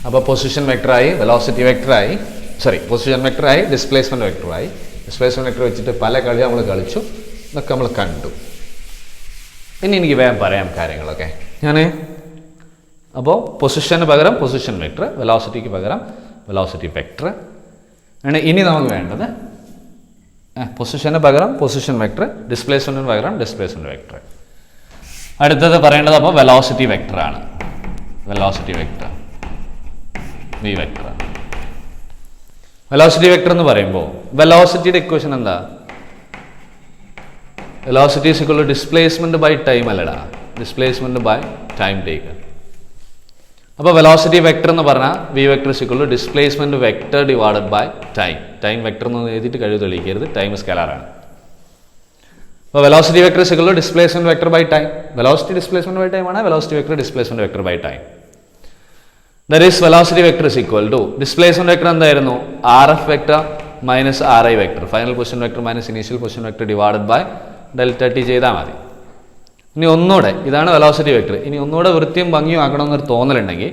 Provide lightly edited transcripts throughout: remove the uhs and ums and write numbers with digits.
അപ്പോൾ പൊസിഷൻ വെക്ടറായി, വെലോസിറ്റി വെക്ടറായി, പൊസിഷൻ വെക്ടറായി, ഡിസ്പ്ലേസ്മെൻറ്റ് വെക്ടറായി. ഡിസ്പ്ലേസ്മെൻറ്റ് വെക്ടർ വെച്ചിട്ട് പല കളി നമ്മൾ കളിച്ചു, ഇതൊക്കെ നമ്മൾ കണ്ടു. ഇനി എനിക്ക് വേഗം പറയാം കാര്യങ്ങളൊക്കെ. അപ്പോൾ പൊസിഷന് പകരം പൊസിഷൻ വെക്ടർ, വെലോസിറ്റിക്ക് പകരം വെലോസിറ്റി വെക്ടർ ആണ് ഇനി നമുക്ക് വേണ്ടത്. പൊസിഷന് പകരം പൊസിഷൻ വെക്ടർ, ഡിസ്പ്ലേസ്മെൻറ്റിന് പകരം ഡിസ്പ്ലേസ്മെൻറ്റ് വെക്ടർ. അടുത്തത് പറയേണ്ടത് അപ്പോൾ വെലോസിറ്റി വെക്ടറാണ്. Velocity vector, V vector. Velocity vector എന്ന് പറയുമ്പോൾ വെലോസിറ്റിയുടെ ഇക്വേഷൻ എന്താ? Velocity is equal to displacement by time അല്ലടാ, ഡിസ്പ്ലേസ്മെന്റ് ബൈ ടൈം ടേക്കൺ. അപ്പോൾ വെലോസിറ്റി വെക്ടർ എന്ന് പറഞ്ഞാൽ V vector is equal to displacement vector divided by time. Time vector എന്ന് എഴുതിയിട്ട് കഴിവ് തെളിയിക്കരുത്, ടൈം സ്കെലാറാണ്. അപ്പോൾ velocity vector is equal to displacement vector by time. Velocity displacement by time ആണ്, velocity vector displacement vector by time. That is velocity vector is equal to displacement vector എന്തായിരുന്നു? RF vector minus RI vector, final position vector minus initial position vector divided by delta t ചെയ്താൽ മതി. ഇനി ഒന്നുകൂടെ, ഇതാണ് velocity vector. ഇനി ഒന്നുകൂടെ വൃത്തിയും ഭംഗിയും ആക്കണമെന്നൊരു തോന്നലുണ്ടെങ്കിൽ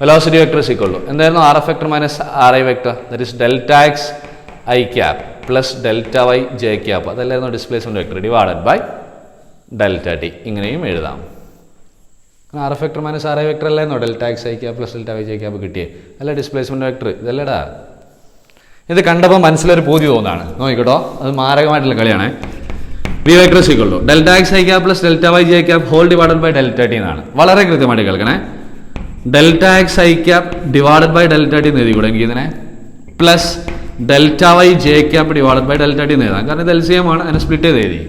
velocity vector is equal to എന്തായിരുന്നു? RF vector minus RI vector, that is delta x I cap plus delta y j cap, അതല്ലായിരുന്നു displacement vector divided by delta T. ഇങ്ങനെയും എഴുതാം. RF vector minus RI vector അല്ലായിരുന്നോ delta X I cap plus delta Y J cap കിട്ടിയേ? അല്ല displacement vector ഇതല്ലടാ. ഇത് കണ്ടപ്പോൾ മനസ്സിലൊരു പൂതി തോന്നാണ്, നോക്കിക്കോട്ടോ. അത് മാരകമായിട്ടുള്ള കളിയാണ്. V vector is equal to delta X I cap plus delta Y J cap whole divided by delta t എന്നാണ്. വളരെ കൃത്യമായിട്ട് കേൾക്കണേ. Delta X I cap divided by delta T എന്ന് എഴുതിക്കൂടെ എനിക്ക് ഇതിനെ? Plus delta Y J cap divided by delta T എന്ന് എഴുതാം, കാരണം ഇത് LCM ആണ്, അതിനെ സ്പ്ലിറ്റ് ചെയ്ത് എഴുതി.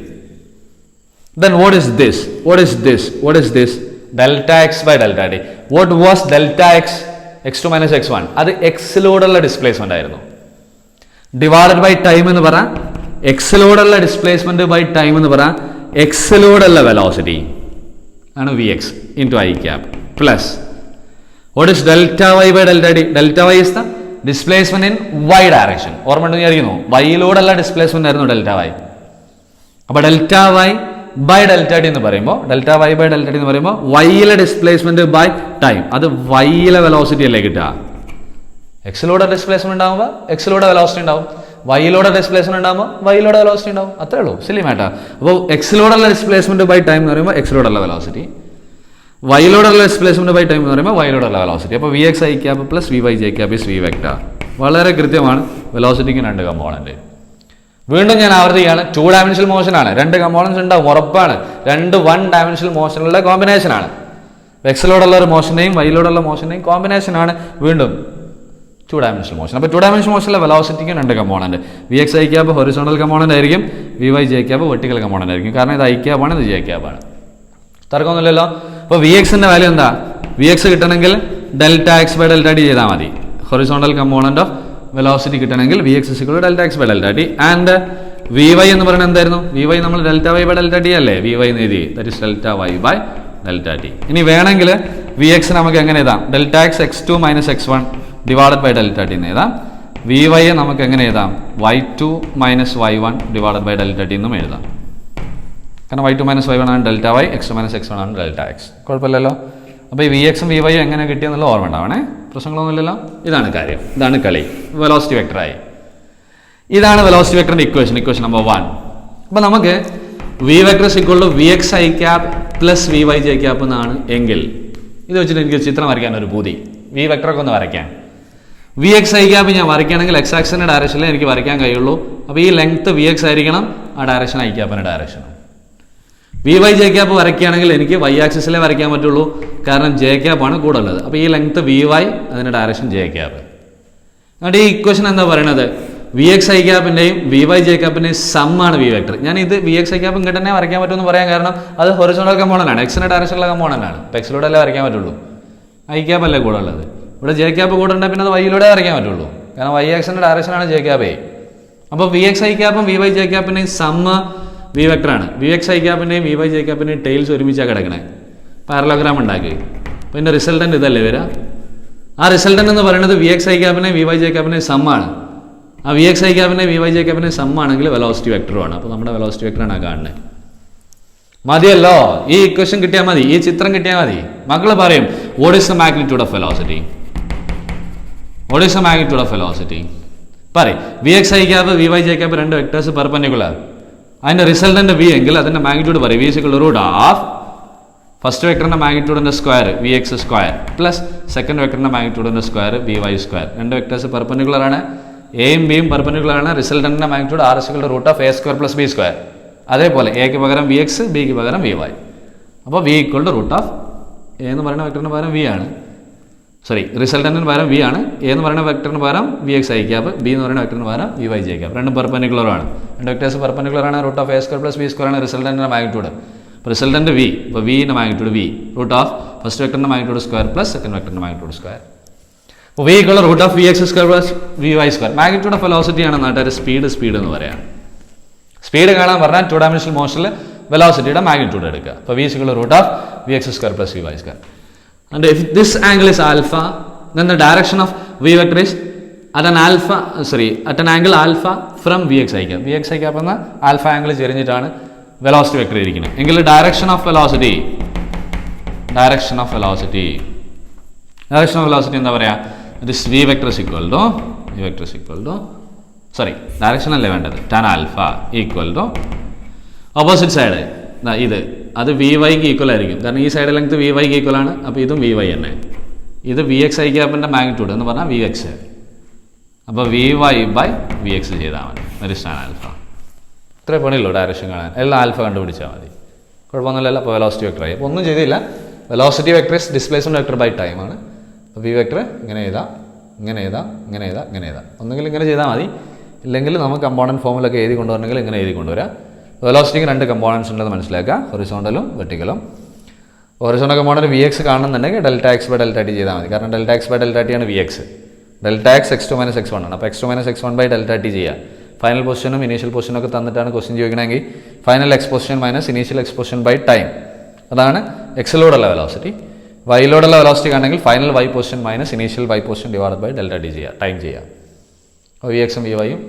Then what is this? What is this? What is this? Delta x by delta t. What was delta x? x2 minus x1. അത് എക്സിലൂടെയുള്ള ഡിസ്പ്ലേസ്മെന്റ് ആയിരുന്നു. ഡിവൈഡഡ് ബൈ ടൈം എന്ന് പറ, എക്സിലൂടെയുള്ള ഡിസ്പ്ലേസ്മെന്റ് ബൈ ടൈം എന്ന് പറ, എക്സിലൂടെയുള്ള വെലോസിറ്റി ആണ് V x into i cap plus what is delta y by delta T? Delta y is the displacement in Y direction. ഓർമ്മ ഉണ്ടെന്ന് വിചാരിക്കുന്നു, വൈയിലൂടെയുള്ള ഡിസ്പ്ലേസ്മെന്റ് ആയിരുന്നു ഡെൽറ്റ വൈ. അപ്പോൾ delta y by delta T എന്ന് പറയുമ്പോൾ, delta y by delta T എന്ന് പറയുമ്പോൾ വൈയിലെ ഡിസ്പ്ലേസ്മെന്റ് ബൈ ടൈം, അത് വൈയിലെ വെലോസിറ്റി അല്ലേ കിട്ടുക? എക്സിലൂടെ ഡിസ്പ്ലേസ്മെന്റ് ഉണ്ടാകുമ്പോൾ എക്സിലൂടെ വെലോസിറ്റി ഉണ്ടാവും, വൈയിലൂടെ ഡിസ്പ്ലേസ്മെന്റ് ഉണ്ടാകുമ്പോൾ വൈയിലൂടെ വെലോസിറ്റി ഉണ്ടാവും. അത്രേ ഉള്ളൂ, സില്ലി മാറ്റർ. അപ്പോൾ എക്സിലൂടെയുള്ള ഡിസ്പ്ലേസ്മെന്റ് ബൈ ടൈം എന്ന് പറയുമ്പോൾ എക്സിലൂടെയുള്ള വെലോസിറ്റി, വൈയിലൂടെയുള്ള ഡിസ്പ്ലേസ്മെന്റ് ബൈ ടൈം എന്ന് പറയുമ്പോൾ വൈയിലൂടെയുള്ള വെലോസിറ്റി. അപ്പോൾ V X I cap plus V Y J cap is v vector. വളരെ കൃത്യമാണ്. വെലോസിറ്റിക്ക് രണ്ട് കമ്പോണന്റ്. വീണ്ടും ഞാൻ ആവർത്തിക്കുകയാണ്, 2 ഡയമെൻഷണൽ മോഷൻ ആണ്, 2 കമ്പോണൻസ് ഉണ്ടാവും ഉറപ്പാണ്. 2 1 ഡയമെൻഷണൽ മോഷനുകളുടെ കോമ്പിനേഷൻ ആണ്. എക്സിലൂടെയുള്ള ഒരു മോഷൻ്റെയും വൈയിലൂടെയുള്ള മോഷൻ്റെയും കോമ്പിനേഷൻ ആണ് വീണ്ടും 2 ഡയമെൻഷണൽ മോഷൻ. അപ്പോൾ 2 ഡയമെൻഷണൽ മോഷനിലെ വെലോസിറ്റിക്ക് 2 component. V X I cap horizontal component ആയിരിക്കും, V Y J cap vertical component ആയിരിക്കും. കാരണം ഇത് ഐ ക്യാപ് ആണ്, ഇത് ജെ ക്യാപ് ആണ്. തർക്കമൊന്നുമില്ലല്ലോ. അപ്പോൾ വി എക്സിന്റെ വാല്യൂ എന്താ? വി എക്സ് കിട്ടണമെങ്കിൽ delta X by delta T ചെയ്താൽ മതി. ഹൊറിസോണ്ടൽ കമ്പോണന്റ് ഓഫ് വെലോസിറ്റി കിട്ടണമെങ്കിൽ v X is equal to delta X by delta T. And v Y എന്ന് പറയുന്നത് എന്തായിരുന്നു? വി വൈ നമ്മൾ delta y by delta T അല്ലേ v Y എന്ന് എഴുതി, that is delta y by delta t. ഇനി വേണമെങ്കിൽ വി എക്സ് നമുക്ക് എങ്ങനെ എഴുതാം? Delta x x2 minus x1 divided by delta T എന്ന് എഴുതാം. വി വൈ നമുക്ക് എങ്ങനെ എഴുതാം? y2 minus y1 divided by delta t എന്നും എഴുതാം. കാരണം y2 മൈനസ് y1 ആണ് delta Y, x2 minus x1 ആണ് ഡെൽറ്റ എക്സ്. കുഴപ്പമില്ലല്ലോ. അപ്പോൾ ഈ വി എക്സും വി വൈയും എങ്ങനെ കിട്ടിയെന്നുള്ള ഓർമ്മ ഉണ്ടാവണേ, പ്രശ്നങ്ങളൊന്നുമില്ലല്ലോ. ഇതാണ് കാര്യം, ഇതാണ് കളി. വെലോസിറ്റി വെക്ടറായി. ഇതാണ് വെലോസിറ്റി വെക്ടറിന്റെ ഇക്വേഷൻ നമ്പർ 1. അപ്പോൾ നമുക്ക് v vector is equal to V X I cap plus V Y J cap എന്നാണ് എങ്കിൽ, ഇത് വെച്ചിട്ട് എനിക്ക് ചിത്രം വരയ്ക്കാൻ ഒരു പൂതി, വി വെക്ടറൊക്കെ ഒന്ന് വരയ്ക്കാൻ. വി എക്സ് ഐ ക്യാപ് ഞാൻ വരയ്ക്കുകയാണെങ്കിൽ എക്സ് ആക്സിന്റെ ഡയറക്ഷനിൽ എനിക്ക് വരയ്ക്കാൻ കഴിയുള്ളൂ. അപ്പോൾ ഈ ലെങ്ത് വി എക്സ് ആയിരിക്കണം, ആ ഡയറക്ഷൻ ഐ ക്യാപ്പിന്റെ ഡയറക്ഷനും. വി വൈ ജെ ക്യാപ്പ് വരയ്ക്കുകയാണെങ്കിൽ എനിക്ക് വൈ ആക്സിസിലേ വരയ്ക്കാൻ പറ്റുള്ളൂ, കാരണം ജെ ക്യാപ്പ് ആണ് കൂടെ ഉള്ളത്. അപ്പോൾ ഈ ലെങ്ത് വി വൈ, അതിന്റെ ഡയറക്ഷൻ ജെ ക്യാപ്പ്. എന്നിട്ട് ഈ ഇക്വേഷൻ എന്താ പറയുന്നത്? വി എക്സ് ഐ ക്യാപ്പിന്റെയും വി വൈ ജെ ക്യാപ്പിന്റെയും സം ആണ് വി വെക്ടർ. ഞാൻ ഇത് വി എക്സ് ഐ ക്യാപ്പ് ഇങ്ങോട്ട് തന്നെ വരയ്ക്കാൻ പറ്റുമെന്ന് പറയാൻ കാരണം അത് ഹൊറിസോണ്ടൽ കമ്പോണന്റ് ആണ്, എക്സിന്റെ ഡയറക്ഷനിലുള്ള കമ്പോണന്റ് ആണ്. അപ്പോൾ എക്സിലൂടെ അല്ലേ വരയ്ക്കാൻ പറ്റുള്ളൂ, ഐ ക്യാപ്പ് അല്ലേ കൂടെ ഉള്ളത്. ഇവിടെ ജെ ക്യാപ്പ് കൂടെ ഉണ്ടെങ്കിൽ പിന്നെ അത് വൈയിലൂടെ വരയ്ക്കാൻ പറ്റുള്ളൂ, കാരണം വൈ ആക്സിന്റെ ഡയറക്ഷനാണ് ജെ ക്യാപ്പേ. അപ്പോൾ വി എക്സ് ഐ ക്യാപ്പും വി വൈ ജെ ക്യാപ്പിന്റെയും സമ്മ വി വെക്ടറാണ്. വി എക്സ് ഐ ക്യാപ്പിന്റെയും വി വൈ ജെ ക്യാപ്പിന്റെയും ടെയിൽസ് ഒരുമിച്ചാണ് കിടക്കണേ. പാരലോഗ്രാം ഉണ്ടാക്കി. അപ്പോൾ ഇതിന്റെ റിസൾട്ടന്റ് ഇതല്ലേ വരിക? ആ റിസൾട്ടന്റ് എന്ന് പറയുന്നത് വി എക്സ് ഐ ക്യാപ്പിന്റെയും വി വൈ ജെ ക്യാപ്പിന്റെയും സമ്മാണ്. ആ വി എക്സ് ഐ ക്യാപ്പിന്റെയും വി വൈ ജെ ക്യാപ്പിന്റെയും സമ്മാണെങ്കിൽ വെലോസിറ്റി വെക്ടറുമാണ്. അപ്പോൾ നമ്മുടെ വെലോസിറ്റി വെക്ടറാണ് കാണുന്നത്. മതിയല്ലോ, ഈ ഇക്വേഷൻ കിട്ടിയാൽ മതി, ഈ ചിത്രം കിട്ടിയാൽ മതി. മക്കൾ പറയും what is the magnitude of velocity? What is the magnitude of velocity? പറയും V X I cap V Y J cap രണ്ട് വെക്ടേഴ്സ് പെർപെൻഡിക്കുലർ. അതിൻ്റെ റിസൾട്ടൻ്റ് വി എങ്കിൽ അതിൻ്റെ മാഗ്നിറ്റ്യൂഡ് പറയും V is equal root of first വെക്ടറിൻ്റെ മാഗ്നിറ്റ്യൂഡിൻ്റെ square V X square plus second വെക്ടറിൻ്റെ മാഗ്നിറ്റ്യൂഡിൻ്റെ സ്ക്വയർ വി വൈ സ്ക്വയർ. രണ്ട് വെക്ടേഴ്സ് പെർപെൻഡിക്കുലർ ആണ്, എയും ബിയും പെർപെൻഡിക്കുലർ ആണ്. റിസൾട്ടൻ്റിൻ്റെ magnitude R is equal root of A square plus B square. അതേപോലെ എക്ക് പകരം വി എക്സ്, ബിക്ക് പകരം വി വൈ. അപ്പോൾ V equal to root of a എന്ന് പറയുന്ന വെക്ടറിന് പകരം വി ആണ്, സോറി റിസൾട്ടൻറ്റിന് പകരം വി ആണ്. എ എന്ന് പറയുന്ന വെക്ടറിന് പകരം V X I cap, B എന്ന് പറയുന്ന വെക്ടറിന് പകരം വി വൈ ജെ ക്യാപ്പ്. രണ്ടും പെർപെൻഡിക്കുലർ ആണ്. രണ്ട് വെക്ടേഴ്സ് പെർപെൻഡിക്കുലർ ആണ്. Root of A square plus B square ആണ് റിസൾട്ടൻറ്റിൻ്റെ മാഗ്നിറ്റ്യൂഡ്. അപ്പോൾ റിസൾട്ടൻറ്റ് വി, ഇപ്പോൾ വിൻ്റെ magnitude V root of first വെക്ടറിൻ്റെ മാഗ്നിറ്റ്യൂഡ് സ്ക്വയർ പ്ലസ് സെക്കൻഡ് വെക്ടറിൻ്റെ മാഗ്നിറ്റ്യൂഡ് സ്ക്വയർ. അപ്പോൾ V equal root of V X square plus V Y square. Magnitude of velocity ആണ് നാട്ടുകാർ സ്പീഡ് എന്ന് പറയാം. സ്പീഡ് കാണാൻ പറഞ്ഞാൽ ടു ഡയമെൻഷണൽ മോഷനിൽ വെലോസിറ്റിയുടെ മാഗ്നിറ്റ്യൂഡ് എടുക്കുക. അപ്പോൾ V equal root of V X square plus V Y square. And if this angle is alpha, then the direction of v vector is at an angle alpha from vx I cap. Vx I cap എന്ന alpha angle ചെരിഞ്ഞിട്ടാണ് velocity vector ഇരിക്കുന്നത്. എങ്കിൽ direction of velocity എന്താ പറയുക? It is v vector equal to direction അല്ലേ വേണ്ടത്, tan alpha equal to opposite side ഇത്, അത് വി വൈക്ക് ഈക്വൽ ആയിരിക്കും. കാരണം ഈ സൈഡ് ലെങ്ത് വി വൈക്ക് ഈക്വൽ ആണ്. അപ്പോൾ ഇതും വി വൈ തന്നെ. ഇത് വി എക്സ് ഐ ക്യാപ്പിൻ്റെ മാഗ്നിറ്റ്യൂഡ് എന്ന് പറഞ്ഞാൽ വി എക്സ്. അപ്പോൾ v Y by v x ചെയ്താൽ മതി. വെരിസ്റ്റാൻ ആൽഫ. ഇത്രേ പണിയുള്ളൂ ഡയറക്ഷൻ കാണാൻ. എല്ലാം ആൽഫ കണ്ടുപിടിച്ചാൽ മതി, കുഴപ്പമൊന്നുമില്ല. അപ്പോൾ വെലോസിറ്റി വെക്ടറായി. അപ്പോൾ ഒന്നും ചെയ്തില്ല. Velocity vector is displacement vector by time ആണ്. അപ്പോൾ വി വെക്ടർ ഇങ്ങനെ എഴുതാം. ഒന്നുകിൽ ഇങ്ങനെ ചെയ്താൽ മതി, ഇല്ലെങ്കിൽ നമുക്ക് കമ്പോണൻറ്റ് ഫോമിലൊക്കെ എഴുതി കൊണ്ടുവരണമെങ്കിൽ ഇങ്ങനെ എഴുതി കൊണ്ടുവരാം. വെലോസിറ്റിക്ക് രണ്ട് കമ്പോണൻസ് ഉണ്ടെന്ന് മനസ്സിലാക്കുക, ഹൊറിസോണ്ടലും വെർട്ടിക്കലും. ഹൊറിസോണ്ടൽ കമ്പോണൻറ്റ് വി എക്സ് കാണുന്നുണ്ടെങ്കിൽ delta X by delta T ചെയ്താൽ മതി. കാരണം delta X by delta T ആണ് V X. Delta X X two minus X one ആണ്. അപ്പോൾ X two minus X one by delta T ചെയ്യുക. Final പൊസിഷനും initial പൊസിഷനും ഒക്കെ തന്നിട്ടാണ് ക്വസ്റ്റ്യൻ ചോദിക്കണമെങ്കിൽ final X position minus initial X position by time. അതാണ് എക്സിലോടുള്ള വെലോസിറ്റി. വൈയിലോടുള്ള വെലോസിറ്റി ആണെങ്കിൽ final Y position minus initial Y position divide by delta T ചെയ്യുക, ടൈം ചെയ്യുക. അപ്പോൾ വി എക്സും വി വൈയും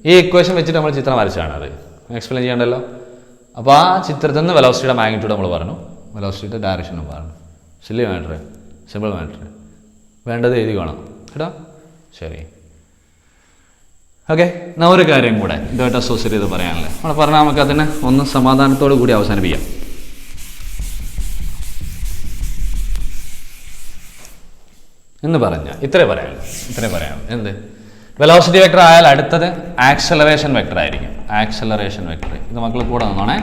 ഈ ഇക്വേഷൻ വെച്ചിട്ട് നമ്മൾ ചിത്രം വരച്ചാണ്. അത് എക്സ്പ്ലെയിൻ ചെയ്യണ്ടല്ലോ. അപ്പോൾ ആ ചിത്രത്തിൽ നിന്ന് വെലോസിറ്റിയുടെ മാഗ്നിറ്റ്യൂഡ് നമ്മൾ പറഞ്ഞു, വെലോസിറ്റിയുടെ ഡയറക്ഷനും പറഞ്ഞു. സിമ്പിൾ മാറ്റർ വേണ്ടത് എഴുതി കാണാം കേട്ടോ. ശരി, ഓക്കെ. എന്നാൽ ഒരു കാര്യം കൂടെ ഇതുമായിട്ട് അസോസിയേറ്റ് ചെയ്ത് പറയാനല്ലേ നമ്മൾ പറഞ്ഞാൽ നമുക്ക് അതിനെ ഒന്ന് സമാധാനത്തോടു കൂടി അവസാനിപ്പിക്കാം. എന്ന് പറഞ്ഞാൽ ഇത്രേ പറയാം. എന്ത് വെലോസിറ്റി വെക്ടർ ആയാൽ അടുത്തത് ആക്സലറേഷൻ വെക്ടർ ആയിരിക്കും. ഇത് മക്കൾ കൂടെ നിന്നോണേ.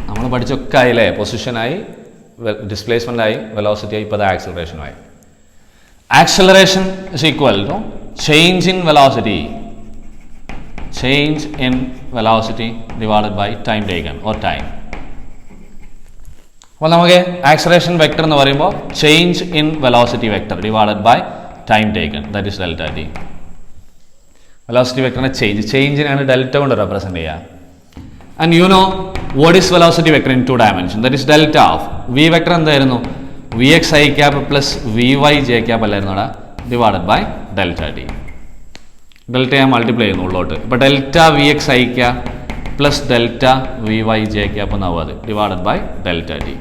നമ്മൾ പഠിച്ചൊക്കെ ആയില്ലേ? പൊസിഷനായി, ഡിസ്പ്ലേസ്മെൻ്റ് ആയി, വെലോസിറ്റി ആയി, ഇപ്പോൾ അത് ആക്സലറേഷനുമായി. Acceleration is equal to change in velocity divided by time taken or time. അപ്പോൾ നമുക്ക് ആക്സലറേഷൻ വെക്ടർ എന്ന് പറയുമ്പോൾ change in velocity vector divided by time taken, that is delta T. Velocity വെക്ടറിനെ ചേഞ്ചിനാണ് ഡെൽറ്റ കൊണ്ട് റെപ്രസെൻറ്റ് ചെയ്യുക. And you know what is velocity vector in two dimension, that is delta of V vector എന്തായിരുന്നു? V X I cap plus V Y J cap അല്ലായിരുന്നു അവിടെ, divided by delta T. Delta ഞാൻ multiply ചെയ്യുന്നു ഉള്ളോട്ട്. ഇപ്പോൾ delta V X I cap plus delta V Y J cap എന്നാവും, അത് divided by delta T.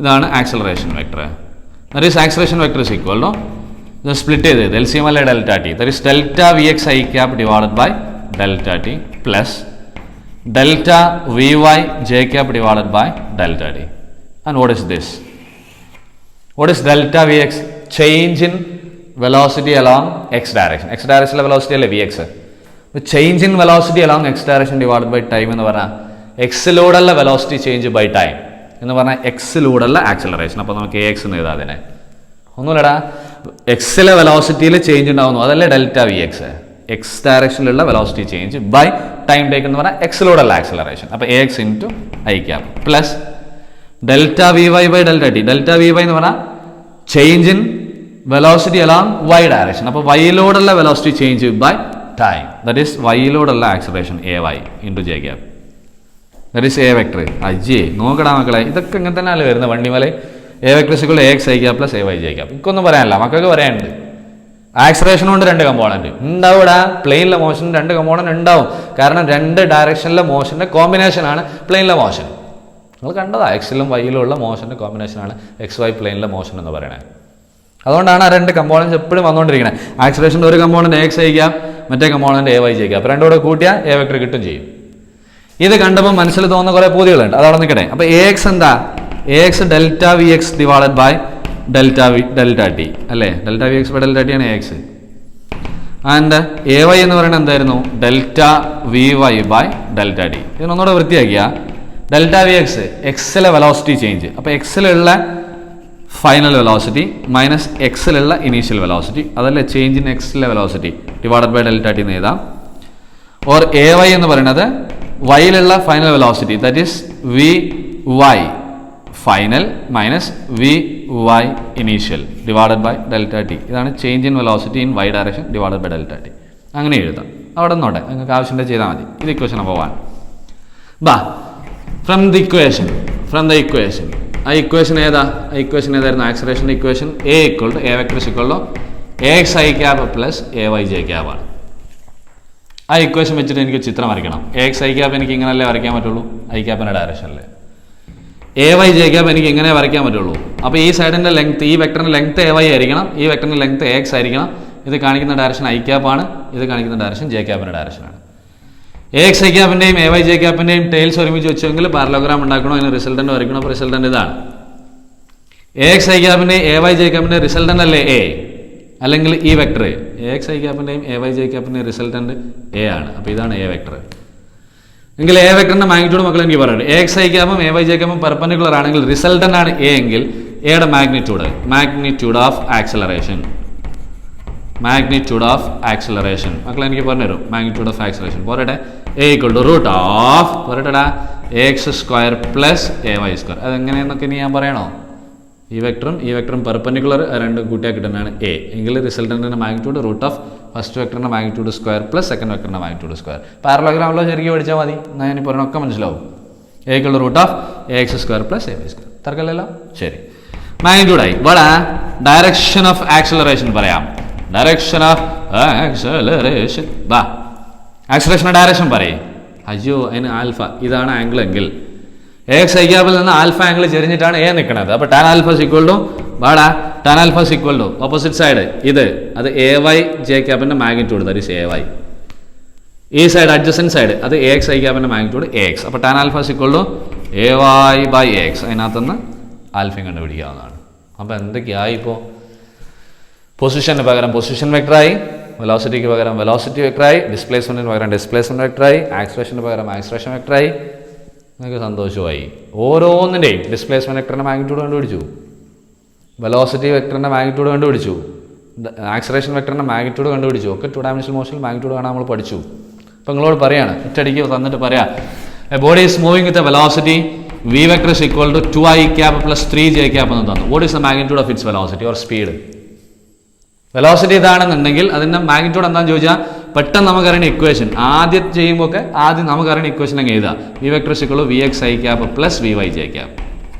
ഇതാണ് acceleration vector. That is acceleration vector is equal to ഇത് സ്പ്ലിറ്റ് ചെയ്ത് L C M അല്ലെ delta T, that is delta V X I cap divided by delta T plus delta V Y J cap divided by delta T. And what is this? What is delta V X? Change in velocity along X direction. X ഡയറക്ഷനിലെ velocity അല്ലേ V X. Change in velocity along X direction divided by time എന്ന് പറഞ്ഞാൽ എക്സിലൂടെയുള്ള velocity change by time എന്ന് പറഞ്ഞാൽ എക്സിലൂടെയുള്ള acceleration. അപ്പോൾ നമുക്ക് എ എക്സ് എന്ന് എഴുതാം അതിനെ. ഒന്നുമില്ലടാ, എക്സിലെ വെലോസിറ്റിയിൽ ചേഞ്ച് ഉണ്ടാവുന്നു, അതല്ലേ ഡെൽറ്റ വി എക്സ്. എക്സ് ഡയറക്ഷനിലുള്ള velocity change by time take എന്ന് പറഞ്ഞാൽ എക്സിലൂടെയുള്ള ആക്സലറേഷൻ. അപ്പോൾ A X into I cap plus delta V Y by delta T. Delta V Y എന്ന് പറഞ്ഞാൽ change in velocity along Y direction. അപ്പോൾ വൈയിലൂടെയുള്ള velocity change by time, that is വൈയിലൂടെയുള്ള acceleration A Y into J cap, that is a vector. അജി നോക്കടാ മക്കളെ, ഇതൊക്കെ ഇങ്ങനെ തന്നെ അല്ലേ വരുന്നത് വണ്ടിമല. A vector equal A X I cap plus A Y J cap. എനിക്കൊന്നും പറയാനില്ല, മക്കൾക്ക് പറയാനുണ്ട്. ആക്സലറേഷൻ കൊണ്ട് രണ്ട് കമ്പോണൻറ്റ് ഉണ്ടാവും ഇവിടെ. പ്ലെയിനിലെ മോഷൻ രണ്ട് കമ്പോണൻറ്റ് ഉണ്ടാവും, കാരണം രണ്ട് ഡയറക്ഷനിലെ മോഷൻ്റെ കോമ്പിനേഷനാണ് പ്ലെയിനിലെ മോഷൻ. നിങ്ങൾ കണ്ടതാ, എക്സിലും വൈയിലും ഉള്ള മോഷൻ്റെ കോമ്പിനേഷനാണ് എക്സ് വൈ പ്ലെയിനിലെ മോഷൻ എന്ന് പറയുന്നത്. അതുകൊണ്ടാണ് ആ രണ്ട് കമ്പോണൻസ് എപ്പോഴും വന്നുകൊണ്ടിരിക്കുന്നത്. ആക്സിലറേഷൻ്റെ ഒരു കമ്പോണൻറ്റ് എക്സ് അയക്കാം, മറ്റേ കമ്പോണൻറ്റ് എ വൈ ജയിക്കാം. അപ്പോൾ രണ്ടും കൂടെ കൂട്ടിയാൽ എ വെക്ടർ കിട്ടും ചെയ്യും. ഇത് കണ്ടപ്പോൾ മനസ്സിൽ തോന്നുന്ന കുറേ പൂതികളുണ്ട്, അതവിടെ നിൽക്കട്ടെ. അപ്പോൾ എ എക്സ് എന്താ? A X delta V X divided by delta T അല്ലേ? Delta V X by delta T ആണ് A X. And A Y എന്ന് പറയുന്നത് എന്തായിരുന്നു? Delta V Y by delta T. ഇതിനൊന്നുകൂടെ വൃത്തിയാക്കിയ ഡെൽറ്റ വി എക്സ് എക്സിലെ velocity change. അപ്പോൾ എക്സിലുള്ള ഫൈനൽ വെലോസിറ്റി മൈനസ് എക്സിലുള്ള ഇനീഷ്യൽ വെലോസിറ്റി, അതല്ലേ ചേഞ്ച് ഇൻ എക്സിലെ velocity divided by delta T എന്ന് എഴുതാം. ഓർ എ വൈ എന്ന് പറയുന്നത് വൈയിലുള്ള final velocity, that is V Y final minus V Y initial divided by delta T. ഇതാണ് change in velocity in Y direction divided by delta T. അങ്ങനെ എഴുതാം. അവിടെ നിന്നോട്ടെ, നിങ്ങൾക്ക് ആവശ്യമുണ്ടെങ്കിൽ ചെയ്താൽ മതി. ഇത് ഇക്വേഷൻ നമ്പർ 1. ബാ ഫ്രം ദ ഇക്വേഷൻ ആ ഇക്വേഷൻ ഏതാ? ആ ഇക്വേഷൻ ഏതായിരുന്നു? ആക്സിലറേഷൻ്റെ equation A equal to A vector equal to A X I cap plus A Y J cap ആണ്. ആ ഇക്വേഷൻ വെച്ചിട്ട് എനിക്ക് ചിത്രം വരയ്ക്കണം. എ എക്സ് ഐ ക്യാപ് എനിക്ക് ഇങ്ങനല്ലേ വരയ്ക്കാൻ പറ്റുള്ളൂ, ഐ ക്യാപ്പിൻ്റെ ഡയറക്ഷനിൽ. എ വൈ ജെ ക്യാപ് എനിക്ക് ഇങ്ങനെ വരയ്ക്കാൻ പറ്റുള്ളൂ. അപ്പോൾ ഈ സൈഡിൻ്റെ ലെങ്ത്, ഈ വെക്ടറിൻ്റെ ലെങ്ത് എ വൈ ആയിരിക്കണം, ഈ വെക്ടറിൻ്റെ ലെങ്ത് എ എക്സ് ആയിരിക്കണം. ഇത് കാണിക്കുന്ന ഡയറക്ഷൻ ഐ ക്യാപ്പാണ്, ഇത് കാണിക്കുന്ന ഡയറക്ഷൻ ജെ ക്യാപ്പിൻ്റെ ഡയറക്ഷനാണ്. എ എക്സ് ഐ ക്യാപ്പിൻ്റെയും എ വൈ ജെ ക്യാപ്പിൻ്റെയും ടൈൽസ് ഒരുമിച്ച് വെച്ചെങ്കിൽ പാരലോഗ്രാം ഉണ്ടാക്കണോ, അതിന് റിസൾട്ടൻ്റ് വരയ്ക്കണം. അപ്പോൾ റിസൾട്ടൻ്റ് ഇതാണ്. എ എക്സ് ഐ ക്യാപ്പിൻ്റെയും എ വൈ ജെ ക്യാപ്പിൻ്റെ റിസൾട്ടൻ്റ് അല്ലേ എ, അല്ലെങ്കിൽ ഈ വെക്ടർ. എ എക്സ് ഐ ക്യാപ്പിൻ്റെയും എ വൈ ജെ ക്യാപ്പിൻ്റെയും റിസൾട്ടൻ്റ് എ ആണ്. അപ്പോൾ ഇതാണ് എ വെക്ടർ. എങ്കിൽ എ വെക്ടറിൻ്റെ മാഗ്നിറ്റ്യൂഡ് മക്കൾ എനിക്ക് പറയുന്നത് എ എക്സ് ഐ ക്യാപ്പും എ വൈ ജെ ക്യാപ്പും പെർപെൻഡിക്കുലർ ആണെങ്കിൽ റിസൾട്ടൻ്റ് ആണ് എ എങ്കിൽ എയുടെ മാഗ്നിറ്റ്യൂഡ് ഓഫ് ആക്സിലറേഷൻ മക്കൾ എനിക്ക് പറഞ്ഞുതരും. മാഗ്നിറ്റ്യൂഡ് ഓഫ് ആക്സിലറേഷൻ പോരട്ടെ, A equal to root of പോരട്ടെടാ A X square plus A Y square. അതെങ്ങനെയെന്നൊക്കെ ഇനി ഞാൻ പറയണോ? ഈ വെക്ടറും പെർപെൻഡിക്കുലർ രണ്ടും കൂട്ടിയാൽ കിട്ടുന്നതാണ് എ എങ്കിൽ റിസൾട്ടൻ്റിൻ്റെ മാഗ്നിറ്റ്യൂഡ് റൂട്ട് ഓഫ് ഫസ്റ്റ് വെക്ടറിൻ്റെ മാഗ്നിറ്റ്യൂഡ് സ്ക്വയർ പ്ലസ് സെക്കൻഡ് വെക്ടറിൻ്റെ മാഗ്നിറ്റ്യൂഡ് സ്ക്വയർ. പാരലോഗ്രാമിലോ ശരിക്കും പഠിച്ചാൽ മതി, എന്നാൽ ഞാൻ പറഞ്ഞൊക്കെ മനസ്സിലാവും. A equal to root of A X square plus A Y square. തർക്കമല്ലല്ലോ? ശരി, മാഗ്നിറ്റ്യൂഡായി. ഇവിടെ ഡയറക്ഷൻ ഓഫ് ആക്സിലറേഷൻ പറയാം. ഡയറക്ഷൻ ഓഫ് ആക്സിലറേഷൻ ബാ ആക്സിലറേഷൻ്റെ ഡയറക്ഷൻ പറയും. അയ്യോ അതിന് ആൽഫ, ഇതാണ് ആംഗിൾ എങ്കിൽ എ എക്സ് ഐ ക്യാപ്പിൽ നിന്ന് ആൽഫ ആംഗിൾ ചെരിഞ്ഞിട്ടാണ് എ നിൽക്കുന്നത്. അപ്പോൾ ടാൻ ആൽഫ ഈക്വൽ ടു ബാടാ tan alpha equal to opposite side അത് എ വൈ ജെ ക്യാപ്പിൻ്റെ magnitude, that is A Y. ഈ സൈഡ് അഡ്ജസൻറ്റ് സൈഡ് അത് എ എക്സ് ഐ ക്യാപ്പിൻ്റെ മാഗ്നിറ്റ്യൂഡ് എ എക്സ്. അപ്പോൾ tan alpha equal to A Y by A X. അതിനകത്തുനിന്ന് ആൽഫയും കണ്ടുപിടിക്കാവുന്നതാണ്. അപ്പോൾ എന്തൊക്കെയായി? ഇപ്പോൾ പൊസിഷന് പകരം പൊസിഷൻ വെക്ടറായി, വെലോസിറ്റിക്ക് പകരം വെലോസിറ്റി വെക്ടറായി, ഡിസ്പ്ലേസ്മെൻറ്റിന് പകരം ഡിസ്പ്ലേസ്മെൻറ്റ് വെക്ടറായി, ആക്സിലറേഷന് പകരം ആക്സിലറേഷൻ വെക്ടറായി. നിങ്ങൾക്ക് സന്തോഷമായി. ഓരോന്നിൻ്റെയും ഡിസ്പ്ലേസ്മെൻറ്റ് വെക്ടറിൻ്റെ മാഗ്നിറ്റ്യൂഡ് കണ്ടുപിടിച്ചു, വെലോസിറ്റി വെക്ടറിൻ്റെ മാഗ്നിറ്റ്യൂഡ് കണ്ടുപിടിച്ചു, ആക്സിലറേഷൻ വെക്ടറിൻ്റെ മാഗ്നിറ്റ്യൂഡ് കണ്ടുപിടിച്ചു. ഒക്കെ 2 ഡയമെൻഷണൽ മോഷനിൽ മാഗ്നിറ്റ്യൂഡ് കാണാൻ നമ്മൾ പഠിച്ചു. അപ്പോൾ നിങ്ങളോട് പറയാണ്, ഒറ്റയടിക്ക് തന്നിട്ട് പറയാം, a body is moving with a velocity V vector is equal to 2i cap plus 3j cap എന്ന് തന്നു. What is the magnitude of its velocity or speed? Velocity ഇതാണെന്നുണ്ടെങ്കിൽ അതിൻ്റെ മാഗ്നിറ്റ്യൂഡ് എന്താണെന്ന് ചോദിച്ചാൽ പെട്ടെന്ന് നമുക്കറിയുന്ന ഇക്വേഷൻ ആദ്യം ചെയ്യുമ്പോൾ ആദ്യം നമുക്കറിയുന്ന ഇക്വേഷൻ അങ്ങ് എഴുതാം. V vector is equal to V X I cap plus V Y J cap.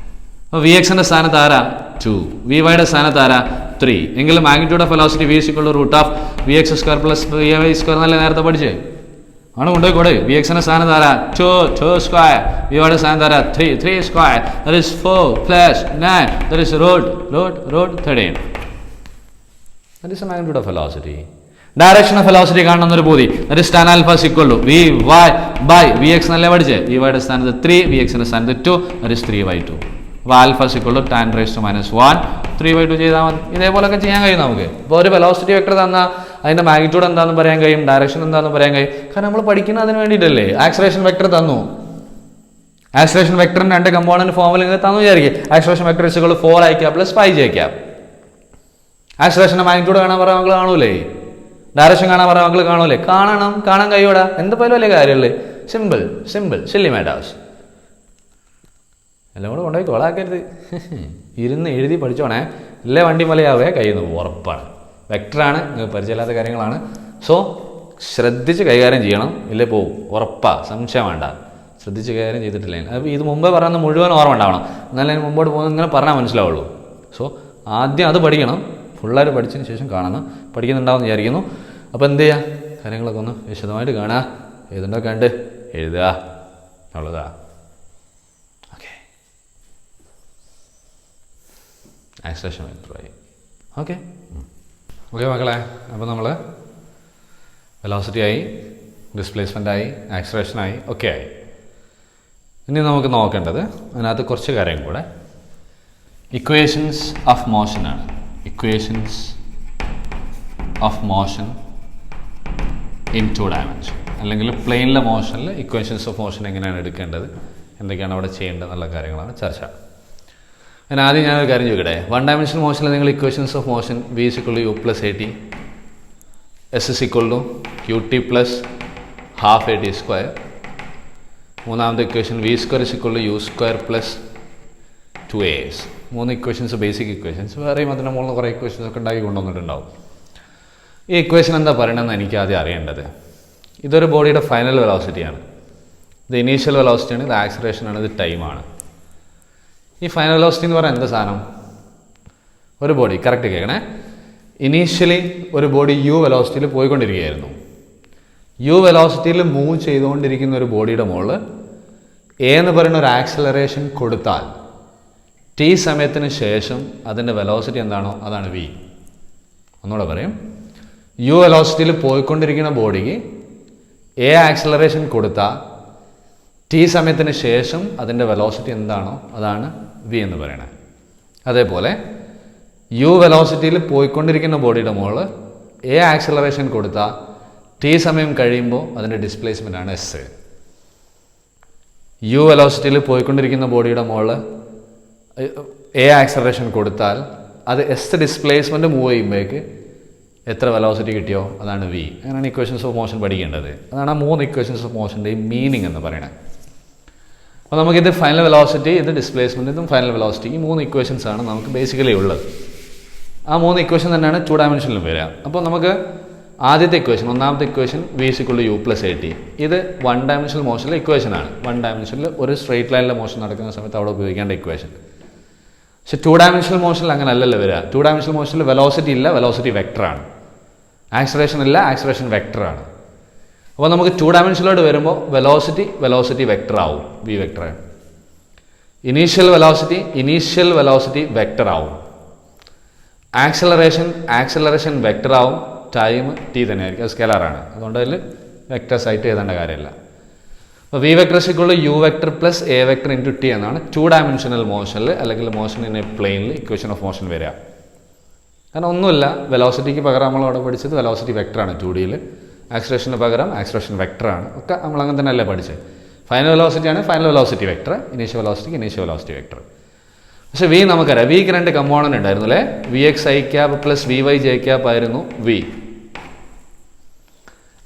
അപ്പോൾ വി എക്സിൻ്റെ സ്ഥാനത്ത് ആരാ? 2, വി വൈയുടെ സ്ഥാനത്ത് ആരാ? 3. എങ്കിലും magnitude of velocity V is equal to root of V X square plus V Y square എന്നല്ലേ നേരത്തെ പഠിച്ചേ? ആണ് കൊണ്ടുപോയിക്കോടെ. വി എക്സിൻ്റെ സ്ഥാനത്ത് ആരാ? 2 സ്ക്വയർ. വി വൈയുടെ സ്ഥാനത്ത് ആരാ? 3 square. That is 4 plus 9 that is root 13. That is the magnitude of velocity. Direction of velocity കാണുന്നൊരു ബോധി. That is tan alpha is equal to vy by vx എന്നല്ലേ പഠിച്ചേ? vy യുടെ സ്ഥാനത്ത് 3, vx ന്റെ സ്ഥാനത്ത് 2, that is 3/2. അപ്പോൾ alpha is equal to tan raised to -1, 3/2 ചെയ്താൽ മതി. ഇതേപോലൊക്കെ ചെയ്യാൻ കഴിയും നമുക്ക്. ഇപ്പോൾ ഒരു വെലോസിറ്റി വെക്ടർ തന്നാൽ അതിൻ്റെ മാഗ്നിറ്റ്യൂഡ് എന്താണെന്ന് പറയാൻ കഴിയും, ഡയറക്ഷൻ എന്താണെന്ന് പറയാൻ കഴിയും. കാരണം നമ്മൾ പഠിക്കുന്നത് അതിന് വേണ്ടിയിട്ടല്ലേ. ആക്സിലറേഷൻ വെക്ടർ തന്നു, ആക്സിലറേഷൻ വെക്ടറിന് 2 കമ്പോണന്റ് ഫോമിൽ തന്നു വിചാരിക്കും. Acceleration vector is equal to 4i cap plus 5j cap. ആക്സിലറേഷൻ്റെ മാഗ്നിറ്റ്യൂഡ് കാണാൻ പറയാൻ മക്കൾ കാണൂലേ? ഡയറക്ഷൻ കാണാൻ പറയാൻ മക്കൾ കാണൂലേ? കാണാൻ കഴിയൂടാ. എന്ത് പോലും വലിയ കാര്യമല്ലേ? Simple silly matters. എല്ലാം കൂടെ കൊണ്ടുപോയി കോളാക്കരുത്. ഇരുന്ന് എഴുതി പഠിച്ചോണേ. ഇല്ലേ വണ്ടി മലയാവേ കയ്യിൽ നിന്ന് ഉറപ്പാണ്. വെക്ടറാണ്, നിങ്ങൾക്ക് പരിചയമില്ലാത്ത കാര്യങ്ങളാണ്. സോ ശ്രദ്ധിച്ച് കൈകാര്യം ചെയ്യണം, ഇല്ലേ പോവും ഉറപ്പാ, സംശയം വേണ്ട. ശ്രദ്ധിച്ച് കൈകാര്യം ചെയ്തിട്ടില്ലേ? അപ്പോൾ ഇത് മുമ്പേ പറയുന്ന മുഴുവൻ ഓർമ്മ ഉണ്ടാവണം, എന്നാലും അതിന് മുമ്പോട്ട് പോകുന്നത് ഇങ്ങനെ പറഞ്ഞാൽ മനസ്സിലാവുള്ളൂ. സോ ആദ്യം അത് പഠിക്കണം, ഫുള്ളായിട്ട് പഠിച്ചതിന് ശേഷം കാണണം. പഠിക്കുന്നുണ്ടാവും എന്ന് വിചാരിക്കുന്നു. അപ്പോൾ എന്ത് ചെയ്യുക? കാര്യങ്ങളൊക്കെ ഒന്ന് വിശദമായിട്ട് കാണുക, എഴുതുണ്ടൊക്കെ ഉണ്ട് എഴുതുക എന്നുള്ളതാ. ഓക്കെ, ആക്സിലറേഷൻ വെക്ടറായി. ഓക്കെ ഓക്കെ മക്കളെ, അപ്പോൾ നമ്മൾ വെലോസിറ്റി ആയി, ഡിസ്പ്ലേസ്മെൻ്റ് ആയി, ആക്സലറേഷൻ ആയി, ഒക്കെ ആയി. ഇനി നമുക്ക് നോക്കേണ്ടത് അതിനകത്ത് കുറച്ച് കാര്യം കൂടെ ഇക്വേഷൻസ് ഓഫ് മോഷനാണ്. Equations of motion in 2 dimension, അല്ലെങ്കിൽ പ്ലെയിനിലെ മോഷനിൽ ഇക്വേഷൻസ് ഓഫ് മോഷൻ എങ്ങനെയാണ് എടുക്കേണ്ടത്, എന്തൊക്കെയാണ് അവിടെ ചെയ്യേണ്ടത് എന്നുള്ള കാര്യങ്ങളാണ് ചർച്ച. അതിന് ആദ്യം ഞാനൊരു കാര്യം ചോദിക്കട്ടെ. 1 ഡയമെൻഷണൽ മോഷനിൽ നിങ്ങൾ equations of motion v = u + at, s = qt + ½ at². മൂന്നാമത്തെ equation v² = u² + 2as. 3 equations, basic equations. വേറെയും അതിൻ്റെ മുകളിൽ കുറേ ഇക്വേഷൻസ് ഒക്കെ ഉണ്ടാക്കി കൊണ്ടുവന്നിട്ടുണ്ടാവും. ഈ ഇക്വേഷൻ എന്താ പറയണമെന്ന് എനിക്ക് ആദ്യം അറിയേണ്ടത്. ഇതൊരു ബോഡിയുടെ ഫൈനൽ വെലോസിറ്റിയാണ്, ഇത് ഇനീഷ്യൽ വെലോസിറ്റിയാണ്, ഇത് ആക്സലറേഷനാണ്, ഇത് ടൈമാണ്. ഈ ഫൈനൽ വെലോസിറ്റി എന്ന് പറയുന്നത് എന്താ സാധനം? ഒരു ബോഡി, കറക്റ്റ് കേൾക്കണേ, ഇനീഷ്യലി ഒരു ബോഡി യു വെലോസിറ്റിയിൽ പോയിക്കൊണ്ടിരിക്കുകയായിരുന്നു. യു വെലോസിറ്റിയിൽ മൂവ് ചെയ്തുകൊണ്ടിരിക്കുന്ന ഒരു ബോഡിയുടെ മുകളിൽ എ എന്ന് പറയുന്ന ഒരു ആക്സലറേഷൻ കൊടുത്താൽ ടി സമയത്തിന് ശേഷം അതിൻ്റെ വെലോസിറ്റി എന്താണോ അതാണ് വി. ഒന്നുകൂടെ പറയും, യു വെലോസിറ്റിയിൽ പോയിക്കൊണ്ടിരിക്കുന്ന ബോഡിക്ക് എ ആക്സലറേഷൻ കൊടുത്താൽ ടി സമയത്തിന് ശേഷം അതിൻ്റെ വെലോസിറ്റി എന്താണോ അതാണ് വി എന്ന് പറയുന്നത്. അതേപോലെ യു വെലോസിറ്റിയിൽ പോയിക്കൊണ്ടിരിക്കുന്ന ബോഡിയുടെ മുകളിൽ എ ആക്സലറേഷൻ കൊടുത്താൽ ടി സമയം കഴിയുമ്പോൾ അതിൻ്റെ ഡിസ്പ്ലേസ്മെൻ്റ് ആണ് എസ്. യു വെലോസിറ്റിയിൽ പോയിക്കൊണ്ടിരിക്കുന്ന ബോഡിയുടെ മുകളിൽ എ ആക്സലറേഷൻ കൊടുത്താൽ അത് എസ് ഡിസ്പ്ലേസ്മെൻറ്റ് മൂവ് ചെയ്യുമ്പോഴേക്ക് എത്ര വെലോസിറ്റി കിട്ടിയോ അതാണ് വി. അങ്ങനെയാണ് ഇക്വേഷൻസ് ഓഫ് മോഷൻ പഠിക്കേണ്ടത്. അതാണ് ആ 3 ഇക്വേഷൻസ് ഓഫ് മോഷൻ്റെയും മീനിങ് എന്ന് പറയുന്നത്. അപ്പോൾ നമുക്കിത് ഫൈനൽ വെലോസിറ്റി, ഇത് ഡിസ്പ്ലേസ്മെൻറ്റ്, ഇതും ഫൈനൽ വെലോസിറ്റി, ഈ 3 ഇക്വേഷൻസ് ആണ് നമുക്ക് ബേസിക്കലി ഉള്ളത്. ആ 3 ഇക്വേഷൻ തന്നെയാണ് 2 ഡയമെൻഷനിലും വരിക. അപ്പോൾ നമുക്ക് ആദ്യത്തെ ഇക്വേഷൻ, ഒന്നാമത്തെ ഇക്വേഷൻ v = u + at, ഇത് 1 ഡയമെൻഷണൽ മോഷനിലെ ഇക്വേഷനാണ്. 1 ഡയമെൻഷനിൽ ഒരു സ്ട്രെയിറ്റ് ലൈനിലെ മോഷൻ നടക്കുന്ന സമയത്ത് അവിടെ ഉപയോഗിക്കേണ്ട ഇക്വേഷൻ. പക്ഷേ 2 ഡയമെൻഷണൽ മോഷനിൽ അങ്ങനെ അല്ലല്ലോ വരിക. 2 ഡയമെൻഷണൽ മോഷനിൽ വെലോസിറ്റി ഇല്ല, വെലോസിറ്റി വെക്ടറാണ്. ആക്സലറേഷൻ ഇല്ല, ആക്സലറേഷൻ വെക്ടറാണ്. അപ്പോൾ നമുക്ക് 2 ഡയമെൻഷനിലോട്ട് വരുമ്പോൾ വെലോസിറ്റി വെക്ടർ ആവും, V vector. Initial velocity vector ആവും. ആക്സലറേഷൻ വെക്ടർ ആവും. ടൈം ടി തന്നെയായിരിക്കും, അത് സ്കെലാറാണ്, അതുകൊണ്ട് അതിൽ വെക്ടർ സൈറ്റ് എഴുതേണ്ട കാര്യമില്ല. അപ്പോൾ v = u + a × t എന്നാണ് 2 ഡയമെൻഷണൽ മോഷനിൽ, അല്ലെങ്കിൽ മോഷൻ ഇൻ എ പ്ലെയിനിൽ ഇക്വേഷൻ ഓഫ് മോഷൻ വരിക. കാരണം ഒന്നുമില്ല, വെലോസിറ്റിക്ക് പകരം നമ്മളവിടെ പഠിച്ചത് വെലോസിറ്റി വെക്ടറാണ് 2Dയിൽ, ആക്സലറേഷന് പകരം ആക്സലറേഷൻ വെക്ടറാണ്, ഒക്കെ നമ്മൾ അങ്ങനെ തന്നെയല്ലേ പഠിച്ചത്. ഫൈനൽ വെലോസിറ്റിയാണ് final velocity vector, initial velocity vector. പക്ഷേ വി നമുക്കറിയാം, വിക്ക് 2 കമ്പോണൻ്റ് ഉണ്ടായിരുന്നു അല്ലേ. vxi + vyj ആയിരുന്നു വി.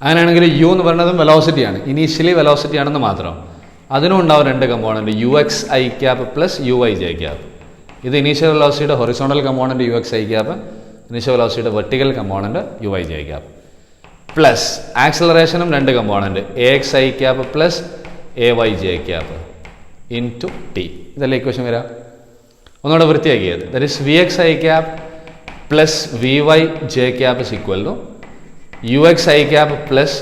അങ്ങനെയാണെങ്കിൽ യു എന്ന് പറയുന്നതും വെലോസിറ്റിയാണ്, ഇനീഷ്യലി വെലോസിറ്റി ആണെന്ന് മാത്രം. അതിനും ഉണ്ടാവും 2 കമ്പോണൻറ്റ്, uxi + uyj. ഇത് ഇനീഷ്യൽ വെലോസിറ്റിയുടെ ഹൊറിസോണ്ടൽ കമ്പോണൻറ്റ് uxi, ഇനീഷ്യൽ വെലോസിറ്റിയുടെ വെർട്ടിക്കൽ കമ്പോണൻറ്റ് uyj. പ്ലസ് ആക്സലറേഷനും 2 component, axi + ayj into T. ഇതല്ലേ ഇക്വേഷൻ വരാം. ഒന്നുകൂടെ വൃത്തിയാക്കിയത്, that is vxi + vyj = uxi +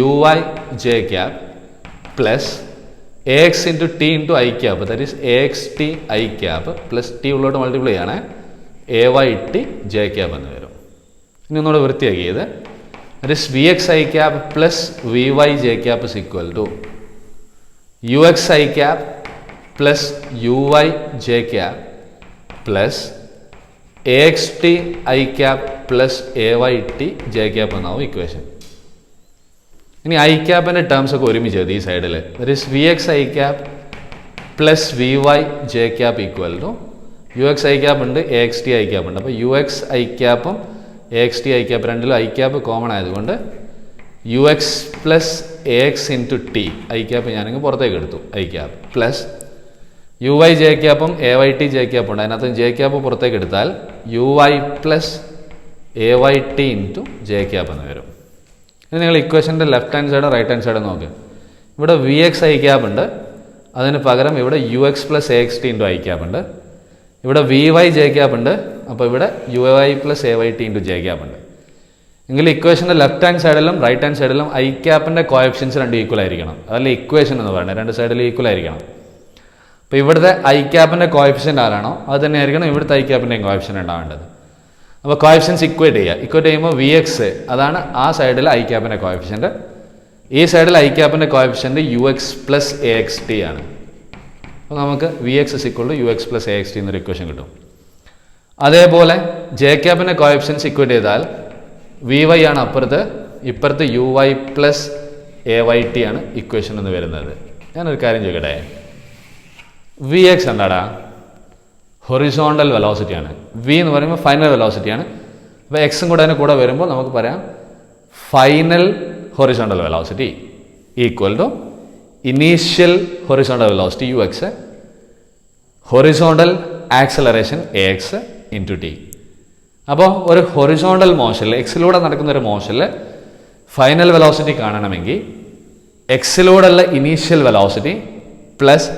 uyj plus ax into t into i cap, that is axt i cap plus t ഉള്ളോട്ട് multiply ആണ് ayt j cap എന്ന് വരും. ഇനി ഒന്നുകൂടെ വൃത്തിയാക്കിയത്, that is vxi + vyj = uxi plus uyj plus axt i plus ayt j എന്നാവും equation. ഇനി I ക്യാപ്പിൻ്റെ terms ഒക്കെ ഒരുമിച്ച് എഴുതി ഈ സൈഡിൽ, that is vxi plus vyj = uxi ഉണ്ട്, axt i ഉണ്ട്. അപ്പോൾ uxi ഉം axt i രണ്ടിലും i കോമൺ ആയതുകൊണ്ട് ux plus ax into t, i ഞാനങ്ങ് പുറത്തേക്ക് എടുത്തു, i പ്ലസ് uy j ഉം ayt j ഉണ്ട്, അതിനകത്ത് j പുറത്തേക്ക് എടുത്താൽ uy plus ayt into j എന്ന് വരും. ഇനി നിങ്ങൾ ഇക്വേഷൻ്റെ left hand side right hand side നോക്ക്. ഇവിടെ vxi ഉണ്ട്, അതിന് പകരം ഇവിടെ ux plus axt into i ഉണ്ട്. ഇവിടെ vy j ഉണ്ട്, അപ്പോൾ ഇവിടെ uy plus ayt into j ഉണ്ട്. എങ്കിൽ ഇക്വേഷൻ്റെ ലെഫ്റ്റ് ഹാൻഡ് സൈഡിലും റൈറ്റ് ഹാൻഡ് സൈഡിലും ഐ ക്യാപ്പിൻ്റെ കോഎഫിഷ്യൻസ് 2 ഈക്വൽ ആയിരിക്കണം. അതല്ല ഇക്വേഷൻ എന്ന് പറയുന്നത്, 2 സൈഡിലും ഈക്വൽ ആയിരിക്കണം. അപ്പോൾ ഇവിടുത്തെ ഐ ക്യാപ്പിൻ്റെ കോഎഫിഷ്യൻ്റ് ആരാണോ അത് തന്നെ ആയിരിക്കണം ഇവിടുത്തെ ഐ ക്യാപ്പിൻ്റെയും കോഎഫിഷ്യൻ്റ് ഉണ്ടാവേണ്ടത്. അപ്പോൾ കോഎഫിഷ്യൻസ് ഇക്വേറ്റ് ചെയ്യുമ്പോൾ വി എക്സ് അതാണ് ആ സൈഡിൽ ഐ ക്യാപ്പിൻ്റെ കോഎഫിഷ്യൻ്റ്, ഈ സൈഡിൽ ഐ ക്യാപ്പിൻ്റെ coefficient U X plus A X T ആണ്. അപ്പോൾ നമുക്ക് V X is equal to U X plus A X T എന്നൊരു ഇക്വേഷൻ കിട്ടും. അതേപോലെ ജെ ക്യാപ്പിൻ്റെ കോഎഫിഷ്യൻസ് ഇക്വേറ്റ് ചെയ്താൽ വി വൈ ആണ് ഇപ്പുറത്ത് U Y plus A Y T ആണ് ഇക്വേഷൻ എന്ന് വരുന്നത്. ഞാനൊരു കാര്യം ചോദിക്കട്ടെ, വി എക്സ് എന്താടാ? ഹൊറിസോണ്ടൽ വെലോസിറ്റിയാണ്. വി എന്ന് പറയുമ്പോൾ ഫൈനൽ വെലോസിറ്റിയാണ്. അപ്പോൾ എക്സും കൂടെ അതിന് കൂടെ വരുമ്പോൾ നമുക്ക് പറയാം final horizontal velocity equal to initial horizontal velocity U X, horizontal acceleration A X into T. അപ്പോൾ ഒരു ഹൊറിസോണ്ടൽ മോഷനിൽ എക്സിലൂടെ നടക്കുന്ന ഒരു മോഷനിൽ ഫൈനൽ വെലോസിറ്റി കാണണമെങ്കിൽ എക്സിലൂടെയുള്ള ഇനീഷ്യൽ വെലോസിറ്റി പ്ലസ്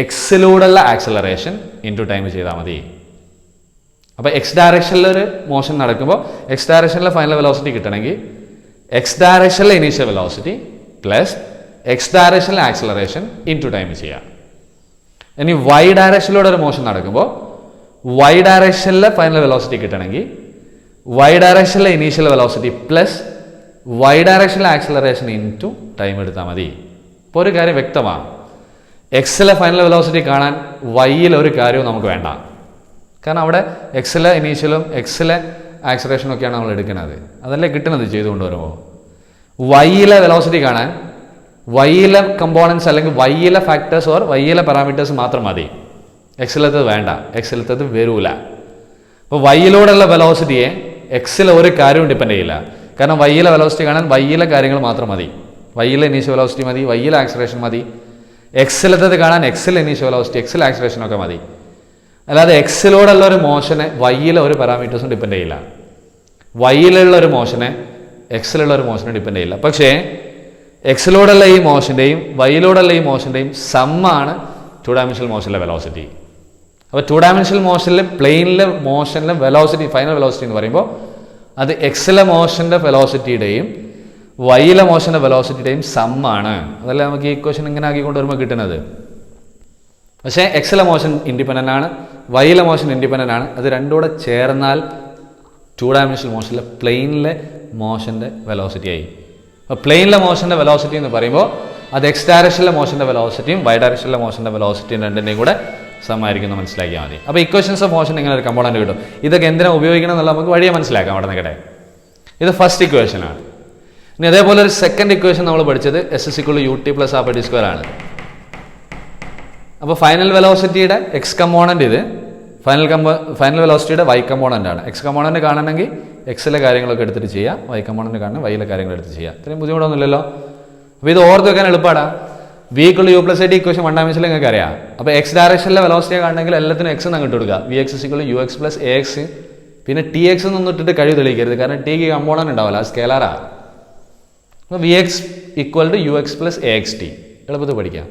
എക്സിലൂടെയുള്ള ആക്സലറേഷൻ ഇൻറ്റു ടൈം ചെയ്താൽ മതി. അപ്പോൾ എക്സ് ഡയറക്ഷനിലൊരു മോഷൻ നടക്കുമ്പോൾ എക്സ് ഡയറക്ഷനിലെ ഫൈനൽ വെലോസിറ്റി കിട്ടണമെങ്കിൽ എക്സ് ഡയറക്ഷനിലെ ഇനീഷ്യൽ വെലോസിറ്റി പ്ലസ് എക്സ് ഡയറക്ഷനിലെ ആക്സലറേഷൻ ഇൻറ്റു ടൈം ചെയ്യാം. ഇനി വൈ ഡയറക്ഷനിലൂടെ ഒരു മോഷൻ നടക്കുമ്പോൾ വൈ ഡയറക്ഷനിലെ ഫൈനൽ വെലോസിറ്റി കിട്ടണമെങ്കിൽ വൈ ഡയറക്ഷനിലെ ഇനീഷ്യൽ വെലോസിറ്റി പ്ലസ് വൈ ഡയറക്ഷനിലെ ആക്സലറേഷൻ ഇൻറ്റു ടൈം എടുത്താൽ മതി. ഇപ്പോൾ ഒരു കാര്യം വ്യക്തമാണ്, എക്സിലെ ഫൈനൽ വെലോസിറ്റി കാണാൻ വൈയിൽ ഒരു കാര്യവും നമുക്ക് വേണ്ട. കാരണം അവിടെ എക്സിലെ ഇനീഷ്യലും എക്സിലെ ആക്സലറേഷനും ഒക്കെയാണ് നമ്മൾ എടുക്കുന്നത്, അതല്ലേ കിട്ടുന്നത് ചെയ്തുകൊണ്ട് വരുമ്പോൾ. വൈയിലെ വെലോസിറ്റി കാണാൻ വൈയിലെ കമ്പോണൻസ് അല്ലെങ്കിൽ വൈയിലെ ഫാക്ടേഴ്സ് ഓർ വൈയിലെ പാരാമീറ്റേഴ്സ് മാത്രം മതി, എക്സിലത്തത് വേണ്ട, എക്സിലത്തത് വരൂല. അപ്പോൾ വൈയിലൂടെയുള്ള വെലോസിറ്റിയെ എക്സിലെ ഒരു കാര്യവും ഡിപ്പെൻഡ് ചെയ്യില്ല. കാരണം വൈയിലെ വെലോസിറ്റി കാണാൻ വൈയിലെ കാര്യങ്ങൾ മാത്രം മതി, വൈയിലെ ഇനീഷ്യൽ വെലോസിറ്റി മതി, വൈയിലെ ആക്സലറേഷൻ മതി. എക്സിലത്തത് കാണാൻ എക്സിൽ ഇനീഷ്യൽ വെലോസിറ്റി എക്സിൽ ആക്സലറേഷൻ ഒക്കെ മതി. അല്ലാതെ എക്സിലൂടെയുള്ള ഒരു മോഷനെ വൈയിലെ ഒരു പാരാമീറ്റേഴ്സും ഡിപ്പെൻഡ് ചെയ്യില്ല, വൈയിലുള്ള ഒരു മോഷനെ എക്സിലുള്ള ഒരു മോഷനെ ഡിപ്പെൻഡ് ചെയ്യില്ല. പക്ഷേ എക്സിലൂടെയുള്ള ഈ മോഷൻ്റെയും വൈയിലൂടെയുള്ള ഈ മോഷൻ്റെയും സമ്മാണ് ടു ഡയമെൻഷണൽ മോഷനിലെ വെലോസിറ്റി. അപ്പോൾ ടു ഡയമെൻഷണൽ മോഷനിൽ പ്ലെയിനിലെ മോഷനിലെ വെലോസിറ്റി ഫൈനൽ വെലോസിറ്റി എന്ന് പറയുമ്പോൾ അത് എക്സിലെ മോഷൻ്റെ വെലോസിറ്റിയുടെയും വൈയിലെ മോഷൻ്റെ വെലോസിറ്റിയുടെയും സമ്മാണ്. അതല്ലേ നമുക്ക് ഈ ഇക്വേഷൻ ഇങ്ങനെ ആക്കിക്കൊണ്ട് വരുമ്പോൾ കിട്ടുന്നത്. പക്ഷേ എക്സിലെ മോഷൻ ഇൻഡിപെൻഡൻ്റ് ആണ്, വൈയിലെ മോഷൻ ഇൻഡിപെൻഡൻ്റ് ആണ്. അത് രണ്ടും കൂടെ ചേർന്നാൽ ടു ഡയമെൻഷണൽ മോഷനിലെ പ്ലെയിനിലെ മോഷൻ്റെ വെലോസിറ്റി ആയി. അപ്പോൾ പ്ലെയിനിലെ മോഷൻ്റെ വെലോസിറ്റി എന്ന് പറയുമ്പോൾ അത് എക്സ് ഡയറക്ഷനിലെ മോഷൻ്റെ വെലോസിറ്റിയും വൈ ഡയറക്ഷനിലെ മോഷൻ്റെ വെലോസിറ്റിയും രണ്ടിൻ്റെയും കൂടെ സമായിരിക്കുന്നു മനസ്സിലാക്കിയാൽ മതി. അപ്പോൾ ഇക്വേഷൻസ് ഓഫ് മോഷൻ ഇങ്ങനെ ഒരു കമ്പോണൻറ്റ് കിട്ടും. ഇതൊക്കെ എന്തിനാ ഉപയോഗിക്കണം എന്നുള്ളത് നമുക്ക് വഴിയെ മനസ്സിലാക്കാം. അവിടെ നിൽക്കട്ടെ, ഇത് ഫസ്റ്റ് ഇക്വേഷനാണ്. ഇനി അതേപോലെ ഒരു സെക്കൻഡ് ഇക്വേഷൻ നമ്മൾ പഠിച്ചത് S S equal to U T plus half T square ആണ്. അപ്പോൾ ഫൈനൽ വെലോസിറ്റിയുടെ എക്സ് കമ്പോണൻറ്റ് ഇത്, ഫൈനൽ വെലോസിറ്റിയുടെ വൈ കമ്പോണൻ്റ് ആണ്. എക്സ് കമ്പോണൻറ്റ് കാണണമെങ്കിൽ എക്സിലെ കാര്യങ്ങളൊക്കെ എടുത്തിട്ട് ചെയ്യാം, വൈ കമ്പോണൻറ്റ് കാണണം വൈയിലെ കാര്യങ്ങൾ എടുത്ത് ചെയ്യാം. ഇത്രയും ബുദ്ധിമുട്ടൊന്നുമില്ലല്ലോ. അപ്പോൾ ഇത് ഓർത്ത് വെക്കാൻ എളുപ്പമാണ്. V equal to U plus T equation 1 ഡയമെൻഷനിൽ നിങ്ങൾക്ക് അറിയാം. അപ്പോൾ എക്സ് ഡയറക്ഷനിലെ വെലോസിറ്റിയെ കാണണമെങ്കിൽ എല്ലാത്തിനും എക്സ് എന്ന് അങ്ങോട്ട് കൊടുക്കുക. V X equal to U X plus A X. പിന്നെ ടി എക്സ് എന്നൊന്നും ഇട്ടിട്ട് കഴിവ് തെളിയിക്കരുത്, കാരണം ടിക്ക് കമ്പോണൻറ്റ് ഉണ്ടാവില്ല, അത് സ്കേലാറാണ്. അപ്പോൾ V X equal to U X plus A X T എളുപ്പത്തിൽ പഠിക്കാം.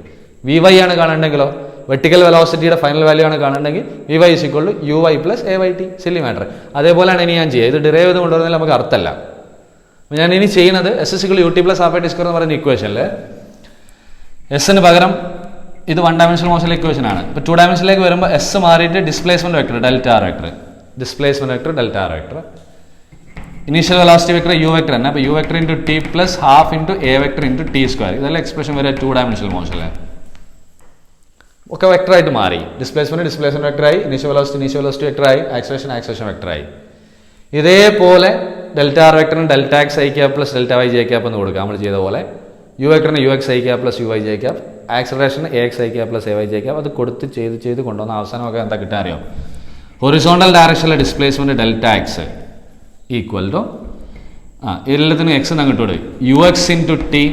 വി വൈ ആണ് കാണണമെങ്കിലോ വെർട്ടിക്കൽ വെലോസിറ്റിയുടെ ഫൈനൽ വാല്യൂ ആണ് കാണണമെങ്കിൽ V Y is equal to U Y plus A Y T. Silly matter. അതേപോലെയാണ് ഇനി ഞാൻ ചെയ്യുക. ഇത് ഡിറൈവ് ചെയ്ത് കൊണ്ടുവരുന്നതിൽ നമുക്ക് അർത്ഥമല്ല. അപ്പോൾ ഞാൻ ഇനി ചെയ്യുന്നത് S S equal U T plus half T square എന്ന് പറയുന്ന ഇക്വേഷനിൽ എസിന് പകരം ഇത് 1 ഡയമെൻഷണൽ മോഷനിലെ ഇക്വേഷൻ ആണ്. ഇപ്പോൾ 2 ഡയമെൻഷനിലേക്ക് വരുമ്പോൾ എസ് മാറിയിട്ട് displacement vector delta R vector, displacement vector delta R vector, initial velocity vector U vector തന്നെ. അപ്പോൾ U vector into T plus half into A vector into T square. ഇതെല്ലാം എക്സ്പ്രഷൻ വരെ 2 dimensional മോഷനിൽ ഒക്കെ വെക്ടറായിട്ട് മാറി. ഡിസ്പ്ലേസ്മെന്റ് വെക്ടറായി, ഇനീഷ്യൽ വെലോസിറ്റി വെക്ടറായി, ആക്സലറേഷൻ വെക്ടറായി. ഇതേപോലെ ഡെൽറ്റ ആർ വെക്ടറിന് delta X I cap plus delta Y J cap എന്ന് കൊടുക്കുക നമ്മൾ ചെയ്ത പോലെ. യു വെക്ടറിന് U X I cap plus U Y J cap, acceleration A X I cap plus A Y J cap. അത് കൊടുത്ത് ചെയ്ത് കൊണ്ടുവന്ന അവസാനമൊക്കെ എന്താ കിട്ടാൻ അറിയാം? ഹൊറിസോണ്ടൽ ഡയറക്ഷനിലെ displacement delta X equal to എല്ലാത്തിനും എക്സ് എന്ന് അങ്ങോട്ട് കൊടുക്കും U X into T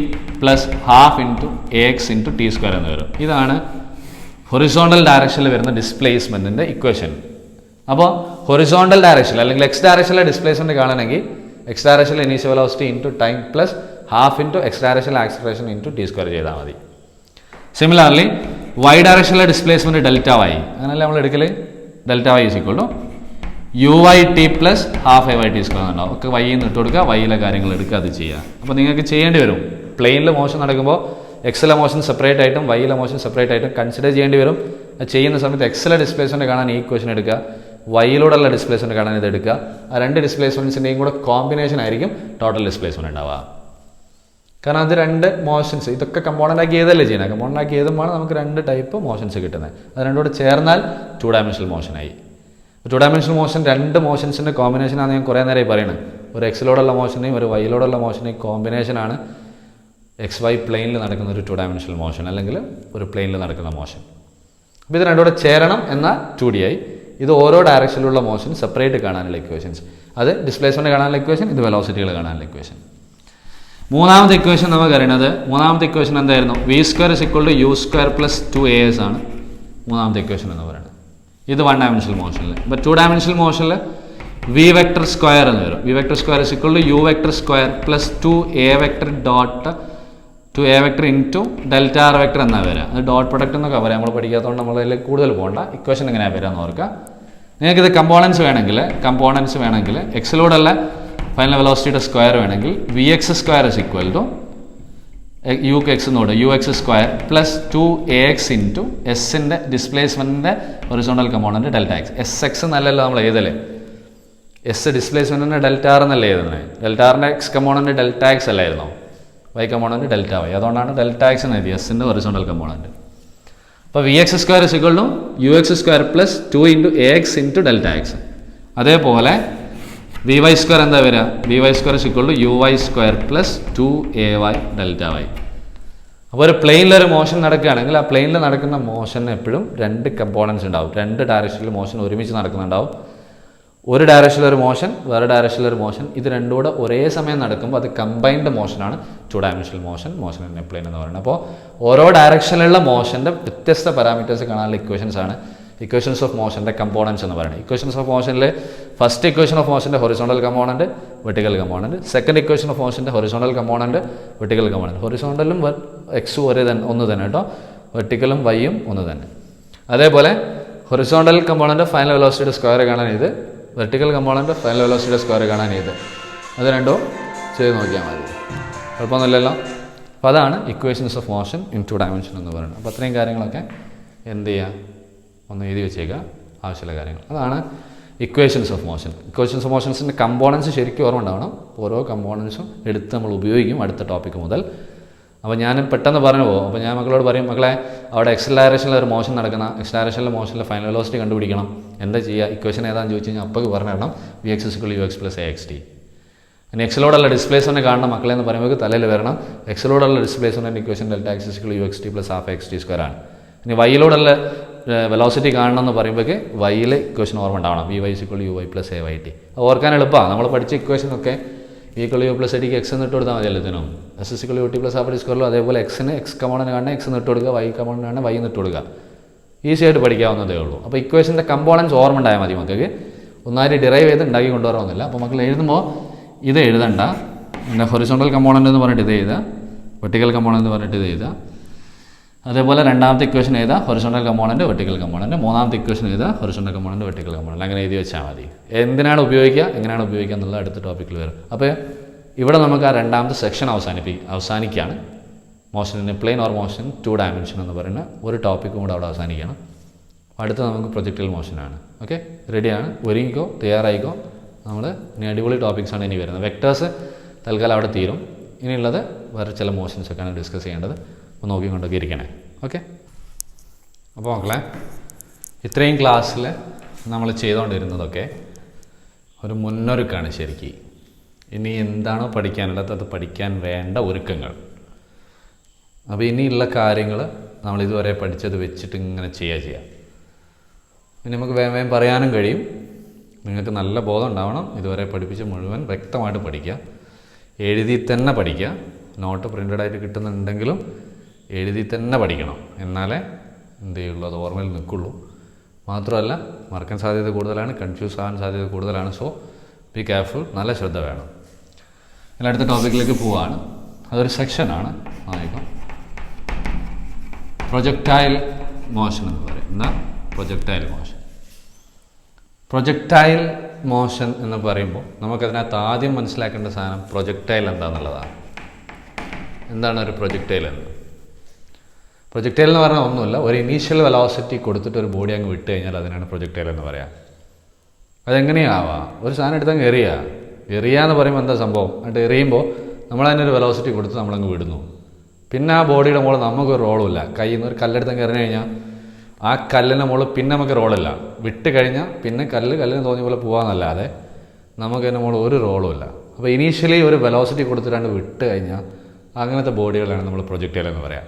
plus half into A X into T square എന്ന് വരും. ഇതാണ് ഹൊറിസോണ്ടൽ ഡയറക്ഷനിൽ വരുന്ന ഡിസ്പ്ലേസ്മെന്റിന്റെ ഇക്വേഷൻ. അപ്പോൾ ഹൊറിസോണ്ടൽ ഡയറക്ഷൻ അല്ലെങ്കിൽ എക്സ് ഡയറക്ഷനിലെ ഡിസ്പ്ലേസ്മെന്റ് കാണണമെങ്കിൽ എക്സ് ഡയറക്ഷനിലെ initial velocity into time plus half into X ഡയറക്ഷനിലെ ആക്സലറേഷൻ ഇൻറ്റു ടി സ്ക്വയർ ചെയ്താൽ മതി. സിമിലർലി വൈ ഡയറക്ഷനിലെ ഡിസ്പ്ലേസ്മെന്റ് ഡെൽറ്റ വൈ, അങ്ങനെയല്ലേ നമ്മൾ എടുക്കൽ? Delta Y is equal to U Y T plus half A Y T square ഉണ്ടാവും. ഒക്കെ വൈയിൽ നിന്ന് ഇട്ട് കൊടുക്കുക, വൈയിലെ കാര്യങ്ങൾ എടുക്കുക, അത് ചെയ്യുക. അപ്പോൾ നിങ്ങൾക്ക് ചെയ്യേണ്ടി വരും. പ്ലെയിനിൽ മോഷൻ നടക്കുമ്പോൾ എക്സിലെ മോഷൻ സെപ്പറേറ്റ് ആയിട്ടും വൈയിലെ മോഷൻ സെപ്പറേറ്റ് ആയിട്ടും കൺസിഡർ ചെയ്യേണ്ടി വരും. അത് ചെയ്യുന്ന സമയത്ത് എക്സിലെ ഡിസ്പ്ലേസ്മെന്റ് കാണാൻ ഈ ഇക്വേഷൻ എടുക്കുക, വൈയിലൂടെയുള്ള ഡിസ്പ്ലേസ്മെൻറ്റ് കാണാൻ ഇത് എടുക്കുക. ആ രണ്ട് ഡിസ്പ്ലേസ്മെൻറ്റ്സിൻ്റെയും കൂടെ കോമ്പിനേഷൻ ആയിരിക്കും ടോട്ടൽ ഡിസ്പ്ലേസ്മെൻറ്റ് ഉണ്ടാവുക. കാരണം അത് രണ്ട് മോഷൻസ് ഇതൊക്കെ കമ്പോണൻ്റ് ആക്കി ഏതല്ലേ ചെയ്യുന്നത്, കമ്പോണൻ്റ് ആക്കി ഏതുമാണ് നമുക്ക് രണ്ട് ടൈപ്പ് മോഷൻസ് കിട്ടുന്നത്. അത് രണ്ടും കൂടെ ചേർന്നാൽ 2 ഡയമെൻഷണൽ മോഷനായി. 2 ഡയമെൻഷണൽ മോഷൻ രണ്ട് മോഷൻസിൻ്റെ കോമ്പിനേഷനാണ് ഞാൻ കുറേ നേരമായി പറയുന്നത്. ഒരു എക്സിലോടുള്ള മോഷനെയും ഒരു വൈയിലോടുള്ള മോഷനെയും കോമ്പിനേഷനാണ് XY പ്ലെയിനിൽ നടക്കുന്ന ഒരു 2 ഡയമെൻഷണൽ മോഷൻ, അല്ലെങ്കിൽ ഒരു പ്ലെയിനിൽ നടക്കുന്ന മോഷൻ. അപ്പോൾ ഇത് രണ്ടും കൂടെ ചേരണം എന്നാൽ 2D ആയി. ഇത് ഓരോ ഡയറക്ഷനിലുള്ള മോഷൻ സെപ്പറേറ്റ് കാണാനുള്ള ഇക്വേഷൻസ്. അത് ഡിസ്പ്ലേസ്മെൻറ്റ് കാണാനുള്ള ഇക്വേഷൻ, ഇത് വെലോസിറ്റികൾ കാണാനുള്ള ഇക്വേഷൻ. മൂന്നാമത്തെ ഇക്വേഷൻ നമുക്ക് അറിയണത്, മൂന്നാമത്തെ ഇക്വേഷൻ എന്തായിരുന്നു? v² = u² + 2as ആണ് മൂന്നാമത്തെ ഇക്വേഷൻ എന്ന് പറയുന്നത്. ഇത് 1 ഡയമെൻഷണൽ മോഷനിൽ. ഇപ്പോൾ 2 ഡയമെൻഷണൽ മോഷനിൽ v² എന്ന് വരും. v² = u² + 2a into delta r vector എന്നാണ് വരിക. അത് ഡോട്ട് പ്രൊഡക്റ്റ് എന്നൊക്കെ പറയാം. നമ്മൾ പഠിക്കാത്തതുകൊണ്ട് നമ്മളതിൽ കൂടുതൽ പോകണ്ട. ഇക്വേഷൻ എങ്ങനെയാണ് വരിക എന്ന് ഓർക്കുക. നിങ്ങൾക്കിത് കമ്പോണൻസ് വേണമെങ്കിൽ എക്സിലൂടെയുള്ള ഫൈനൽ വെലോസിറ്റിയുടെ സ്ക്വയർ വേണമെങ്കിൽ vx² = ux എന്നോട് ux² + 2ax into എസിൻ്റെ ഡിസ്പ്ലേസ്മെൻറ്റിൻ്റെ horizontal component delta X. sx എന്നല്ലല്ലോ നമ്മൾ എഴുതല്ലേ, എസ് ഡിസ്പ്ലേസ്മെൻറ്റിൻ്റെ ഡെൽറ്റ ആർ എന്നല്ലേ എഴുതുന്നത്. ഡെൽറ്റ ആറിൻ്റെ എക്സ് കമ്പോണൻറ്റ് ഡെൽറ്റ എക്സ് അല്ലായിരുന്നോ, വൈ കമ്പോണൻറ്റ് ഡെൽറ്റ വൈ. അതുകൊണ്ടാണ് ഡെൽറ്റ എക്സ് എന്ന് എഴുതി, എസിൻ്റെ ഹൊറിസോണ്ടൽ കമ്പോണൻറ്റ്. അപ്പോൾ vx² = ux² + 2 into ax into delta x. അതേപോലെ vy² എന്താ വരിക? vy² = uy² + 2ay delta y. അപ്പോൾ ഒരു പ്ലെയിനിലൊരു മോഷൻ നടക്കുകയാണെങ്കിൽ ആ പ്ലെയിനിൽ നടക്കുന്ന മോഷന് എപ്പോഴും രണ്ട് കമ്പോണൻസ് ഉണ്ടാവും. രണ്ട് ഡയറക്ഷനിൽ മോഷൻ ഒരുമിച്ച് നടക്കുന്നുണ്ടാവും. ഒരു ഡയറക്ഷനിലൊരു മോഷൻ, വേറെ ഡയറക്ഷനിലൊരു മോഷൻ. ഇത് രണ്ടും കൂടെ ഒരേ സമയം നടക്കുമ്പോൾ അത് കമ്പൈൻഡ് മോഷനാണ് 2 dimensional motion in a plane എന്ന് പറയുന്നത്. അപ്പോൾ ഓരോ ഡയറക്ഷനിലുള്ള മോഷൻ്റെ വ്യത്യസ്ത പാരാമീറ്റേഴ്സ് കാണാനുള്ള ഇക്വേഷൻസ് ഓഫ് മോഷൻ്റെ കമ്പോണൻസ് എന്ന് പറയുന്നത്. ഇക്വേഷൻസ് ഓഫ് മോഷനിൽ ഫസ്റ്റ് ഇക്വേഷൻ ഓഫ് മോഷൻ്റെ horizontal component, vertical component. Second equation of മോഷൻ്റെ ഹൊറിസോണ്ടൽ കമ്പോണൻറ്റ്, വെർട്ടിക്കൽ കമ്പോണൻറ്റ്. ഹൊറിസോണ്ടലും എക്സും ഒന്ന് തന്നെ കേട്ടോ, വെർട്ടിക്കലും വൈയും ഒന്ന് തന്നെ. അതേപോലെ ഹൊറിസോണ്ടൽ കമ്പോണൻറ്റ് ഫൈനൽ വെലോസിറ്റിയുടെ സ്ക്വയർ കാണാൻ ഇത്, വെർട്ടിക്കൽ കമ്പോണൻറ്റ് ഫൈനൽ വെലോസിറ്റിയുടെ സ്ക്വയർ കാണാൻ ഇത്. അത് രണ്ടും ചെയ്ത് നോക്കിയാൽ മതി, കുഴപ്പമൊന്നുമില്ലല്ലോ. അപ്പോൾ അതാണ് equations of motion in 2 dimension എന്ന് പറയുന്നത്. അപ്പോൾ അത്രയും കാര്യങ്ങളൊക്കെ എന്ത് ചെയ്യുക, ഒന്ന് എഴുതി വെച്ചേക്കുക, ആവശ്യമുള്ള കാര്യങ്ങൾ. അതാണ് equations of motion. Equations of മോഷൻസിൻ്റെ കമ്പോണൻസ് ശരിക്കും ഓർമ്മ ഉണ്ടാവണം. ഓരോ കമ്പോണൻസും എടുത്ത് നമ്മൾ ഉപയോഗിക്കും അടുത്ത ടോപ്പിക്ക് മുതൽ. അപ്പോൾ ഞാൻ പെട്ടെന്ന് പറഞ്ഞു പോകും. അപ്പോൾ ഞാൻ മക്കളോട് പറയും, മക്കളെ അവിടെ എക്സ് ഡയറക്ഷനിൽ ഒരു മോഷൻ നടക്കുന്ന, എക്സ് ഡയറക്ഷനിലെ മോഷനിലെ ഫൈനൽ വെലോസിറ്റി കണ്ടുപിടിക്കണം. എന്താ ചെയ്യുക? ഇക്വേഷൻ ഏതാണെന്ന് ചോദിച്ചു കഴിഞ്ഞാൽ അപ്പോൾ പറഞ്ഞു തരണം vx = ux + axt. ഇനി എക്സിലോടുള്ള ഡിസ്പ്ലേസ്മെൻറ്റ് കാണണം മക്കളെ എന്ന് പറയുമ്പോൾ തലയിൽ വരണം എക്സിലോടുള്ള displacement equation delta x = uxt + ½ ആണ്. ഇനി വൈയിലോടുള്ള വെലോസിറ്റി കാണണം എന്ന് പറയുമ്പോഴേക്ക് വൈയിലെ ഇക്വേഷൻ ഓർമ്മ ഉണ്ടാവണം, vy = uy + ayt. ഓർക്കാൻ എളുപ്പമാണ്. നമ്മൾ പഠിച്ച ഇക്വേഷനൊക്കെ v = u + at എക്സ് എന്നിട്ട് കൊടുത്താൽ മതി എല്ലാത്തിനും. s = ut + ½ അതേപോലെ എക്സിന് എക്സ് കമ്പോണൻറ്റ് കാണാൻ എക്സ് എന്നിട്ട് കൊടുക്കുക, വൈ കമ്പോണൻറ്റ് കാണാൻ വൈ എന്നിട്ട് കൊടുക്കുക. ഈസി ആയിട്ട് പഠിക്കാവുന്നതേ ഉള്ളൂ. അപ്പോൾ ഇക്വേഷൻ്റെ കമ്പോണൻസ് ഓർമ്മ ഉണ്ടായാൽ മതി മക്കൾക്ക്. ഒന്നായിട്ട് ഡിറൈവ് ചെയ്ത് ഉണ്ടാക്കി കൊണ്ടുവരാമെന്നില്ല. അപ്പോൾ മക്കൾ എഴുതുമ്പോൾ ഇത് എഴുതണ്ട, പിന്നെ ഹൊറിസോണ്ടൽ കമ്പോണൻ്റ് എന്ന് പറഞ്ഞിട്ട് ഇത് എഴുതുക, വെർട്ടിക്കൽ കമ്പോണൻ്റ് എന്ന് പറഞ്ഞിട്ട് ഇത് എഴുതുക. അതേപോലെ രണ്ടാമത്തെ ഇക്വേഷൻ എഴുതുക, ഹൊറിസോണ്ടൽ കമ്പോണൻ്റ്, വെർട്ടിക്കൽ കമ്പോണൻ്റ്. മൂന്നാമത്തെ ഇക്വേഷൻ എഴുതുക, ഹൊറിസോണ്ടൽ കമ്പോണൻ്റ്, വെർട്ടിക്കൽ കമ്പോണൻ്റ്. അങ്ങനെ എഴുതി വെച്ചാൽ മതി. എന്തിനാണ് ഉപയോഗിക്കുക, എങ്ങനെയാണ് ഉപയോഗിക്കുക എന്നുള്ളത് അടുത്ത ടോപ്പിക്കിൽ വരും. അപ്പോൾ ഇവിടെ നമുക്ക് ആ രണ്ടാമത്തെ സെക്ഷൻ അവസാനിക്കുകയാണ്. Motion in a plane or motion 2 dimension എന്ന് പറയുന്ന ഒരു ടോപ്പിക്കും കൂടെ അവിടെ അവസാനിക്കണം. അടുത്ത നമുക്ക് പ്രൊജക്റ്റൈൽ മോഷനാണ്. ഓക്കെ, റെഡിയാണ്, ഒരുങ്ങിക്കോ, തയ്യാറായിക്കോ. നമ്മൾ ഇനി അടിപൊളി ടോപ്പിക്സാണ് ഇനി വരുന്നത്. വെക്ടേഴ്സ് തൽക്കാലം അവിടെ തീരും. ഇനിയുള്ളത് വേറെ ചില മോഷൻസൊക്കെയാണ് ഡിസ്കസ് ചെയ്യേണ്ടത്. അപ്പോൾ നോക്കിക്കൊണ്ടൊക്കെ ഇരിക്കണേ. ഓക്കെ, അപ്പോൾ മക്കളെ ഇത്രയും ക്ലാസ്സിൽ നമ്മൾ ചെയ്തുകൊണ്ടിരുന്നതൊക്കെ ഒരു മുന്നൊരുക്കാണ് ശരിക്കും. ഇനി എന്താണോ പഠിക്കാനുള്ളത് അത് പഠിക്കാൻ വേണ്ട ഒരുക്കങ്ങൾ. അപ്പോൾ ഇനിയുള്ള കാര്യങ്ങൾ നമ്മൾ ഇതുവരെ പഠിച്ചത് വെച്ചിട്ട് ഇങ്ങനെ ചെയ്യാം. പിന്നെ നമുക്ക് വേഗം പറയാനും കഴിയും. നിങ്ങൾക്ക് നല്ല ബോധം ഉണ്ടാവണം. ഇതുവരെ പഠിപ്പിച്ച് മുഴുവൻ വ്യക്തമായിട്ട് പഠിക്കുക, എഴുതി തന്നെ പഠിക്കുക. നോട്ട് പ്രിൻ്റഡായിട്ട് കിട്ടുന്നുണ്ടെങ്കിലും എഴുതി തന്നെ പഠിക്കണം. എന്നാലേ എന്ത് ചെയ്യുള്ളൂ, അത് ഓർമ്മയിൽ നിൽക്കുള്ളൂ. മാത്രമല്ല മറക്കാൻ സാധ്യത കൂടുതലാണ്, കൺഫ്യൂസ് ആവാൻ സാധ്യത കൂടുതലാണ്. സോ ബി കെയർഫുൾ, നല്ല ശ്രദ്ധ വേണം. ഇനി അടുത്ത ടോപ്പിക്കിലേക്ക് പോവാണ്. അതൊരു സെക്ഷനാണ്. ആയിക്കോ, പ്രൊജക്റ്റൈൽ മോഷൻ എന്ന് പറയും. എന്താ പ്രൊജക്റ്റൈൽ മോഷൻ? പ്രൊജക്റ്റൈൽ മോഷൻ എന്ന് പറയുമ്പോൾ നമുക്കതിനകത്ത് ആദ്യം മനസ്സിലാക്കേണ്ട സാധനം പ്രൊജക്റ്റൈൽ എന്താണെന്നുള്ളതാണ്. എന്താണ് ഒരു പ്രൊജക്റ്റൈൽ എന്ന്? പ്രൊജക്റ്റൈൽ എന്ന് പറഞ്ഞാൽ ഒന്നുമില്ല, ഒരു ഇനീഷ്യൽ വെലോസിറ്റി കൊടുത്തിട്ട് ഒരു ബോഡി അങ്ങ് വിട്ട് കഴിഞ്ഞാൽ അതിനാണ് പ്രൊജക്റ്റൈൽ എന്ന് പറയാം. അതെങ്ങനെയാവാം? ഒരു സാധനം എടുത്തങ്ങ് എറിയാന്ന് പറയുമ്പോൾ എന്താ സംഭവം? എന്നിട്ട് എറിയുമ്പോൾ നമ്മളതിനൊരു വെലോസിറ്റി കൊടുത്ത് നമ്മളങ്ങ് വിടുന്നു. പിന്നെ ആ ബോഡിയുടെ മുകളിൽ നമുക്കൊരു റോളുമില്ല. കയ്യിൽ നിന്ന് ഒരു കല്ലെടുത്തങ്ങ് എറിഞ്ഞു കഴിഞ്ഞാൽ ആ കല്ലിൻ്റെ മുകളിൽ പിന്നെ നമുക്ക് റോളില്ല. വിട്ട് കഴിഞ്ഞാൽ പിന്നെ കല്ലിന് തോന്നിയ പോലെ പോകാമെന്നല്ലാതെ നമുക്ക് അതിൻ്റെ മുകളിൽ ഒരു റോളുമില്ല. അപ്പോൾ ഇനീഷ്യലി ഒരു വെലോസിറ്റി കൊടുത്തിട്ടാണ് വിട്ട് കഴിഞ്ഞാൽ അങ്ങനത്തെ ബോഡികളാണ് നമ്മൾ പ്രൊജക്ടൈൽ എന്ന് പറയാം.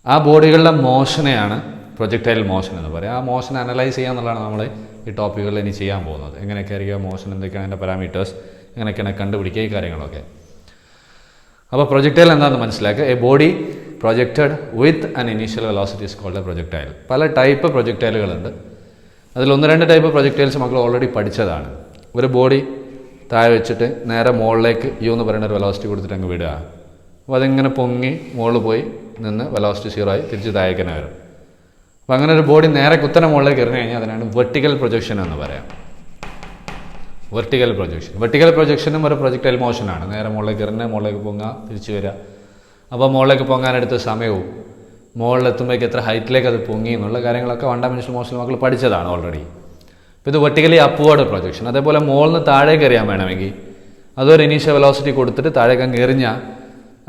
ആ ബോഡികളുടെ മോഷനെയാണ് പ്രൊജക്ടൈൽ മോഷൻ എന്ന് പറയുക. ആ മോഷൻ അനലൈസ് ചെയ്യുക എന്നുള്ളതാണ് നമ്മൾ ഈ ടോപ്പിക്കുകളിൽ ഇനി ചെയ്യാൻ പോകുന്നത്. എങ്ങനെയൊക്കെ ആയിരിക്കും മോഷൻ, എന്തൊക്കെയാണ് അതിൻ്റെ പാരാമീറ്റേഴ്സ്, എങ്ങനെയൊക്കെയാണ് കണ്ടുപിടിക്കുക, ഈ കാര്യങ്ങളൊക്കെ. അപ്പോൾ പ്രൊജക്ടൈൽ എന്താണെന്ന് മനസ്സിലാക്കുക. A body projected with an initial velocity is called a projectile. പല ടൈപ്പ് പ്രൊജക്ടൈലുകളുണ്ട്. അതിൽ 1-2 ടൈപ്പ് പ്രൊജക്ടൈൽസ് മക്കൾ ഓൾറെഡി പഠിച്ചതാണ്. ഒരു ബോഡി താഴെ വെച്ചിട്ട് നേരെ മുകളിലേക്ക് യു എന്ന് പറയുന്ന ഒരു വെലോസിറ്റി കൊടുത്തിട്ട് അങ്ങ് വിടുക. അപ്പോൾ അതിങ്ങനെ പൊങ്ങി മുകളിൽ പോയി നിന്ന് വെലോസിറ്റി 0 ആയി തിരിച്ച് താഴേക്ക് തന്നെ വരും. അപ്പോൾ അങ്ങനെ ഒരു ബോഡി നേരെ കുത്തനെ മുകളിലേക്ക് എറിഞ്ഞു കഴിഞ്ഞാൽ അതിനാണ് വെർട്ടിക്കൽ പ്രൊജക്ഷൻ എന്ന് പറയാം. വെർട്ടിക്കൽ പ്രൊജക്ഷനും ഒരു പ്രൊജക്ടൈൽ മോഷനാണ്. നേരെ മുകളിലേക്ക് എറിഞ്ഞ് മുകളിലേക്ക് പൊങ്ങുക, തിരിച്ച് വരിക. അപ്പോൾ മുകളിലേക്ക് പൊങ്ങാനെടുത്ത സമയവും മുകളിലെത്തുമ്പോഴേക്ക് എത്ര ഹൈറ്റിലേക്ക് അത് പൊങ്ങി എന്നുള്ള കാര്യങ്ങളൊക്കെ 1 ഡയമെൻഷണൽ മോഷനിൽ മക്കൾ പഠിച്ചതാണ് ഓൾറെഡി. അപ്പോൾ ഇത് വെർട്ടിക്കലി അപ്വേർഡ് പ്രൊജക്ഷൻ. അതേപോലെ മുകളിൽ നിന്ന് താഴേക്ക് എറിയാൻ വേണമെങ്കിൽ അതൊരു ഇനീഷ്യൽ വെലോസിറ്റി കൊടുത്തിട്ട് താഴേക്ക് അങ്ങ് എറിഞ്ഞാൽ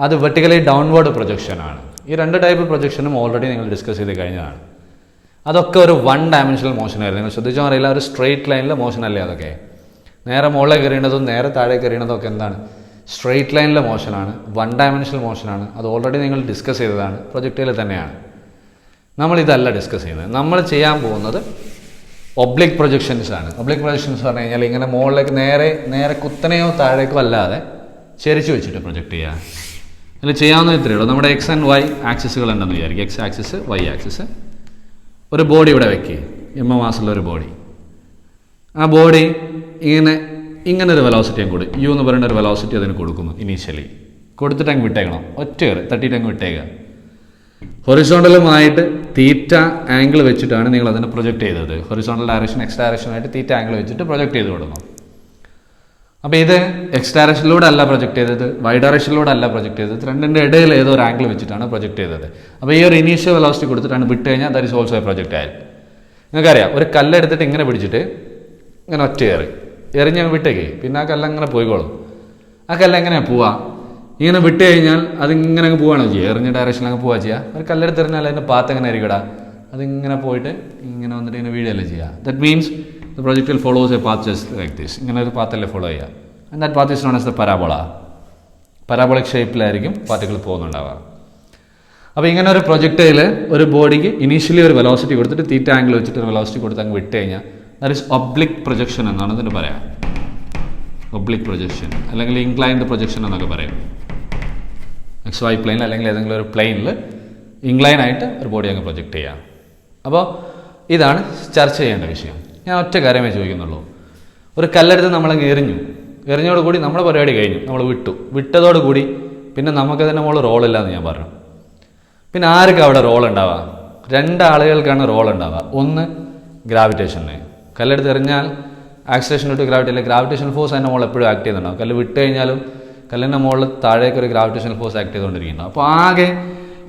അത് വെർട്ടിക്കലി ഡൗൺവേർഡ് പ്രൊജക്ഷനാണ്. ഈ 2 ടൈപ്പ് പ്രൊജക്ഷനും ഓൾറെഡി നിങ്ങൾ ഡിസ്കസ് ചെയ്ത് കഴിഞ്ഞതാണ്. അതൊക്കെ ഒരു 1 ഡയമെൻഷണൽ മോഷനായിരുന്നു. നിങ്ങൾ ശ്രദ്ധിച്ചാൽ അറിയില്ല, ഒരു സ്ട്രെയിറ്റ് ലൈനിലെ മോഷനല്ലേ അതൊക്കെ. നേരെ മുകളിലേക്ക് എറിയണതും നേരെ താഴേക്ക് എറിയണതും ഒക്കെ എന്താണ്? സ്ട്രെയിറ്റ് ലൈനിലെ മോഷനാണ്, 1 ഡയമെൻഷണൽ മോഷനാണ്. അത് ഓൾറെഡി നിങ്ങൾ ഡിസ്കസ് ചെയ്തതാണ്, പ്രൊജക്ടൈൽ തന്നെയാണ്. നമ്മളിതല്ല ഡിസ്കസ് ചെയ്യുന്നത്. നമ്മൾ ചെയ്യാൻ പോകുന്നത് ഒബ്ലിക് പ്രൊജക്ഷൻസ് ആണ്. ഒബ്ലിക് പ്രൊജക്ഷൻസ് പറഞ്ഞു കഴിഞ്ഞാൽ ഇങ്ങനെ മുകളിലേക്ക് നേരെ കുത്തനെയോ താഴേക്കോ അല്ലാതെ ചെരിച്ച് വെച്ചിട്ട് പ്രൊജക്റ്റ് ചെയ്യുക. അതിൽ ചെയ്യാവുന്ന ഇത്രയേ ഉള്ളൂ. നമ്മുടെ എക്സ് ആൻഡ് വൈ ആക്സിസുകൾ ഉണ്ടെന്ന് വിചാരിക്കും. X axis, Y axis. ഒരു ബോഡി ഇവിടെ വയ്ക്കുക, മാസുള്ള ഒരു ബോഡി. ആ ബോഡി ഇങ്ങനെ ഒരു വെലോസിറ്റി അങ്ങ് കൊടുക്കും. യു എന്ന് പറയുന്ന ഒരു വെലോസിറ്റി അതിന് കൊടുക്കുന്നു ഇനീഷ്യലി. കൊടുത്തിട്ട് അങ്ങ് വിട്ടേക്കണം, ഒറ്റ തട്ടിയിട്ട് അങ്ങ് വിട്ടേക്കുക. ഹൊറിസോണ്ടലുമായിട്ട് തീറ്റ ആംഗിൾ വെച്ചിട്ടാണ് നിങ്ങൾ അതിനെ പ്രൊജക്റ്റ് ചെയ്തത്. ഹൊറിസോണ്ടൽ ഡയറക്ഷൻ, എക്സ് ഡയറക്ഷനായിട്ട് തീറ്റ ആംഗിൾ വെച്ചിട്ട് പ്രൊജക്റ്റ് ചെയ്ത് കൊടുക്കണം. അപ്പോൾ ഇത് എക്സ് ഡയറക്ഷനിലൂടെ അല്ല പ്രൊജക്റ്റ് ചെയ്തത്, വൈ ഡയറക്ഷനിലൂടെ അല്ല പ്രൊജക്റ്റ് ചെയ്തത്, രണ്ടിൻ്റെ ഇടയിൽ ഏതോ ഒരു ആംഗിൾ വെച്ചിട്ടാണ് പ്രൊജക്റ്റ് ചെയ്തത്. അപ്പോൾ ഈ ഒരു ഇനീഷ്യൽ വെലോസിറ്റി കൊടുത്തിട്ടാണ് വിട്ട് കഴിഞ്ഞാൽ that is also A projectile. നിങ്ങൾക്കറിയാം, ഒരു കല്ലെടുത്തിട്ട് ഇങ്ങനെ പിടിച്ചിട്ട് ഇങ്ങനെ ഒറ്റ എറിഞ്ഞ് വിട്ടേക്ക്, പിന്നെ ആ കല്ലങ്ങനെ പോയിക്കോളും. ആ കല്ല് എങ്ങനെയാണ് പോവുക? ഇങ്ങനെ വിട്ട് കഴിഞ്ഞാൽ അതിങ്ങനെ അങ്ങ് പോവുകയാണോ ചെയ്യുക? എറിഞ്ഞ ഡയറക്ഷനിൽ അങ്ങ് പോവുക ചെയ്യുക. ഒരു കല്ലെടുത്ത് എറിഞ്ഞാൽ അതിൻ്റെ പാത്ത് എങ്ങനെ ആയിരിക്കടാ? അതിങ്ങനെ പോയിട്ട് ഇങ്ങനെ വന്നിട്ട് ഇങ്ങനെ വീഴല്ലേ ചെയ്യുക. That means the projectile follows a path just like this. ഇങ്ങനെ ഒരു പാത്തല്ലേ ഫോളോ ചെയ്യുക. And that path is known as the parabola. Parabolic ഷേപ്പിലായിരിക്കും പാർട്ടിക്കിൾ പോകുന്നുണ്ടാവുക. അപ്പോൾ ഇങ്ങനെ ഒരു പ്രൊജക്ടൈൽ ഒരു ബോഡിക്ക് ഇനീഷ്യലി ഒരു വെലോസിറ്റി കൊടുത്തിട്ട് തീറ്റ ആംഗിൾ വെച്ചിട്ട് ഒരു വെലോസിറ്റി കൊടുത്ത് അങ്ങ് വിട്ട് കഴിഞ്ഞാൽ ദാറ്റ് ഈസ് ഒബ്ലിക് പ്രൊജക്ഷൻ എന്നാണ് ഇതിന് പറയാം. ഒബ്ലിക് പ്രൊജക്ഷൻ അല്ലെങ്കിൽ ഇൻക്ലൈൻഡ് പ്രൊജക്ഷൻ എന്നൊക്കെ പറയും. എക്സ് വൈ പ്ലെയിൻ അല്ലെങ്കിൽ ഏതെങ്കിലും ഒരു പ്ലെയിനിൽ ഇൻക്ലൈൻ ആയിട്ട് ഒരു ബോഡി അങ്ങ് പ്രൊജക്റ്റ് ചെയ്യാം. അപ്പോൾ ഇതാണ് ചർച്ച ചെയ്യേണ്ട വിഷയം. ഞാൻ ഒറ്റ കാര്യമേ ചോദിക്കുന്നുള്ളൂ. ഒരു കല്ലെടുത്ത് നമ്മളങ്ങ് എറിഞ്ഞോടുകൂടി നമ്മുടെ പരിപാടി കഴിഞ്ഞു, നമ്മൾ വിട്ടതോടുകൂടി പിന്നെ നമുക്കതിൻ്റെ മുകളിൽ റോളില്ല എന്ന് ഞാൻ പറഞ്ഞു. പിന്നെ ആർക്കും അവിടെ റോൾ ഉണ്ടാവുക? 2 ആളുകൾക്കാണ് റോൾ ഉണ്ടാവുക. ഒന്ന് ഗ്രാവിറ്റേഷന്. കല്ലെടുത്ത് എറിഞ്ഞാൽ ആക്സിലേഷൻ ടു ഗ്രാവിറ്റി അല്ലെങ്കിൽ ഗ്രാവിറ്റേഷൻ ഫോഴ്സ് അതിൻ്റെ മുകളിൽ എപ്പോഴും ആക്ട് ചെയ്യുന്നുണ്ടാവും. കല്ല് വിട്ട് കഴിഞ്ഞാലും കല്ലിൻ്റെ മുകളിൽ താഴേക്ക് ഒരു ഗ്രാവിറ്റേഷൻ ഫോഴ്സ് ആക്ട് ചെയ്തുകൊണ്ടിരിക്കുന്നുണ്ടാവും. അപ്പോൾ ആകെ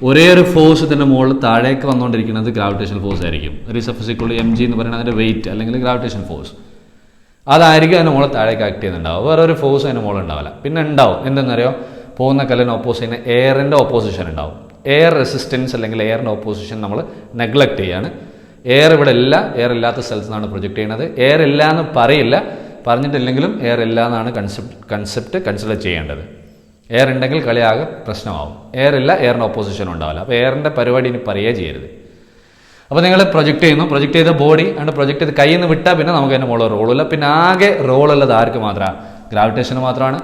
ഒരേ ഒരു ഫോഴ്സ് ഇതിൻ്റെ മുകളിൽ താഴേക്ക് വന്നുകൊണ്ടിരിക്കുന്നത് ഗ്രാവിറ്റേഷൻ ഫോഴ്സ് ആയിരിക്കും. റീസഫിസിക്കുള്ള mg എന്ന് പറയുന്നത് അതിൻ്റെ വെയിറ്റ് അല്ലെങ്കിൽ ഗ്രാവിറ്റേഷൻ ഫോഴ്സ്. അതായിരിക്കും അതിൻ്റെ മുകളിൽ താഴേക്ക് ആക്ട് ചെയ്യുന്നുണ്ടാവും. വേറെ ഒരു ഫോഴ്സ് അതിൻ്റെ മുകളിൽ ഉണ്ടാവില്ല. പിന്നെ ഉണ്ടാവും എന്തെന്നറിയോ? പോകുന്ന കല്ലിന് ഓപ്പോസിറ്റ് എയറിൻ്റെ ഓപ്പോസിഷൻ ഉണ്ടാവും. എയർ റെസിസ്റ്റൻസ് അല്ലെങ്കിൽ എയറിൻ്റെ ഓപ്പോസിഷൻ നമ്മൾ നെഗ്ലക്റ്റ് ചെയ്യാണ്. എയർ ഇവിടെ ഇല്ല, എയർ ഇല്ലാത്ത സ്ഥലത്ത് നിന്നാണ് പ്രൊജക്റ്റ് ചെയ്യുന്നത്. എയർ ഇല്ല എന്ന് പറഞ്ഞിട്ടില്ലെങ്കിലും എയർ ഇല്ല എന്നാണ് കൺസെപ്റ്റ് കൺസിഡർ ചെയ്യേണ്ടത്. എയർ ഉണ്ടെങ്കിൽ കളിയാകെ പ്രശ്നമാവും. എയർ ഇല്ല, എയറിൻ്റെ ഓപ്പോസിഷൻ ഉണ്ടാവില്ല. അപ്പോൾ എയറിൻ്റെ പരിപാടി ഇനി പറയുകയേ ചെയ്യരുത്. അപ്പോൾ നിങ്ങൾ പ്രൊജക്റ്റ് ചെയ്ത ബോഡി ആണ് പ്രൊജക്റ്റ് ചെയ്ത് കയ്യിൽ നിന്ന് വിട്ടാൽ പിന്നെ നമുക്ക് അതിൻ്റെ മുകളിൽ റോളില്ല. പിന്നെ ആകെ റോളുള്ളത് ആർക്ക് മാത്രമാണ്? ഗ്രാവിറ്റേഷന് മാത്രമാണ്.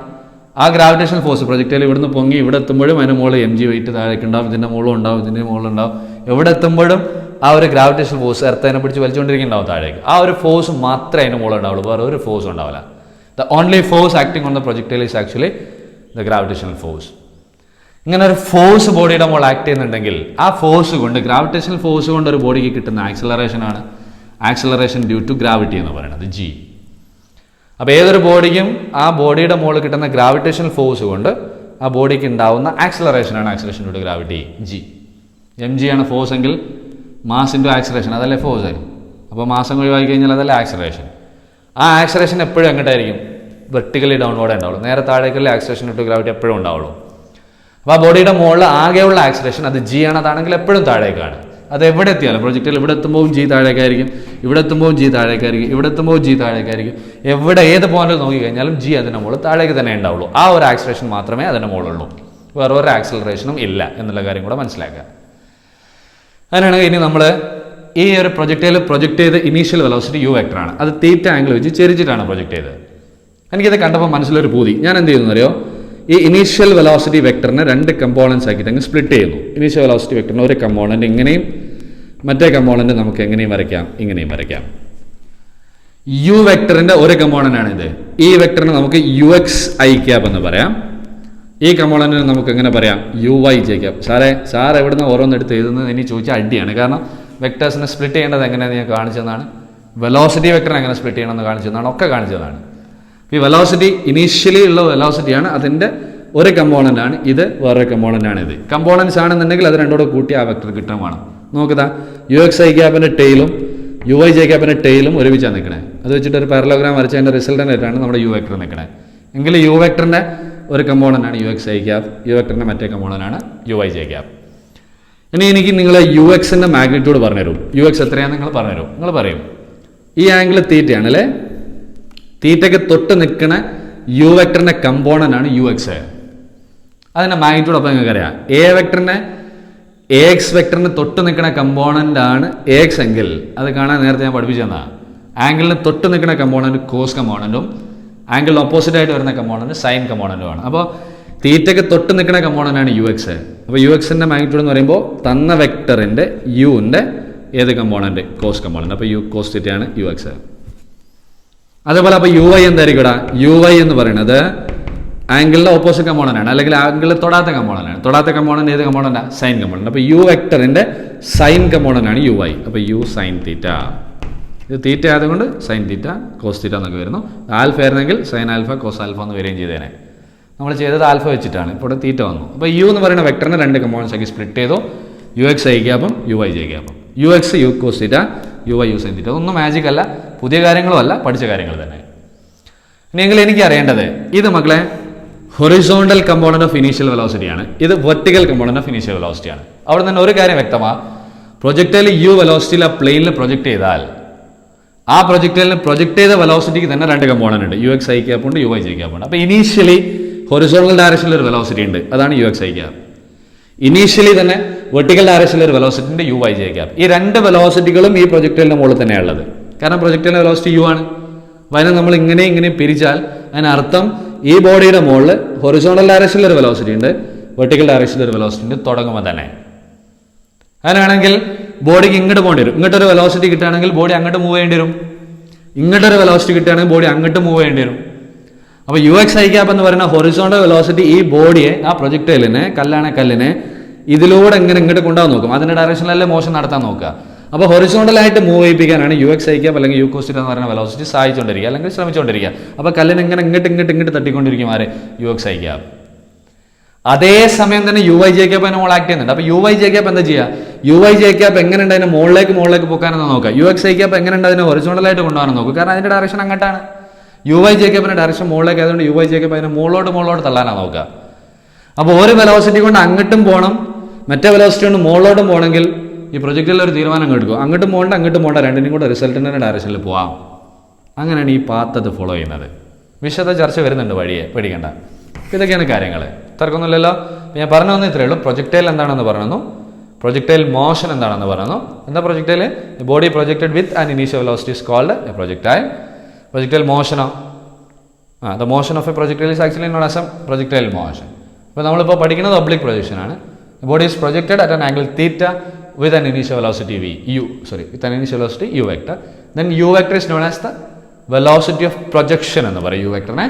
ആ ഗ്രാവിറ്റേഷൻ ഫോഴ്സ് പ്രൊജക്റ്റിൽ ഇവിടുന്ന് പൊങ്ങി ഇവിടെ എത്തുമ്പോഴും അതിൻ്റെ മുകളിൽ mg വെയിറ്റ് താഴേക്ക് ഉണ്ടാവും, ഇതിൻ്റെ മുകളിലും ഉണ്ടാവും, ഇതിൻ്റെ മുകളിൽ ഉണ്ടാവും. എവിടെ എത്തുമ്പോഴും ആ ഒരു ഗ്രാവിറ്റേഷൻ ഫോഴ്സ് എർത്തതിനെ പിടിച്ച് വലിച്ചുകൊണ്ടിരിക്കുന്നുണ്ടാവും താഴേക്ക്. ആ ഒരു ഫോഴ്സ് മാത്രമേ അതിൻ്റെ മുകളിൽ ഉണ്ടാവുള്ളൂ, വേറെ ഒരു ഫോഴ്സ് ഉണ്ടാവില്ല. The only force acting on the projectile is actually the gravitational force. ഇങ്ങനെ ഒരു ഫോഴ്സ് ബോഡിയുടെ മുകളിൽ ആക്ട് ചെയ്യുന്നുണ്ടെങ്കിൽ ആ ഫോഴ്സ് കൊണ്ട്, ഗ്രാവിറ്റേഷണൽ ഫോഴ്സ് കൊണ്ട് ഒരു ബോഡിക്ക് കിട്ടുന്ന ആക്സിലറേഷനാണ് ആക്സിലറേഷൻ ഡ്യൂ ടു ഗ്രാവിറ്റി എന്ന് പറയുന്നത്, g. അപ്പോൾ ഏതൊരു ബോഡിക്കും ആ ബോഡിയുടെ മുകളിൽ കിട്ടുന്ന ഗ്രാവിറ്റേഷണൽ ഫോഴ്സ് കൊണ്ട് ആ ബോഡിക്ക് ഉണ്ടാവുന്ന ആക്സിലറേഷനാണ് acceleration due to gravity, g. mg ആണ് ഫോഴ്സ് എങ്കിൽ മാസ് ഇൻറ്റു ആക്സിലറേഷൻ, അതല്ലേ ഫോഴ്സ്. അപ്പോൾ മാസം ഒഴിവാക്കി കഴിഞ്ഞാൽ അതല്ലേ ആക്സിലറേഷൻ. ആ ആക്സലറേഷൻ എപ്പോഴും എങ്ങോട്ടായിരിക്കും? വെർട്ടിക്കലി ഡൗൺവേർഡ് ഉണ്ടാവുള്ളൂ. നേരെ താഴേക്കുള്ള ആക്സലറേഷൻ ടു ഗ്രാവിറ്റി എപ്പോഴും ഉണ്ടാവുള്ളൂ. അപ്പോൾ ആ ബോഡിയുടെ മുകളിൽ ആകെയുള്ള ആക്സലറേഷൻ അത് ജി ആണ്. അതാണെങ്കിൽ എപ്പോഴും താഴേക്കാണ്. അത് എവിടെ എത്തിയാലും പ്രൊജക്റ്റിൽ ഇവിടെ എത്തുമ്പോൾ ജി താഴേക്കായിരിക്കും, ഇവിടെ എത്തുമ്പോൾ ജി താഴേക്കായിരിക്കും, ഇവിടെ എത്തുമ്പോൾ ജി താഴേക്കായിരിക്കും. എവിടെ ഏത് പോയിന്റിൽ നോക്കിക്കഴിഞ്ഞാലും ജി അതിൻ്റെ മുകളിൽ താഴേക്ക് തന്നെ ഉണ്ടാവുള്ളൂ. ആ ഒരു ആക്സലറേഷൻ മാത്രമേ അതിൻ്റെ മുകളിലുള്ളൂ. വേറെ ഒരു ആക്സലറേഷനും ഇല്ല എന്നുള്ള കാര്യം കൂടെ മനസ്സിലാക്കുക. അങ്ങനെയാണെങ്കിൽ ഇനി നമ്മൾ ഈ ഒരു പ്രൊജക്റ്റിൽ പ്രൊജക്റ്റ് ചെയ്ത ഇനീഷ്യൽ വെലോസിറ്റി യു വെക്ടറാണ്. അത് തീറ്റ ആംഗിൾ വെച്ച് ചെരിച്ചിട്ടാണ് പ്രൊജക്റ്റ് ചെയ്തത്. എനിക്കിത് കണ്ടപ്പോൾ മനസ്സിലൊരു പൂതി. ഞാൻ എന്ത് ചെയ്യുന്നു അറിയോ? ഈ ഇനീഷ്യൽ വെലോസിറ്റി വെക്ടറിനെ 2 കമ്പോണൻസ് ആക്കിയിട്ട് അങ്ങ് സ്പ്ലിറ്റ് ചെയ്യുന്നു. ഇനീഷ്യൽ വെലോസിറ്റി വെക്ടറിന് ഒരു കമ്പോണൻറ്റ് ഇങ്ങനെയും മറ്റേ കമ്പോണൻറ്റ് നമുക്ക് എങ്ങനെയും വരയ്ക്കാം, ഇങ്ങനെയും വരയ്ക്കാം. യു വെക്ടറിൻ്റെ ഒരു കമ്പോണൻ്റ് ആണ് ഇത്. ഈ വെക്ടറിന് നമുക്ക് യു എക്സ് ഐ ക്യാപ് എന്ന് പറയാം. ഈ കമ്പോണൻറ്റിന് നമുക്ക് എങ്ങനെ പറയാം? U Y J cap. Sir എവിടുന്ന് ഓരോന്നെടുത്ത് എഴുതുന്നത് ഇനി ചോദിച്ചാൽ അടിയാണ്. കാരണം വെക്ടേഴ്സിനെ സ്പ്ലിറ്റ് ചെയ്യേണ്ടത് എങ്ങനെയാണെന്ന് ഞാൻ കാണിച്ചതാണ്. വെലോസിറ്റി വെക്ടറിനെ എങ്ങനെ സ്പ്ലിറ്റ് ചെയ്യണമെന്ന് കാണിച്ചതാണ്, ഒക്കെ കാണിച്ചതാണ്. ഈ വെലോസിറ്റി ഇനീഷ്യലി ഉള്ള വെലോസിറ്റിയാണ്, അതിൻ്റെ ഒരു കമ്പോണൻ്റ് ആണ് ഇത്, വേറൊരു കമ്പോണൻ്റ് ആണ് ഇത്. കമ്പോണൻസ് ആണെന്നുണ്ടെങ്കിൽ അത് രണ്ടോടെ കൂട്ടി ആ വെക്ടർ കിട്ടാൻ വേണം. നോക്കുക, യു എക്സ് ഐ ക്യാപ്പിൻ്റെ ടെയിലും യു ഐ ജെ ക്യാപ്പിൻ്റെ ടെയിലും ഒരുമിച്ചാണ് നിൽക്കണേ. അത് വെച്ചിട്ട് ഒരു പാരലോഗ്രാം വരച്ചതിൻ്റെ റിസൾട്ടൻ്റായിട്ടാണ് നമ്മുടെ യു വെക്ടർ നിൽക്കണേ. എങ്കിൽ യു വെക്ടറിൻ്റെ ഒരു കമ്പോണൻ്റ് ആണ് U X I cap, U വെക്ടറിൻ്റെ മറ്റേ കമ്പോണൻ്റ് ആണ് യു ഐ ജെ ക്യാപ്. ഇനി എനിക്ക് നിങ്ങൾ യു എക്സിൻ്റെ മാഗ്നിറ്റ്യൂഡ് പറഞ്ഞുതരും. യു എക്സ് എത്രയാണെന്ന് നിങ്ങൾ പറഞ്ഞുതരും. നിങ്ങൾ പറയും ഈ ആംഗിൾ തീറ്റയാണ് അല്ലേ? തീറ്റയ്ക്ക് തൊട്ട് നിൽക്കുന്ന യു വെക്ടറിൻ്റെ കമ്പോണൻ്റ് ആണ് യു എക്സ്. അതിൻ്റെ മാഗ്നിറ്റ്യൂഡ് അപ്പോൾ നിങ്ങൾക്ക് അറിയാം. എ വെക്ടറിനെ എ എക്സ് വെക്ടറിന് തൊട്ട് നിൽക്കുന്ന കമ്പോണൻ്റ് ആണ് എ എക്സ് എങ്കിൽ അത് കാണാൻ നേരത്തെ ഞാൻ പഠിപ്പിച്ചു തന്നതാണ്. ആംഗിളിന് തൊട്ട് നിൽക്കുന്ന കമ്പോണൻറ്റ് കോസ് കമ്പോണൻറ്റും ആംഗിളിന് ഓപ്പോസിറ്റ് ആയിട്ട് വരുന്ന കമ്പോണൻറ്റ് സൈൻ കമ്പോണൻറ്റുമാണ്. അപ്പോൾ തീറ്റയ്ക്ക് തൊട്ട് നിൽക്കുന്ന കമ്പോണൻ്റ് ആണ് യു എക്സ്. അപ്പോൾ യു എക്സിൻ്റെ മാഗ്നിറ്റ്യൂഡ് എന്ന് പറയുമ്പോൾ തന്ന വെക്ടറിൻ്റെ യുവിൻ്റെ ഏത് കമ്പോണൻറ്റ്? Cos component. അപ്പോൾ യു കോസ് തീറ്റയാണ് യു എക്സ്. അതേപോലെ അപ്പോൾ യു വൈ എന്തായിരിക്കും ഇവിടെ? യു വൈ എന്ന് പറയുന്നത് ആംഗിളിൻ്റെ ഓപ്പോസിറ്റ് കമ്പോണൻ്റ് ആണ്, അല്ലെങ്കിൽ ആംഗിളിൽ തൊടാത്ത കമ്പോണൻ്റ് ആണ്. തൊടാത്ത കമ്പോണൻ്റ് ഏത് കമ്പോണൻ്റാണ്? Sine component. അപ്പോൾ യു വെക്ടറിൻ്റെ സൈൻ കമ്പോണൻ്റ് ആണ് യു വൈ. അപ്പോൾ യു സൈൻ തീറ്റ. ഇത് തീറ്റ ആയതുകൊണ്ട് സൈൻ തീറ്റ കോസ് തീറ്റ എന്നൊക്കെ വരുന്നു. ആൽഫ ആയിരുന്നെങ്കിൽ സൈൻ ആൽഫ കോസ് ആൽഫ എന്ന് വരികയും ചെയ്തേനെ. നമ്മൾ ചെയ്തത് ആൽഫ വെച്ചിട്ടാണ്, ഇപ്പോൾ ഇവിടെ തീറ്റ വന്നു. അപ്പോൾ യു എന്ന് പറയുന്ന വെക്ടറിനെ 2 കമ്പോണൻസ് ആക്കി സ്പ്ലിറ്റ് ചെയ്തു. യു എക്സ് ഐ ക്യാപ്പും യു ഐ ജെ ക്യാപ്പും. U X U cos theta, U I U sine theta. അതൊന്നും മാജിക് അല്ല, പുതിയ കാര്യങ്ങളും അല്ല, പഠിച്ച കാര്യങ്ങൾ തന്നെ. ഇനിയെങ്കിൽ എനിക്ക് അറിയേണ്ടത് ഇത് മക്കളെ horizontal component of initial velocity ആണ്. ഇത് vertical component of initial velocity ആണ്. അവിടെ തന്നെ ഒരു കാര്യം വ്യക്തമാണ്. പ്രൊജക്ടൈൽ യു വെലോസിറ്റിയിൽ ആ പ്ലെയിനിൽ പ്രൊജക്ട് ചെയ്താൽ ആ പ്രൊജക്ടൈലിന് പ്രൊജക്ട് ചെയ്ത വെലോസിറ്റിക്ക് തന്നെ 2 കമ്പോണന്റ് ഉണ്ട്. യു എക്സ് ഐ ക്യാപ്പ് ഉണ്ട്, യു ഐ ജെ ക്യാപ്പ് ഉണ്ട്. അപ്പോൾ ഇനീഷ്യലി ഹൊറിസോണ്ടൽ ഡയറക്ഷനിൽ ഒരു വെലോസിറ്റി ഉണ്ട്, അതാണ് U X I cap. Initially തന്നെ വെർട്ടിക്കൽ ഡയറക്ഷനിൽ ഒരു വെലോസിറ്റി ഉണ്ട്, യു ഐ ജെ ക്യാപ്പ്. ഈ 2 വെലോസിറ്റികളും ഈ പ്രൊജക്ടൈലിന്റെ മുകളിൽ തന്നെയാണ് ഉള്ളത്. കാരണം പ്രൊജക്ടൈലിന്റെ വെലോസിറ്റി യു ആണ്. അതിനെ നമ്മൾ ഇങ്ങനെ പിരിച്ചാൽ അതിനർത്ഥം ഈ ബോഡിയുടെ മുകളിൽ ഹൊറിസോണ്ടൽ ഡയറക്ഷനിൽ ഒരു വെലോസിറ്റി ഉണ്ട്, വെർട്ടിക്കൽ ഡയറക്ഷനിൽ ഒരു വെലോസിറ്റി ഉണ്ട് തുടങ്ങുമ്പോൾ തന്നെ. അങ്ങനെയാണെങ്കിൽ ബോഡിക്ക് ഇങ്ങോട്ട് പോകേണ്ടി വരും. ഇങ്ങോട്ടൊരു വെലോസിറ്റി കിട്ടുകയാണെങ്കിൽ ബോഡി അങ്ങോട്ട് മൂവ് ചെയ്യേണ്ടി വരും. ഇങ്ങോട്ടൊരു വെലോസിറ്റി കിട്ടുകയാണെങ്കിൽ ബോഡി അങ്ങോട്ട് മൂവ് ചെയ്യേണ്ടി വരും. അപ്പോൾ യു എക്സ് ഐ ക്യാപ്പ് എന്ന് പറയുന്ന ഹൊറിസോണ്ടൽ വെലോസിറ്റി ഈ ബോഡിയെ, ആ പ്രൊജക്ടൈലിനെ, കല്ലിനെ ഇതിലൂടെ ഇങ്ങോട്ട് കൊണ്ടുപോകാൻ നോക്കും. അതിൻ്റെ ഡയറക്ഷനിലല്ലേ മോഷൻ നടത്താൻ നോക്കുക. അപ്പോൾ ഹൊറിസോണ്ടലായിട്ട് മൂവ് ചെയ്യിപ്പിക്കാനാണ് യു എക്സ് ഐ ക്യാപ്പ് അല്ലെങ്കിൽ യു കോസ് തീറ്റ എന്ന് പറയുന്ന വെലോസിറ്റി സഹായിച്ചുകൊണ്ടിരിക്കുക, അല്ലെങ്കിൽ ശ്രമിച്ചുകൊണ്ടിരിക്കുക. അപ്പോൾ കല്ലിനെ ഇങ്ങോട്ട് തട്ടിക്കൊണ്ടിരിക്കും ആര്? U X I cap. അതേസമയം തന്നെ യു ഐ ജെ ക്യാപ്പ് അതിന് മോൾ ആക്ട് ചെയ്യുന്നുണ്ട്. അപ്പോൾ യു ഐ ജെ ക്യാപ്പ് എന്താ ചെയ്യുക? യു ഐ ജെ ക്യാപ്പ് എങ്ങനെയുണ്ട് അതിനെ മുകളിലേക്ക് പോക്കാനെന്ന് നോക്കുക. യു എക്സ് ഐ ക്യാപ്പ് എങ്ങനെയുണ്ട് അതിനെ ഹൊറിസോണ്ടലായിട്ട് കൊണ്ടുപോകാൻ നോക്കുക. കാരണം അതിൻ്റെ ഡയറക്ഷൻ അങ്ങോട്ടാണ്. യു ഐ ജെ ക്യാപ്പിൻ്റെ ഡയറക്ഷൻ മുകളിലേക്ക് ആയതുകൊണ്ട് യു ഐ ജെ ക്യാപ്പ് അതിനെ മുകളിലോട്ട് തള്ളാനാണ് നോക്കുക. അപ്പോൾ ഒരു വെലോസിറ്റി കൊണ്ട് അങ്ങോട്ടും പോകണം, മറ്റേ വെലോസിറ്റി കൊണ്ട് മുകളിലോട്ടും പോകണമെങ്കിൽ ഈ പ്രൊജക്റ്റിൽ ഒരു തീരുമാനം എടുക്കും. അങ്ങോട്ടും പോകണ്ട രണ്ടിനും കൂടെ റിസൾട്ടിൻ്റെ ഡയറക്ഷനിൽ പോവാം. അങ്ങനെയാണ് ഈ പാത്ത് അത് ഫോളോ ചെയ്യുന്നത്. വിശദ ചർച്ച വരുന്നുണ്ട് വഴിയെ, പേടിക്കണ്ട. ഇതൊക്കെയാണ് കാര്യങ്ങൾ. തർക്കമൊന്നുമില്ലല്ലോ. ഞാൻ പറഞ്ഞു വന്നു ഇത്രയേ ഉള്ളൂ. പ്രൊജക്ടൈൽ എന്താണെന്ന് പറഞ്ഞു, പ്രൊജക്ടൈൽ മോഷൻ എന്താണെന്ന് പറഞ്ഞു. എന്താ projectile? Body projected with an initial velocity is called a projectile. Projectile മോഷനോ? The motion of a projectile is actually known as a projectile motion. അപ്പോൾ നമ്മളിപ്പോൾ പഠിക്കുന്നത് ഒബ്ലിക് പ്രൊജക്ഷൻ ആണ്. Body is projected at an angle theta with an initial velocity with an initial velocity u vector. Then u vector is known as the velocity of projection എന്ന് പറയും. U വെക്ടറിനെ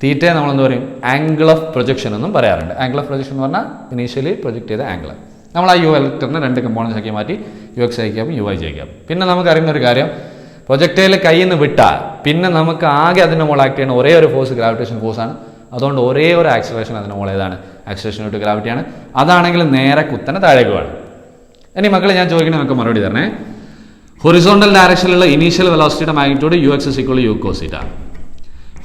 തീറ്റയെ നമ്മൾ എന്ത് പറയും? ആംഗിൾ ഓഫ് പ്രൊജക്ഷൻ എന്നും പറയാറുണ്ട്. Angle of projection എന്ന് പറഞ്ഞാൽ ഇനീഷ്യലി പ്രൊജക്ട് ചെയ്ത ആംഗിൾ. നമ്മൾ ആ യു വെക്ടറിനെ 2 കമ്പോണൻസ് ആക്കി മാറ്റി യു എക്സ് ഐ ക്യാപ്പും യു ഐ ജെ ക്യാപ്പും. പിന്നെ നമുക്ക് അറിയുന്ന ഒരു കാര്യം, പ്രൊജക്ടൈൽ കയ്യിൽ നിന്ന് വിട്ടാൽ പിന്നെ നമുക്ക് ആകെ അതിൻ്റെ മുകളിൽ ആക്ട് ചെയ്യുന്ന ഒരേ ഒരു ഫോഴ്സ് ഗ്രാവിറ്റേഷൻ ഫോഴ്സാണ്. അതുകൊണ്ട് ഒരേ ഒരു ആക്സിലറേഷൻ അതിൻ്റെ മുകളിൽ ഏതാണ്? ആക്സിലറേഷൻ ടു ഗ്രാവിറ്റിയാണ്. അതാണെങ്കിൽ നേരെ കുത്തനെ താഴേക്ക് വേണം. ഇനി മക്കളെ ഞാൻ ചോദിക്കണേ, നമുക്ക് മറുപടി തരണേ. ഹൊറിസോണ്ടൽ ഡയറക്ഷനിലുള്ള ഇനീഷ്യൽ വെലോസിറ്റിയുടെ magnitude ux is equal to u cos theta.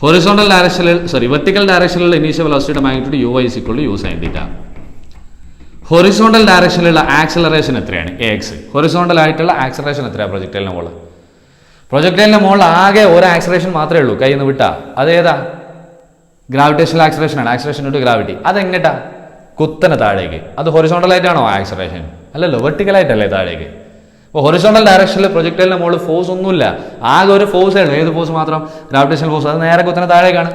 Horizontal ഡയറക്ഷനിൽ വെർട്ടിക്കൽ ഡയറക്ഷനിലുള്ള ഇനീഷ്യൽ വെലോസിറ്റിയുടെ magnitude uy is equal to u sin theta. Horizontal ഡയറക്ഷനിലുള്ള ആക്സലറേഷൻ എത്രയാണ്? ax. ഹൊറിസോണ്ടൽ ആയിട്ടുള്ള ആക്സലറേഷൻ എത്രയാണ് പ്രൊജക്ടൈലിന്റെ മുകളിൽ? പ്രൊജക്ടൈലിന്റെ മുകളിൽ ആകെ ഒരു ആക്സലറേഷൻ മാത്രമേ ഉള്ളൂ, കയ്യിൽ നിന്ന് വിട്ടാ. അതേതാ? ഗ്രാവിറ്റേഷണൽ ആക്സലറേഷൻ ആണ്, ആക്സലറേഷൻ ടു ഗ്രാവിറ്റി. അതെങ്ങട്ടാ? കുത്തനെ താഴേക്ക്. അത് ഹൊറിസോണ്ടൽ ആയിട്ടാണോ ആക്സലറേഷൻ? അല്ലല്ലോ, വെർട്ടിക്കൽ ആയിട്ടല്ലേ താഴേക്ക്. അപ്പോൾ ഹൊറിസോണ്ടൽ ഡയറക്ഷനിൽ പ്രൊജക്ടൈലിന്റെ മുകളിൽ ഫോഴ്സ് ഒന്നുമില്ല, ആകെ ഒരു ഫോഴ്സേ ഉള്ളൂ. ഏത് ഫോഴ്സ് മാത്രം? Gravitational force. അത് നേരെ കുത്തനെ താഴേക്കാണ്.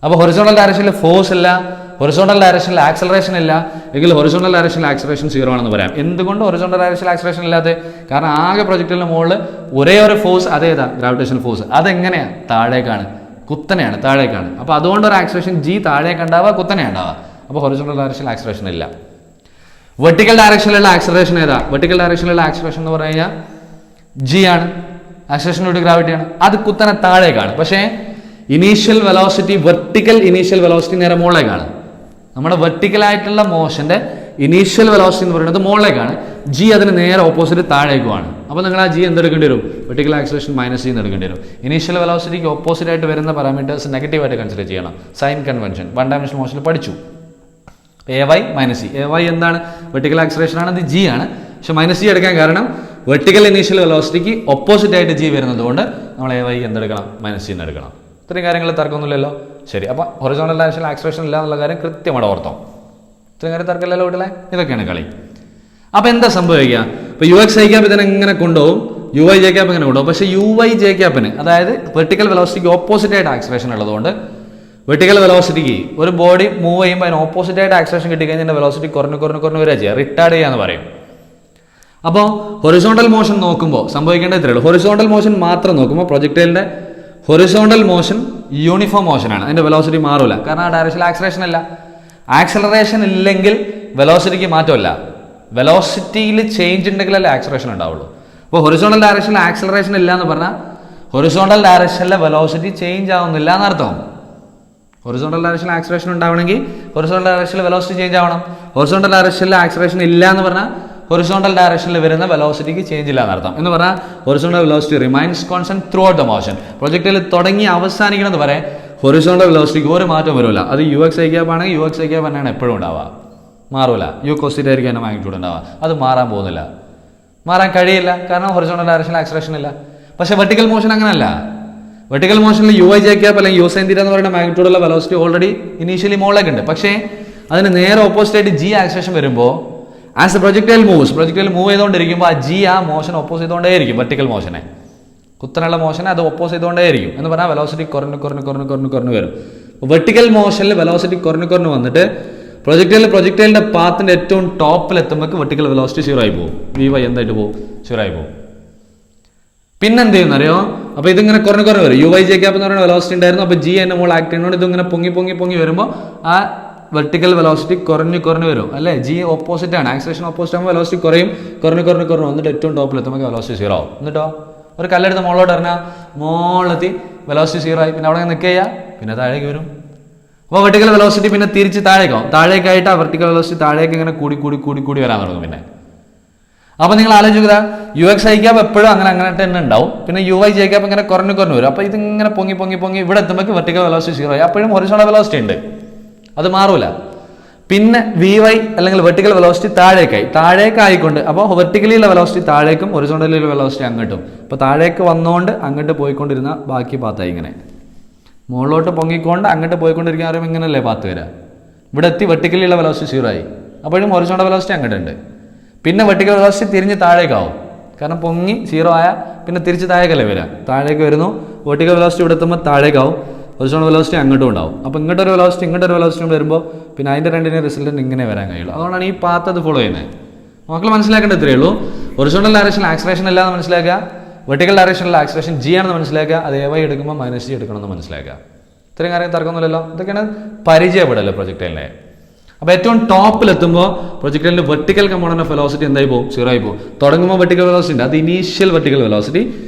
അപ്പോൾ ഹൊറിസോണ്ടൽ ഡയറക്ഷനിൽ ഫോഴ്സ് ഇല്ല, ഹൊറിസോണ്ടൽ ഡയറക്ഷനിൽ ആക്സലറേഷൻ ഇല്ല എങ്കിൽ ഹൊറിസോണ്ടൽ ഡയറക്ഷനിൽ ആക്സലറേഷൻ 0 ആണെന്ന് പറയാം. എന്തുകൊണ്ട് ഹൊറിസോണ്ടൽ ഡയറക്ഷനിൽ ആക്സലറേഷൻ ഇല്ലാതെ? കാരണം ആകെ പ്രൊജക്ടൈലിന്റെ മുകളിൽ ഒരേ ഒരു ഫോഴ്സ്, അതേതാ? Gravitational force. അതെങ്ങനെയാ? താഴേക്കാണ്, കുത്തനെയാണ്, താഴേക്കാണ്. അപ്പോൾ അതുകൊണ്ട് ഒരു ആക്സലറേഷൻ g താഴേക്ക് ഉണ്ടാവുക, കുത്തനെ ഉണ്ടാവുക. അപ്പോൾ ഹൊറിസോണ്ടൽ ഡയറക്ഷനിൽ ആക്സലറേഷൻ ഇല്ല. വെർട്ടിക്കൽ ഡയറക്ഷനിലുള്ള ആക്സലറേഷൻ ഏതാ? വെർട്ടിക്കൽ ഡയറക്ഷനിലുള്ള ആക്സലറേഷൻ എന്ന് പറഞ്ഞു കഴിഞ്ഞാൽ g ആണ്, ആക്സലറേഷൻ ഡ്യൂ ടു ഗ്രാവിറ്റിയാണ്. അത് കുത്തനെ താഴേക്കാണ്. പക്ഷേ initial velocity, vertical initial velocity നേരെ മുകളിലേക്കാണ്. നമ്മുടെ വെർട്ടിക്കൽ ആയിട്ടുള്ള മോഷന്റെ ഇനീഷ്യൽ വെലോസിറ്റി എന്ന് പറയുന്നത് മുകളിലേക്കാണ്, g അതിന് നേരെ ഓപ്പോസിറ്റ് താഴേക്കുമാണ്. അപ്പോൾ നിങ്ങൾ ആ g എന്തെടുക്കേണ്ടി വരും? വെർട്ടിക്കൽ ആക്സലറേഷൻ -g എന്ന് എടുക്കേണ്ടി വരും. ഇനീഷ്യൽ വെലോസിറ്റിക്ക് ഓപ്പോസിറ്റ് ആയിട്ട് വരുന്ന പാരാമീറ്റേഴ്സ് നെഗറ്റീവായിട്ട് കൺസിഡർ ചെയ്യണം. സൈൻ കൺവെൻഷൻ വൺ ഡയമെൻഷണൽ മോഷനിൽ പഠിച്ചു. ay -c. ay എന്താണ്? വെർട്ടിക്കൽ ആക്സലറേഷൻ ആണ്, അത് g ആണ്. പക്ഷെ -c എടുക്കാൻ കാരണം വെർട്ടിക്കൽ ഇനീഷ്യൽ വെലോസിറ്റിക്ക് ഓപ്പോസിറ്റ് ആയിട്ട് g വരുന്നത് കൊണ്ട് നമ്മൾ ay എന്തെടുക്കണം? -c എന്ന് എടുക്കണം. ഇത്രയും കാര്യങ്ങൾ തർക്കമൊന്നുമില്ലല്ലോ. ശരി, അപ്പോൾ ഹൊറിസോണ്ടൽ ഡയറക്ഷനിൽ ആക്സലറേഷൻ ഇല്ല എന്നുള്ള കാര്യം കൃത്യമായിട്ട് ഓർത്തോ. ഇത്രയും കാര്യം തർക്കമില്ലല്ലോ വീട്ടിലെ. ഇതൊക്കെയാണ് കളി. അപ്പോൾ എന്താ സംഭവിക്കുക? ഇപ്പോൾ ux i ക്യാപ്പ് ഇതിനെ എങ്ങനെ കൊണ്ടുപോകും, uy j ക്യാപ്പ് ഇങ്ങനെ കൊണ്ടുപോകും. പക്ഷേ uy j ക്യാപ്പിന്, അതായത് വെർട്ടിക്കൽ വെലോസിറ്റിക്ക് ഓപ്പോസിറ്റ് ആയിട്ട് ആക്സലറേഷൻ ഉള്ളതുകൊണ്ട് വെർട്ടിക്കൽ വെലോസിറ്റിക്ക് ഒരു ബോഡി മൂവ് ചെയ്യുമ്പോൾ അതിന് ഓപ്പോസിറ്റ് ആയിട്ട് ആക്സലറേഷൻ കിട്ടിക്കഴിഞ്ഞാൽ അതിൻ്റെ വെലോസിറ്റി കുറഞ്ഞ് വരിക ചെയ്യുക, റിട്ടാർഡ് ചെയ്യാന്ന് പറയും. അപ്പോൾ ഹൊറിസോണ്ടൽ മോഷൻ നോക്കുമ്പോൾ സംഭവിക്കേണ്ടത് ഇത്രയേ ഉള്ളൂ. ഹൊറിസോണ്ടൽ മോഷൻ മാത്രം നോക്കുമ്പോൾ പ്രൊജക്ടൈലിന്റെ ഹൊറിസോണ്ടൽ മോഷൻ യൂണിഫോം മോഷനാണ്, അതിന്റെ വെലോസിറ്റി മാറില്ല. കാരണം ആ ഡയറക്ഷനിൽ ആക്സലറേഷൻ ഇല്ല. ആക്സലറേഷൻ ഇല്ലെങ്കിൽ വെലോസിറ്റിക്ക് മാറ്റമില്ല. വെലോസിറ്റിയിൽ ചേഞ്ച് ഉണ്ടെങ്കിലല്ലേ ആക്സലറേഷൻ ഉണ്ടാവുള്ളൂ. അപ്പോൾ ഹൊറിസോണ്ടൽ ഡയറക്ഷനിൽ ആക്സലറേഷൻ ഇല്ല എന്ന് പറഞ്ഞാൽ ഹൊറിസോണ്ടൽ ഡയറക്ഷനിലെ വെലോസിറ്റി ചേഞ്ച് ആവുന്നില്ല എന്നർത്ഥം. ഹൊറിസോണ്ടൽ ഡയറക്ഷനിൽ ആക്സലറേഷൻ ഉണ്ടാവണമെങ്കിൽ ഹൊറിസോണ്ടൽ ഡയറക്ഷനിൽ വെലോസിറ്റി ചേഞ്ച് ആവണം. ഹൊറിസോണ്ടൽ ഡയറക്ഷനിൽ ആക്സലറേഷൻ ഇല്ല എന്ന് പറഞ്ഞാൽ ഹൊറിസോണ്ടൽ ഡയറക്ഷനിൽ വരുന്ന വെലോസിറ്റിക്ക് ചേഞ്ച് ഇല്ല എന്നർത്ഥം. എന്ന് പറഞ്ഞാൽ horizontal velocity remains constant through the motion. പ്രൊജക്റ്റിൽ തുടങ്ങി അവസാനിക്കണമെന്ന് പറയാൻ ഹൊറിസോണ്ടൽ വെലോസിറ്റിക്ക് ഒരു മാറ്റം വരില്ല. അത് ux i ക്യാപ്പ് ആണെങ്കിൽ ux i ക്യാപ്പ് തന്നെയാണ് എപ്പോഴും ഉണ്ടാവുക, മാറൂല. u cos theta ആയിരിക്കും അതിന്റെ മാഗ്നിറ്റ്യൂഡ് ഉണ്ടാവുക. അത് മാറാൻ പോകുന്നില്ല, മാറാൻ കഴിയില്ല. കാരണം ഹൊറിസോണ്ടൽ ഡയറക്ഷനിൽ ആക്സലറേഷൻ ഇല്ല. പക്ഷേ വെർട്ടിക്കൽ മോഷൻ അങ്ങനെയല്ല. വെർട്ടിക്കൽ മോഷനിൽ uy j ക്യാപ്പ് അല്ലെങ്കിൽ u sin theta എന്ന് പറയുന്ന മാഗ്നിറ്റ്യൂഡുള്ള വെലോസിറ്റി ഓൾറെഡി ഇനീഷ്യലി മുകളിലേക്ക് ഉണ്ട്. പക്ഷേ അതിന് നേരെ ഓപ്പോസിറ്റ് ആയിട്ട് g ആക്സലറേഷൻ വരുമ്പോൾ ആസ് എ പ്രൊജക്ടൈൽ മൂവ് ചെയ്തുകൊണ്ടിരിക്കുമ്പോൾ ആ g ആ മോഷൻ ഓപ്പോസ് ചെയ്തുകൊണ്ടേയിരിക്കും. വെർട്ടിക്കൽ മോഷനെ, കുത്തനുള്ള മോഷനെ അത് ഓപ്പോസ് ചെയ്തുകൊണ്ടേയിരിക്കും. എന്ന് പറഞ്ഞാൽ വെലോസിറ്റി കുറഞ്ഞ് വരും. വെർട്ടിക്കൽ മോഷനിൽ വെലോസിറ്റി കുറഞ്ഞ് വന്നിട്ട് പ്രൊജക്ടൈലിന്റെ പാത്തിന്റെ ഏറ്റവും ടോപ്പിൽ എത്തുമ്പോൾ വെർട്ടിക്കൽ വെലോസിറ്റി 0 ആയി പോകും. vy എന്തായിട്ട് പോകും? 0 ആയി പോകും. പിന്നെന്ത് ചെയ്യുന്നറിയോ? അപ്പോൾ ഇതിങ്ങനെ കുറഞ്ഞ് വരും. uy j ക്യാപ്പ് എന്ന് പറയുന്ന വെലോസിറ്റി ഉണ്ടായിരുന്നു. അപ്പോൾ g എന്നെ മുകളിൽ ആക്ട് ചെയ്യുന്നതുകൊണ്ട് ഇതിങ്ങനെ പൊങ്ങി വരുമ്പോൾ ആ വെർട്ടിക്കൽ വെലോസിറ്റി കുറഞ്ഞ് വരും അല്ലേ? g ഓപ്പോസിറ്റ് ആണ്, ആക്സലറേഷൻ ഓപ്പോസിറ്റ് ആകുമ്പോൾ വെലോസിറ്റി കുറഞ്ഞ് വന്നിട്ട് ഏറ്റവും ടോപ്പിൽ എത്തുമ്പോൾ വെലോസിറ്റി 0 ആവും. എന്നിട്ടോ ഒരു കല്ലെടുത്ത് മുകളിലോട്ട് എറിഞ്ഞാൽ മുകളിലെത്തി വെലോസിറ്റി 0 ആയി. പിന്നെ അവിടെ നിൽക്കുക ചെയ്യുക, പിന്നെ താഴേക്ക് വരും. അപ്പോൾ വെർട്ടിക്കൽ വെലോസിറ്റി പിന്നെ തിരിച്ച് താഴേക്കാവും. താഴേക്കായിട്ട് ആ വെർട്ടിക്കൽ വെലോസിറ്റി താഴേക്ക് ഇങ്ങനെ കൂടി വരാൻ തുടങ്ങും. പിന്നെ അപ്പോൾ നിങ്ങൾ ആലോചിക്കുക, ux i ക്യാപ്പ് എപ്പോഴും അങ്ങനെ തന്നെ ഉണ്ടാവും. പിന്നെ uy j ക്യാപ്പ് ഇങ്ങനെ കുറഞ്ഞ് വരും. അപ്പോൾ ഇതിങ്ങനെ പൊങ്ങി ഇവിടെ എത്തുമ്പോൾ വെർട്ടിക്കൽ വെലോസിറ്റി 0 ആയി. അപ്പോഴും ഹൊറിസോണ്ടൽ വെലോസിറ്റി ഉണ്ട്, അത് മാറൂല. പിന്നെ vy അല്ലെങ്കിൽ വെർട്ടിക്കൽ വെലോസിറ്റി താഴേക്കായിക്കൊണ്ട്, അപ്പോൾ വെർട്ടിക്കലിയുള്ള വെലോസിറ്റി താഴേക്കും ഹൊറിസോണ്ടലിലുള്ള വെലോസിറ്റി അങ്ങോട്ടും. അപ്പോൾ താഴേക്ക് വന്നുകൊണ്ട് അങ്ങോട്ട് പോയിക്കൊണ്ടിരുന്ന ബാക്കി പാത്തായി ഇങ്ങനെ മുകളിലോട്ട് പൊങ്ങിക്കൊണ്ട് അങ്ങോട്ട് പോയിക്കൊണ്ടിരിക്കാൻ പറയുമ്പോൾ ഇങ്ങനെയല്ലേ പാത്ത് വരിക. ഇവിടെ എത്തി വെർട്ടിക്കലിലുള്ള വെലോസിറ്റി 0 ആയി. അപ്പോഴും ഹൊറിസോണ്ടൽ വെലോസിറ്റി അങ്ങോട്ടുണ്ട്. പിന്നെ വെർട്ടിക്കൽ വെലോസിറ്റി തിരിഞ്ഞ് താഴേക്കാവും. കാരണം പൊങ്ങി 0 ആയാൽ പിന്നെ തിരിച്ച് താഴേക്കല്ലേ വരിക. താഴേക്ക് വരുന്നു, വെർട്ടിക്കൽ വെലോസിറ്റി ഇവിടെ എത്തുമ്പോൾ താഴേക്കാവും, ഹൊറിസോണ്ടൽ വെലോസിറ്റി അങ്ങോട്ടും ഉണ്ടാവും. അപ്പോൾ ഇങ്ങോട്ടൊരു വെലോസിറ്റി വരുമ്പോൾ പിന്നെ അതിൻ്റെ രണ്ടിൻ്റെ റിസൾട്ട് ഇങ്ങനെ വരാൻ കഴിയുള്ളൂ. അതുകൊണ്ടാണ് ഈ പാത്ത് അത് ഫോളോ ചെയ്യുന്നത്. മക്കൾ മനസ്സിലാക്കേണ്ടത് ഇത്രയേ ഉള്ളൂ. ഹൊറിസോണ്ടൽ ഡയറക്ഷനിൽ ആക്സലറേഷൻ ഇല്ലാന്ന് മനസ്സിലാക്കുക, വെർട്ടിക്കൽ ഡയറക്ഷനിൽ ആക്സലറേഷൻ g ആണെന്ന് മനസ്സിലാക്കുക, അത് ay എടുക്കുമ്പോൾ -g എടുക്കണമെന്ന് മനസ്സിലാക്കുക. ഇത്രയും കാര്യം തർക്കമൊന്നുമില്ലല്ലോ. ഇതൊക്കെയാണ് പരിചയപ്പെടല്ലോ പ്രൊജക്ടൈലിനെ. അപ്പോൾ ഏറ്റവും ടോപ്പിലെത്തുമ്പോൾ പ്രൊജക്ടൈലിന്റെ വെർട്ടിക്കൽ കമ്പോണന്റ് ഓഫ് വെലോസിറ്റി എന്തായി പോകും? 0 ആയി പോകും. തുടങ്ങുമ്പോൾ വെർട്ടിക്കൽ വെലോസിറ്റി ഉണ്ട്, അത് ഇനീഷ്യൽ വെർട്ടിക്കൽ വെലോസിറ്റി.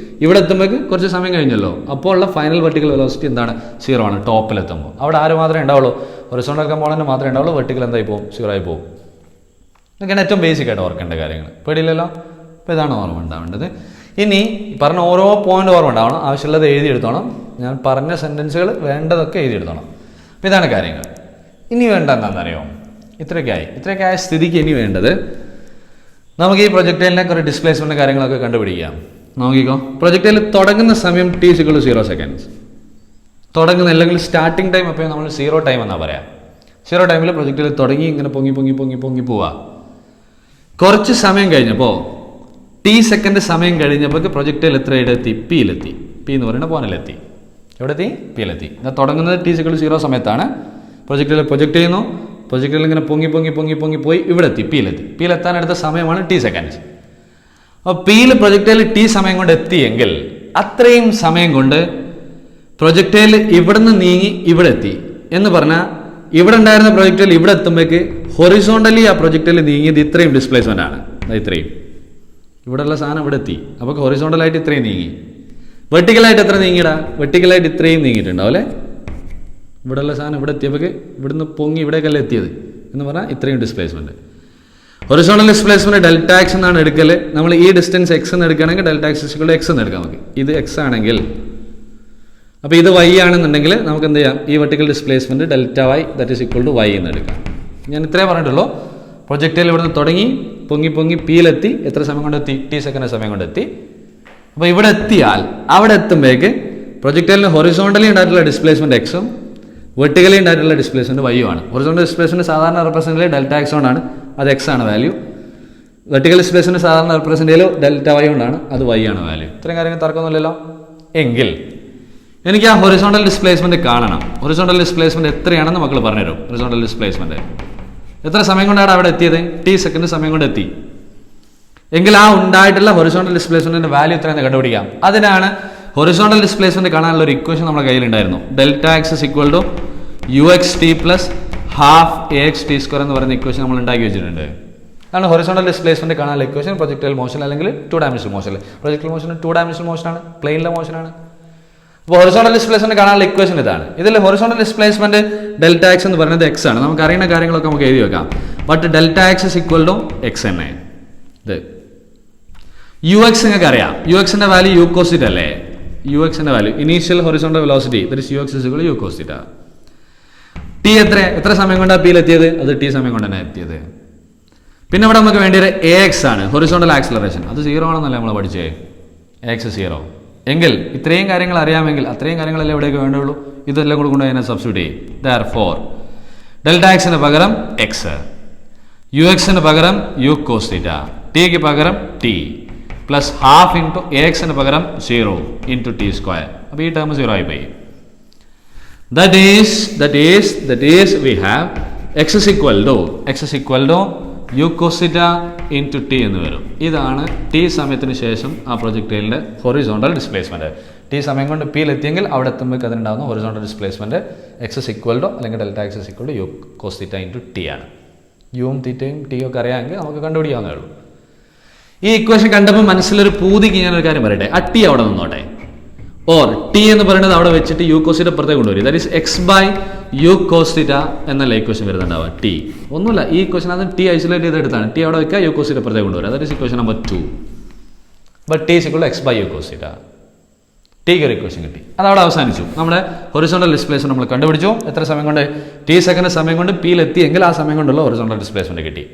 ഇവിടെ എത്തുമ്പോഴേക്ക് കുറച്ച് സമയം കഴിഞ്ഞല്ലോ, അപ്പോൾ ഉള്ള ഫൈനൽ വെർട്ടിക്കൽ വെലോസിറ്റി എന്താണ്? 0 ആണ് ടോപ്പിലെത്തുമ്പോൾ. അവിടെ ആര് മാത്രമേ ഉണ്ടാവുള്ളൂ? ഹൊറിസോണ്ടൽ കമ്പോണന്റ് മാത്രമേ ഉണ്ടാവുള്ളൂ. വെർട്ടിക്കൽ എന്തായി പോകും? 0 ആയി പോകും. ഇതൊക്കെയാണ് ഏറ്റവും ബേസിക് ആയിട്ട് ഓർക്കേണ്ട കാര്യങ്ങൾ. പേടിയില്ലല്ലോ. അപ്പോൾ ഇതാണ് ഓർമ്മ ഉണ്ടാവേണ്ടത്. ഇനി പറഞ്ഞ ഓരോ പോയിന്റ് ഓർമ്മ ഉണ്ടാവണം, ആവശ്യമുള്ളത് എഴുതിയെടുത്തോണം. ഞാൻ പറഞ്ഞ സെൻറ്റൻസുകൾ വേണ്ടതൊക്കെ എഴുതിയെടുത്തോണം. അപ്പോൾ ഇതാണ് കാര്യങ്ങൾ. ഇനി വേണ്ട എന്താണെന്നറിയോ, ഇത്രയൊക്കെ ആയ സ്ഥിതിക്ക് ഇനി വേണ്ടത് നമുക്ക് ഈ പ്രൊജക്ടൈലിനെ കുറേ ഡിസ്പ്ലേസ്മെൻറ്റ് കാര്യങ്ങളൊക്കെ കണ്ടുപിടിക്കാം. നോക്കിക്കോ, പ്രൊജക്ടൈൽ തുടങ്ങുന്ന സമയം t = 0 seconds. തുടങ്ങുന്ന അല്ലെങ്കിൽ സ്റ്റാർട്ടിങ് ടൈം അപ്പോൾ നമ്മൾ 0 ടൈം എന്നാണ് പറയാം. 0 ടൈമിൽ പ്രൊജക്ടൈൽ തുടങ്ങി ഇങ്ങനെ പൊങ്ങി പോവുക. കുറച്ച് സമയം കഴിഞ്ഞപ്പോൾ t സെക്കൻഡ് സമയം കഴിഞ്ഞപ്പോൾ പ്രൊജക്ടൈൽ എത്രയിലെത്തി? പിയിലെത്തി. പി എന്ന് പറയുന്ന പോയിന്റിലെത്തി. എവിടെ എത്തി? പിയിലെത്തി. ഇത് തുടങ്ങുന്നത് t = 0 സമയത്താണ്. പ്രൊജക്ട് ചെയ്യുന്നു. പ്രൊജക്ടൈൽ ഇങ്ങനെ പൊങ്ങി പോയി ഇവിടെ എത്തി, പിയിലെത്താൻ എടുത്ത സമയമാണ് t സെക്കൻഡ്സ്. അപ്പോൾ പിയിൽ പ്രൊജക്ടൈൽ t സമയം കൊണ്ട് എത്തിയെങ്കിൽ അത്രയും സമയം കൊണ്ട് പ്രൊജക്ടൈൽ ഇവിടുന്ന് നീങ്ങി ഇവിടെ എത്തി എന്ന് പറഞ്ഞാൽ ഇവിടെ ഉണ്ടായിരുന്ന പ്രൊജക്ടൈൽ ഇവിടെ എത്തുമ്പോഴേക്ക് ഹൊറിസോണ്ടലി ആ പ്രൊജക്ടൈൽ നീങ്ങിയത് ഇത്രയും ഡിസ്പ്ലേസ്മെന്റ് ആണ്. ഇത്രയും ഇവിടെയുള്ള സാധനം ഇവിടെ എത്തി. അപ്പോൾ ഹൊറിസോണ്ടലായിട്ട് ഇത്രയും നീങ്ങി. വെർട്ടിക്കലായിട്ട് എത്ര നീങ്ങിയിടാ? വെർട്ടിക്കലായിട്ട് ഇത്രയും നീങ്ങിയിട്ടുണ്ടാവും അല്ലേ? ഇവിടെയുള്ള സാധനം ഇവിടെ എത്തിയപ്പോൾ ഇവിടുന്ന് പൊങ്ങി ഇവിടേക്കല്ല എത്തിയത് എന്ന് പറഞ്ഞാൽ ഇത്രയും displacement. Horizontal displacement delta X എന്നാണ് എടുക്കൽ. നമ്മൾ ഈ ഡിസ്റ്റൻസ് എക്സ് എന്ന് എടുക്കുകയാണെങ്കിൽ ഡെൽറ്റ എക്സ് എക്സ് എന്ന് എടുക്കാം. നമുക്ക് ഇത് എക്സ് ആണെങ്കിൽ, അപ്പോൾ ഇത് y ആണെന്നുണ്ടെങ്കിൽ നമുക്ക് എന്ത് ചെയ്യാം? ഈ vertical displacement delta y = y എന്ന് എടുക്കാം. ഞാൻ ഇത്രേ പറഞ്ഞിട്ടുള്ളൂ. പ്രൊജക്ടൈൽ ഇവിടുന്ന് തുടങ്ങി പൊങ്ങി പിയിലെത്തി. എത്ര സമയം കൊണ്ട് എത്തി? t സെക്കൻഡ് സമയം കൊണ്ട് എത്തി. അപ്പോൾ ഇവിടെ എത്തിയാൽ അവിടെ എത്തുമ്പോഴേക്ക് പ്രൊജക്ടൈലിന് ഹൊറിസോണ്ടലി ഉണ്ടായിട്ടുള്ള ഡിസ്പ്ലേസ്മെന്റ് എക്സും വെർട്ടിക്കലി ഉണ്ടായിട്ടുള്ള ഡിസ്പ്ലേസ്മെന്റ് y ആണ്. ഹൊറിസോണ്ടൽ ഡിസ്പ്ലേസ്മെന്റ് സാധാരണ റെപ്രസെന്റ് ഡെൽറ്റ എക്സ് കൊണ്ടാണ്, അത് എക്സ് ആണ് വാല്യൂ. വെർട്ടിക്കൽ ഡിസ്പ്ലേസ്മെന്റ് സാധാരണ റെപ്രസെന്റ് ഡെൽറ്റ y കൊണ്ടാണ്, അത് y ആണ് വാല്യൂ. ഇത്രയും കാര്യങ്ങൾ തർക്കമൊന്നുമില്ലല്ലോ. എങ്കിൽ എനിക്ക് ആ ഹൊറിസോണ്ടൽ ഡിസ്പ്ലേസ്മെന്റ് കാണണം. ഹൊറിസോണ്ടൽ ഡിസ്പ്ലേസ്മെന്റ് എത്രയാണെന്ന് മക്കൾ പറഞ്ഞുതരും. ഹൊറിസോണ്ടൽ ഡിസ്പ്ലേസ്മെന്റ് എത്ര സമയം കൊണ്ടാണ് അവിടെ എത്തിയത്? t സെക്കൻഡ് സമയം കൊണ്ട് എത്തി. എങ്കിൽ ആ ഉണ്ടായിട്ടുള്ള ഹൊറിസോണ്ടൽ ഡിസ്പ്ലേസ്മെന്റിന്റെ വാല്യൂ എത്രയെന്ന് കണ്ടുപിടിക്കാം. അതിനാണ് ഹൊറിസോണ്ടൽ ഡിസ്പ്ലേസ്മെന്റ് കാണാനുള്ള ഒരു ഇക്വേഷൻ നമ്മുടെ കയ്യിലുണ്ടായിരുന്നു. ഡെൽറ്റ എക്സ് = uxt + ½ axt² എന്ന് പറയുന്ന ഇക്വേഷൻ നമ്മൾ ഉണ്ടാക്കി വെച്ചിട്ടുണ്ട്. അതാണ് ഹൊറിസോണ്ടൽ ഡിസ്പ്ലേസ്മെന്റ് കാണാനുള്ള ഇക്വേഷൻ. പ്രൊജക്ടൈൽ മോഷൻ അല്ലെങ്കിൽ 2 dimensional motion. Projectile motion 2 dimensional മോഷനാണ്, പ്ലെയിനിലെ മോഷനാണ്. അപ്പോൾ ഹൊറിസോണ്ടൽ ഡിസ്പ്ലേസ്മെന്റ് കാണാനുള്ള ഇക്വേഷൻ ഇതാണ്. ഇതിൽ ഹൊറിസോണ്ടൽ ഡിസ്പ്ലേസ്മെന്റ് ഡെൽറ്റ എക്സ് എന്ന് പറയുന്നത് എക്സ് ആണ്. നമുക്ക് അറിയുന്ന കാര്യങ്ങളൊക്കെ നമുക്ക് എഴുതി വെക്കാം. ബട്ട് ഡെൽറ്റ എക്സ് = എക്സ് തന്നെ. ഇത് യു എക്സ് നിങ്ങൾക്ക് അറിയാം. യു എക്സിന്റെ വാല്യൂ യു കോസ് തീറ്റ അല്ലേ? യു എക്സിന്റെ value initial horizontal velocity U X = U cos theta. T എത്ര സമയം കൊണ്ടാണ് പിയിലെത്തിയത്? അത് ടി സമയം കൊണ്ട് തന്നെ എത്തിയത്. പിന്നെ ഇവിടെ നമുക്ക് വേണ്ടിയത് എ എക്സ് ആണ്, ഹൊറിസോണ്ടൽ ആക്സിലറേഷൻ. അത് 0 ആണെന്നല്ലേ നമ്മൾ പഠിച്ചേ? എക്സ് 0. എങ്കിൽ ഇത്രയും കാര്യങ്ങൾ അറിയാമെങ്കിൽ അത്രയും കാര്യങ്ങളല്ലേ എവിടേക്ക് വേണ്ടുള്ളൂ. ഇതെല്ലാം കൂടെ കൊണ്ട് അതിനെ സബ്സ്റ്റിറ്റ്യൂട്ട് ചെയ്യും. Therefore ഡെൽറ്റ എക്സിന് പകരം എക്സ്, യു എക്സിന് പകരം യു കോസ് തീറ്റ, ടിക്ക് പകരം ടി പ്ലസ് ½ ഇൻറ്റു എ എക്സിന് പകരം 0 ഇൻറ്റു t². അപ്പോൾ ഈ ടേം 0 ആയി പോയി. That is we have x = u cos θ into t എന്ന് വരും. ഇതാണ് t സമയത്തിന് ശേഷം ആ പ്രൊജക്ടൈലിന്റെ ഹൊറിസോണ്ടൽ ഡിസ്പ്ലേസ്മെന്റ്. t സമയം കൊണ്ട് p എത്തിയെങ്കിൽ അവിടെ എത്തുമ്പോൾ അതിനുണ്ടാകുന്ന ഹൊറിസോണ്ടൽ ഡിസ്പ്ലേസ്മെന്റ് x അല്ലെങ്കിൽ delta x = u cos θ into t ആണ്. യുവും തീറ്റയും ടിയും ഒക്കെ അറിയാമെങ്കിൽ നമുക്ക് കണ്ടുപിടിക്കാവുന്നേ ഉള്ളൂ. ഈ ഇക്വേഷൻ കണ്ടപ്പോൾ മനസ്സിലൊരു പൂതിക്ക് ഞാനൊരു കാര്യം പറയട്ടെ. ആ ടി അവിടെ നിന്നോട്ടെ. ഓർ ടി എന്ന് പറയുന്നത് അവിടെ വെച്ചിട്ട് യു കോസ് തീറ്റ പുറത്തേക്ക് കൊണ്ടുവരും. ദാറ്റ് ഈസ് x/u cos θ എന്നല്ല ഇക്വേഷൻ വരുന്നുണ്ടാവുക. ടി ഒന്നുമില്ല, ഈ ഇക്വേഷൻ അത് ടി ഐസൊലേറ്റ് ചെയ്തെടുത്താണ്. ടി അവിടെ വെക്കുക, യു കോസ് തീറ്റ പുറത്തേക്ക് കൊണ്ടുവരും. That is equation number 2. But T = x/u cos θ. ടിക്ക് ഒരു ഇക്വേഷൻ കിട്ടി. അതവിടെ അവസാനിച്ചു. നമ്മുടെ ഹൊറിസോണ്ടൽ ഡിസ്പ്ലേസ്മെന്റ് നമ്മൾ കണ്ടുപിടിച്ചു. എത്ര സമയം കൊണ്ട്? ടി സെക്കൻഡ് സമയം കൊണ്ട് പിയിലെത്തിയെങ്കിൽ ആ സമയം കൊണ്ടുള്ള ഹൊറിസോണ്ടൽ ഡിസ്പ്ലേസ്മെന്റ് കിട്ടി.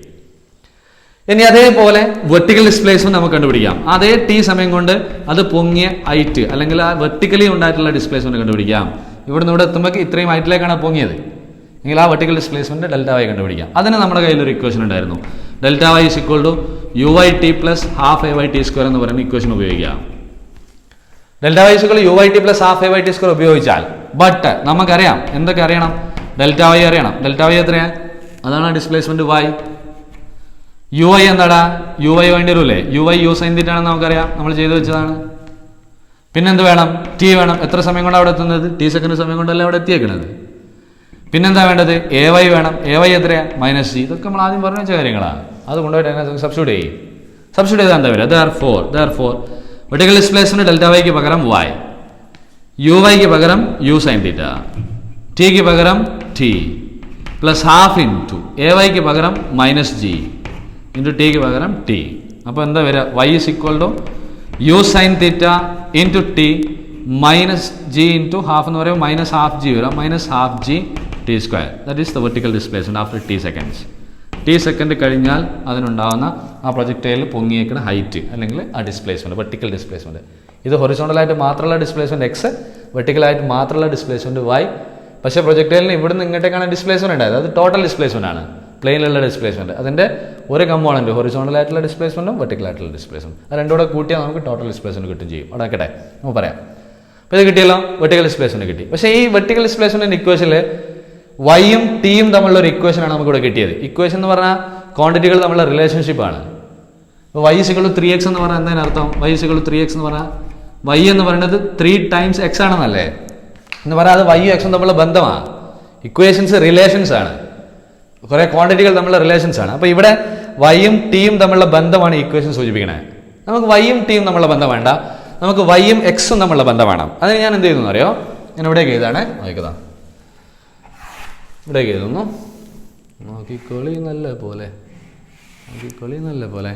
ഇനി അതേപോലെ വെർട്ടിക്കൽ ഡിസ്പ്ലേസ്മെന്റ് നമുക്ക് കണ്ടുപിടിക്കാം. അതേ ടി സമയം കൊണ്ട് അത് പൊങ്ങിയ ഹൈറ്റ് അല്ലെങ്കിൽ ആ വെർട്ടിക്കലി ഉണ്ടായിട്ടുള്ള ഡിസ്പ്ലേസ്മെന്റ് കണ്ടുപിടിക്കാം. ഇവിടുന്ന് ഇവിടെ എത്തുമ്പോൾ ഇത്രയും ഹൈറ്റിലേക്കാണ് പൊങ്ങിയത് എങ്കിൽ ആ വെർട്ടിക്കൽ ഡിസ്പ്ലേസ്മെന്റ് ഡെൽറ്റ y കണ്ടുപിടിക്കാം. അതിന് നമ്മുടെ കയ്യിൽ ഒരു ഇക്വേഷൻ ഉണ്ടായിരുന്നു. ഡെൽറ്റ y = uit + ½ ayt² എന്ന് പറയുന്ന ഇക്വേഷൻ ഉപയോഗിക്കാം. ഡെൽറ്റ y = uit + ½ ayt² ഉപയോഗിച്ചാൽ ബട്ട് നമുക്കറിയാം എന്തൊക്കെ അറിയണം? ഡെൽറ്റ y അറിയണം. ഡെൽറ്റ y എത്രയാണ്? അതാണ് ഡിസ്പ്ലേസ്മെന്റ് y. യു ഐ എന്താടാ? യു ഐ വേണ്ടി വരൂല്ലേ? U I U sine theta ആണെന്ന് നമുക്കറിയാം, നമ്മൾ ചെയ്തു വെച്ചതാണ്. പിന്നെന്ത് വേണം? ടി വേണം. എത്ര സമയം കൊണ്ട് അവിടെ എത്തുന്നത്? ടി സെക്കൻഡ് സമയം കൊണ്ടല്ലേ അവിടെ എത്തിയേക്കുന്നത്. പിന്നെന്താ വേണ്ടത്? എ വൈ വേണം. എ വൈ എത്രയാ? -g. ഇതൊക്കെ നമ്മൾ ആദ്യം പറഞ്ഞു വെച്ച കാര്യങ്ങളാണ്. അത് കൊണ്ടുപോയിട്ട് അതിനെ സബ്സ്റ്റിറ്റ്യൂട്ട് ചെയ്യും. സബ്സ്റ്റിറ്റ്യൂട്ട് ചെയ്താൽ എന്താ വരിക? Therefore വെർട്ടിക്കൽ ഡിസ്പ്ലേസ്മെന്റ് ഡെൽറ്റ വൈക്ക് പകരം y, യു വൈക്ക് പകരം യു സൈൻ തീറ്റ, ടിക്ക് പകരം ടി പ്ലസ് ½ ഇൻറ്റു എ വൈക്ക് പകരം -g ഇൻറ്റു ടിക്ക് പകരം ടി. അപ്പോൾ എന്താ വരിക? y = U sine theta into T minus G into half എന്ന് പറയുമ്പോൾ മൈനസ് ഹാഫ് ജി വരാം, minus half G T square. That is the vertical displacement after T seconds. T second കഴിഞ്ഞാൽ അതിനുണ്ടാകുന്ന ആ പ്രൊജക്ടൈലിൽ പൊങ്ങിയേക്കുന്ന ഹൈറ്റ് അല്ലെങ്കിൽ ആ ഡിസ്പ്ലേസ്മെൻറ്റ്, വെർട്ടിക്കൽ ഡിസ്പ്ലേസ്മെൻറ്റ്. ഇത് ഹൊറിസോണ്ടലായിട്ട് മാത്രമുള്ള ഡിസ്പ്ലേസ്മെൻറ്റ് എക്സ്, വെർട്ടിക്കലായിട്ട് മാത്രമുള്ള ഡിസ്പ്ലേസ്മെൻറ്റ് വൈ. പക്ഷേ പ്രൊജക്ടൈലിന് ഇവിടുന്ന് ഇങ്ങോട്ടേക്കാണ് ഡിസ്പ്ലേസ്മെൻറ്റ് ഉണ്ടായത്. അത് ടോട്ടൽ ഡിസ്പ്ലേസ്മെൻറ്റ് ആണ്, പ്ലെയിനിലുള്ള ഡിസ്പ്ലേസ്മെൻറ്റ്. അതിൻ്റെ ഒരു കമ്പോണൻറ്റ് ഹൊറിസോണ്ടലായിട്ടുള്ള ഡിസ്പ്ലേസ്മെൻറ്റും വെർട്ടിക്കലായിട്ടുള്ള ഡിസ്പ്ലേസ്മെൻറ്റ്, അത് രണ്ടും കൂടെ കൂട്ടിയാൽ നമുക്ക് ടോട്ടൽ ഡിസ്പ്ലേസ്മെൻറ്റ് കിട്ടും ചെയ്യും. അവിടെ കേട്ടെ നമുക്ക് പറയാം. അപ്പോൾ ഇത് കിട്ടിയല്ലോ, വെർട്ടിക്കൽ ഡിസ്പ്ലേസ്മെൻറ്റ് കിട്ടി. പക്ഷേ ഈ വെർട്ടിക്കൽ ഡിസ്പ്ലേസ്മെൻറ്റിൻ്റെ ഇക്വേഷനിൽ വൈയും ടിയും തമ്മിലുള്ള ഒരു ഇക്വേഷനാണ് നമുക്കിവിടെ കിട്ടിയത്. ഇക്വേഷൻ എന്ന് പറഞ്ഞാൽ ക്വാണ്ടിറ്റികൾ തമ്മിലുള്ള റിലേഷൻഷിപ്പാണ്. അപ്പോൾ y = 3x എന്ന് പറഞ്ഞാൽ എന്താണ് അർത്ഥം? y = 3x എന്ന് പറഞ്ഞാൽ y എന്ന് പറയുന്നത് 3 times x ആണെന്നല്ലേ എന്ന് പറഞ്ഞാൽ അത് y ഉം x തമ്മിലുള്ള ബന്ധമാണ്. ഇക്വേഷൻസ് റിലേഷൻസ് ആണ്, കുറേ ക്വാണ്ടിറ്റികൾ തമ്മിലുള്ള റിലേഷൻസ് ആണ്. അപ്പോൾ ഇവിടെ വൈയും ടിയും തമ്മിലുള്ള ബന്ധമാണ് ഇക്വേഷൻ സൂചിപ്പിക്കുന്നത്. നമുക്ക് വൈയും ടിയും തമ്മിലുള്ള ബന്ധം വേണ്ട, നമുക്ക് വൈയും എക്സും തമ്മിലുള്ള ബന്ധം വേണം. അതിന് ഞാൻ എന്ത് ചെയ്യുന്നു അറിയോ? ഞാൻ ഇവിടേക്ക് എഴുതാണ്, നോക്കിക്കതാ ഇവിടേക്ക് എഴുതുന്നു. നോക്കിക്കൊളി നല്ല പോലെ, നോക്കിക്കൊളി നല്ല പോലെ.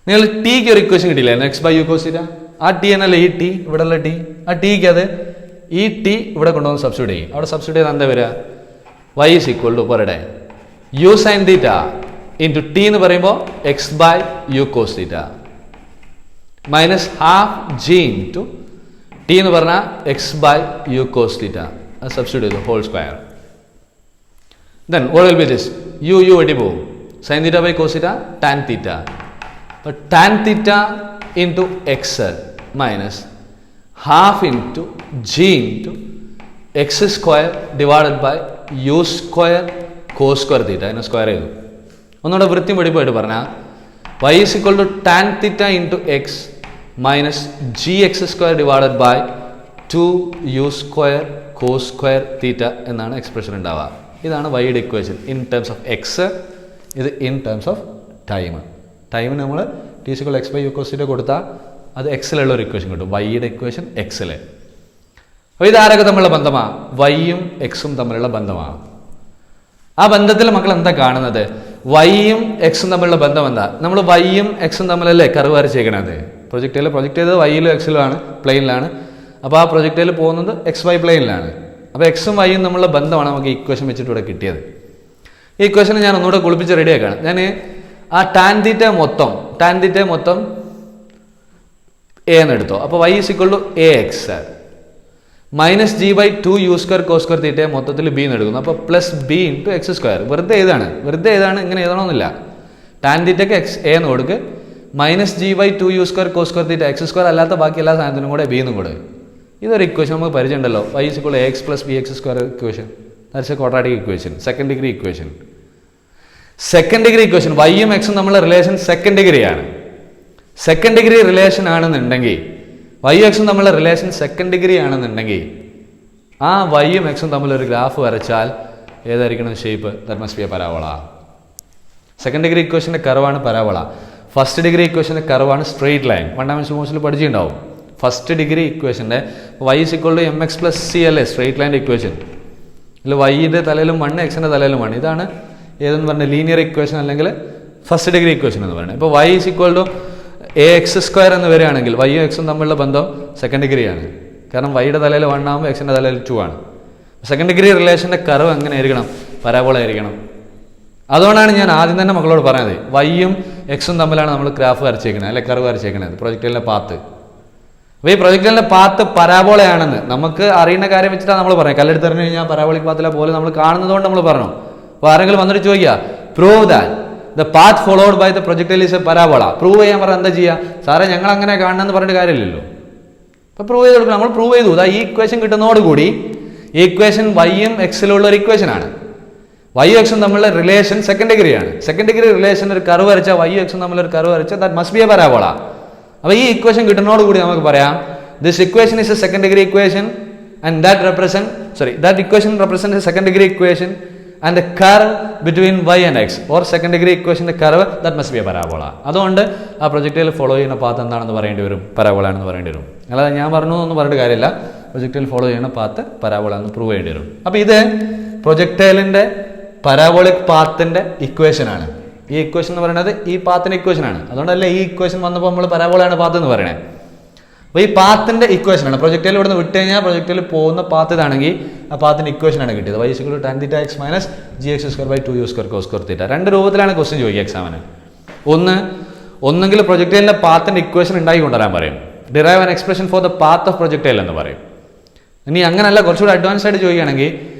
നിങ്ങൾ ടിക്ക് ഒരു ഇക്വേഷൻ കിട്ടിയില്ലേ, X by U cos theta. ആ ടി എന്നല്ലേ ഈ ടി, ഇവിടെ ഉള്ള ടി. ആ ടിക്ക് അത് ഈ ടി ഇവിടെ കൊണ്ടുവന്ന് സബ്സ്റ്റിറ്റ്യൂട്ട് ചെയ്യും. അവിടെ സബ്സ്റ്റിറ്റ്യൂട്ട് ചെയ്താൽ എന്താ വരിക? y = പറയട്ടെ U sine theta into T എന്ന് പറയുമ്പോൾ X by U cos theta minus half G into T എന്ന് പറഞ്ഞാൽ X by U cos theta. അത് സബ്സ്റ്റിറ്റ്യൂട്ട് ചെയ്തു, whole square. Then what will be this? u വെട്ടി പോകും. sin theta by cos theta tan theta. But tan theta into x minus half into g into x square divided by u square cos square theta. അതിനെ square ചെയ്തു. ഒന്നുകൂടെ വൃത്തി വെടിപ്പോയിട്ട് പറഞ്ഞാൽ y = tan theta into x minus gx square divided by 2u square cos square theta എന്നാണ് expression ഉണ്ടാവുക. ഇതാണ് വൈയുടെ equation in terms of X, ഇത് ഇൻ ടേംസ് ഓഫ് ടൈം. ടൈമിന് നമ്മൾ T = x by U cos theta കൊടുത്താൽ അത് എക്സിലുള്ള ഒരു ഇക്വേഷൻ കിട്ടും, വൈയുടെ ഇക്വേഷൻ എക്സിൽ. അപ്പോൾ ഇതാരൊക്കെ തമ്മിലുള്ള ബന്ധമാണ്? വൈയും എക്സും തമ്മിലുള്ള ബന്ധമാണ്. ആ ബന്ധത്തിൽ മക്കൾ എന്താ കാണുന്നത്? വൈയും എക്സും തമ്മിലുള്ള ബന്ധം എന്താ? നമ്മൾ വൈയും എക്സും തമ്മിലല്ലേ കർവ് വരച്ചേക്കണത്. പ്രൊജക്റ്റ് ചെയ്തത് വൈയിലും എക്സിലുമാണ്, പ്ലെയിനിലാണ്. അപ്പോൾ ആ പ്രൊജക്റ്റയിൽ പോകുന്നത് എക്സ് വൈ പ്ലെയിനിലാണ്. അപ്പോൾ എക്സും വൈയും തമ്മിലുള്ള ബന്ധമാണ് നമുക്ക് ഈ ഇക്വേഷൻ വെച്ചിട്ട് ഇവിടെ കിട്ടിയത്. ഈ ഇക്വേഷനെ ഞാൻ ഒന്നുകൂടെ കുളിപ്പിച്ച് റെഡിയാക്കാണ്. ഞാൻ ആ ടാൻ തീറ്റ മൊത്തം എ എന്ന് എടുത്തോ. അപ്പോൾ y = ax minus G by 2u square cos square theta മൊത്തത്തിൽ ബി എന്ന് എടുക്കുന്നു. അപ്പോൾ plus B into X square. വെറുതെ ഏതാണ്, ഇങ്ങനെ എഴുതണമെന്നില്ല. ടാൻ തീറ്റയ്ക്ക് എക്സ് എ എന്ന് കൊടുക്ക്, minus G by 2u square cos square theta X square അല്ലാത്ത ബാക്കി എല്ലാ സാധനത്തിനും കൂടെ ബി എന്നും കൂടെ. ഇതൊരു ഇക്വേഷൻ നമുക്ക് പരിചയമുണ്ടല്ലോ, y = ax + bx square equation. That's a quadratic equation, second degree equation. വൈയും എക്സും തമ്മിലുള്ള റിലേഷൻ സെക്കൻഡ് ഡിഗ്രിയാണ്. സെക്കൻഡ് ഡിഗ്രി റിലേഷൻ ആണെന്നുണ്ടെങ്കിൽ, വൈയും എക്സും തമ്മിലുള്ള റിലേഷൻ സെക്കൻഡ് ഡിഗ്രി ആണെന്നുണ്ടെങ്കിൽ ആ വൈയും എക്സും തമ്മിലൊരു ഗ്രാഫ് വരച്ചാൽ ഏതായിരിക്കണം shape? That must be a parabola. Second degree ഇക്വേഷൻ്റെ കർവാണ് പരാബോള. ഫസ്റ്റ് ഡിഗ്രി ഇക്വേഷൻ്റെ കർവാണ് സ്ട്രെയിറ്റ് ലൈൻ. 1ാം ഡയമെൻഷൻ കോഴ്സിൽ പഠിച്ചിട്ടുണ്ടാവും. ഫസ്റ്റ് ഡിഗ്രി ഇക്വേഷൻ്റെ y = mx + c അല്ലേ സ്ട്രെയിറ്റ് ലൈൻ്റെ ഇക്വേഷൻ. ഇതിൽ വൈയുടെ തലയിലും 1, എക്സിൻ്റെ തലയിലും 1. ഇതാണ് ഏതെന്ന് പറഞ്ഞാൽ ലീനിയർ ഇക്വേഷൻ അല്ലെങ്കിൽ ഫസ്റ്റ് ഡിഗ്രി ഇക്വേഷൻ എന്ന് പറയുന്നത്. ഇപ്പോൾ y = ax² എന്ന് വരികയാണെങ്കിൽ വൈയും എക്സും തമ്മിലുള്ള ബന്ധം സെക്കൻഡ് ഡിഗ്രിയാണ്. കാരണം വൈയുടെ തലയിൽ 1 ആകുമ്പോൾ എക്സിൻ്റെ തലയിൽ 2 ആണ്. സെക്കൻഡ് ഡിഗ്രി റിലേഷൻ്റെ കർവ് എങ്ങനെ ആയിരിക്കണം? പരാബോള ആയിരിക്കണം. അതുകൊണ്ടാണ് ഞാൻ ആദ്യം തന്നെ മക്കളോട് പറഞ്ഞത് വൈയും എക്സും തമ്മിലാണ് നമ്മൾ ഗ്രാഫ് വരച്ചേക്കുന്നത് അല്ലെ കർവ് വരച്ചേക്കുന്നത്, പ്രൊജക്ടൈലിൻ്റെ പാത്ത്. അപ്പോൾ ഈ പ്രൊജക്ടൈലിൻ്റെ പാത്ത് പരാബോളയാണെന്ന് നമുക്ക് അറിയുന്ന കാര്യം വെച്ചിട്ടാണ് നമ്മൾ പറയുന്നത്. കല്ലെടുത്ത് എറിഞ്ഞു കഴിഞ്ഞാൽ പരാബോളിക് പാത്തിലെ പോലെ നമ്മൾ കാണുന്നതുകൊണ്ട് നമ്മൾ പറഞ്ഞു. അപ്പോൾ ആരെങ്കിലും വന്നിട്ട് ചോദിക്കുക prove that the path followed by the projectile is a parabola. Prove ചെയ്യാൻ പറഞ്ഞാൽ എന്താ ചെയ്യുക? സാറേ ഞങ്ങൾ അങ്ങനെ കാണണമെന്ന് പറഞ്ഞിട്ട് കാര്യമില്ലല്ലോ. അപ്പോൾ പ്രൂവ് ചെയ്ത് കൊടുക്കണം. നമ്മൾ പ്രൂവ് ചെയ്തു. ഈ ഇക്വേഷൻ കിട്ടുന്നതോടുകൂടി ഈ ഇക്വേഷൻ വൈയും എക്സിലുള്ള ഒരു ഇക്വേഷനാണ്. വൈയും എക്സും തമ്മിലുള്ള റിലേഷൻ സെക്കൻഡ് ഡിഗ്രിയാണ്. സെക്കൻഡ് ഡിഗ്രി റിലേഷൻ ഒരു കർവ് വരച്ചാൽ വൈയും എക്സും തമ്മിലൊരു കർവ് വരച്ചാൽ that must be a parabola. അപ്പോൾ ഈ ഇക്വേഷൻ കിട്ടുന്നതോടുകൂടി നമുക്ക് പറയാം this equation is a second degree equation and that equation represents A second degree equation and the curve between y and x or second degree equation the curve that must be a parabola. അതുകൊണ്ട് ആ projectile follow ചെയ്യുന്ന path എന്താണെന്ന് പറയേണ്ടി വരും? Parabola ആണെന്ന് പറയേണ്ടി വരും. അല്ലാതെ ഞാൻ പറഞ്ഞു എന്നൊന്നും പറഞ്ഞിട്ട് കാര്യമില്ല. പ്രൊജക്ടൈൽ ഫോളോ ചെയ്യുന്ന പാത്ത് പരാബോള എന്ന് പ്രൂവ് ചെയ്യേണ്ടി വരും. അപ്പോൾ ഇത് പ്രൊജക്ടൈലിൻ്റെ പരാബോളിക് പാത്തിൻ്റെ ഇക്വേഷനാണ്. ഈ ഇക്വേഷൻ എന്ന് പറയുന്നത് ഈ പാത്തിന്റെ ഇക്വേഷൻ ആണ്. അതുകൊണ്ടല്ലേ ഈ ഇക്വേഷൻ വന്നപ്പോൾ നമ്മൾ പരാബോളയാണ് പാത്ത് എന്ന് പറയണേ. അപ്പോൾ ഈ പാത്തിന്റെ ഇക്വേഷൻ ആണ്. പ്രൊജക്ടൈൽ ഇവിടെ നിന്ന് വിട്ട് കഴിഞ്ഞാൽ പ്രൊജക്ടൈൽ പോകുന്ന പാത്ത് ഇതാണെങ്കിൽ ആ പാത്തിന്റെ ഇക്വേഷൻ ആണ് കിട്ടിയത്. y = tan θ x - gx² / 2u² cos θ. രണ്ട് രൂപത്തിലാണ് ക്വസ്റ്റ്യൻ ചോദിക്കുക എക്സാമിന്. ഒന്നെങ്കിൽ പ്രൊജക്ടൈലിന്റെ പാത്തിന്റെ ഇക്വേഷൻ ഉണ്ടാക്കി കൊണ്ടുവരാൻ പറയും. Derive an expression for the path of projectile എന്ന് പറയും. ഇനി അങ്ങനല്ല, കുറച്ചുകൂടി അഡ്വാൻസ് ആയിട്ട് ചോദിക്കുകയാണെങ്കിൽ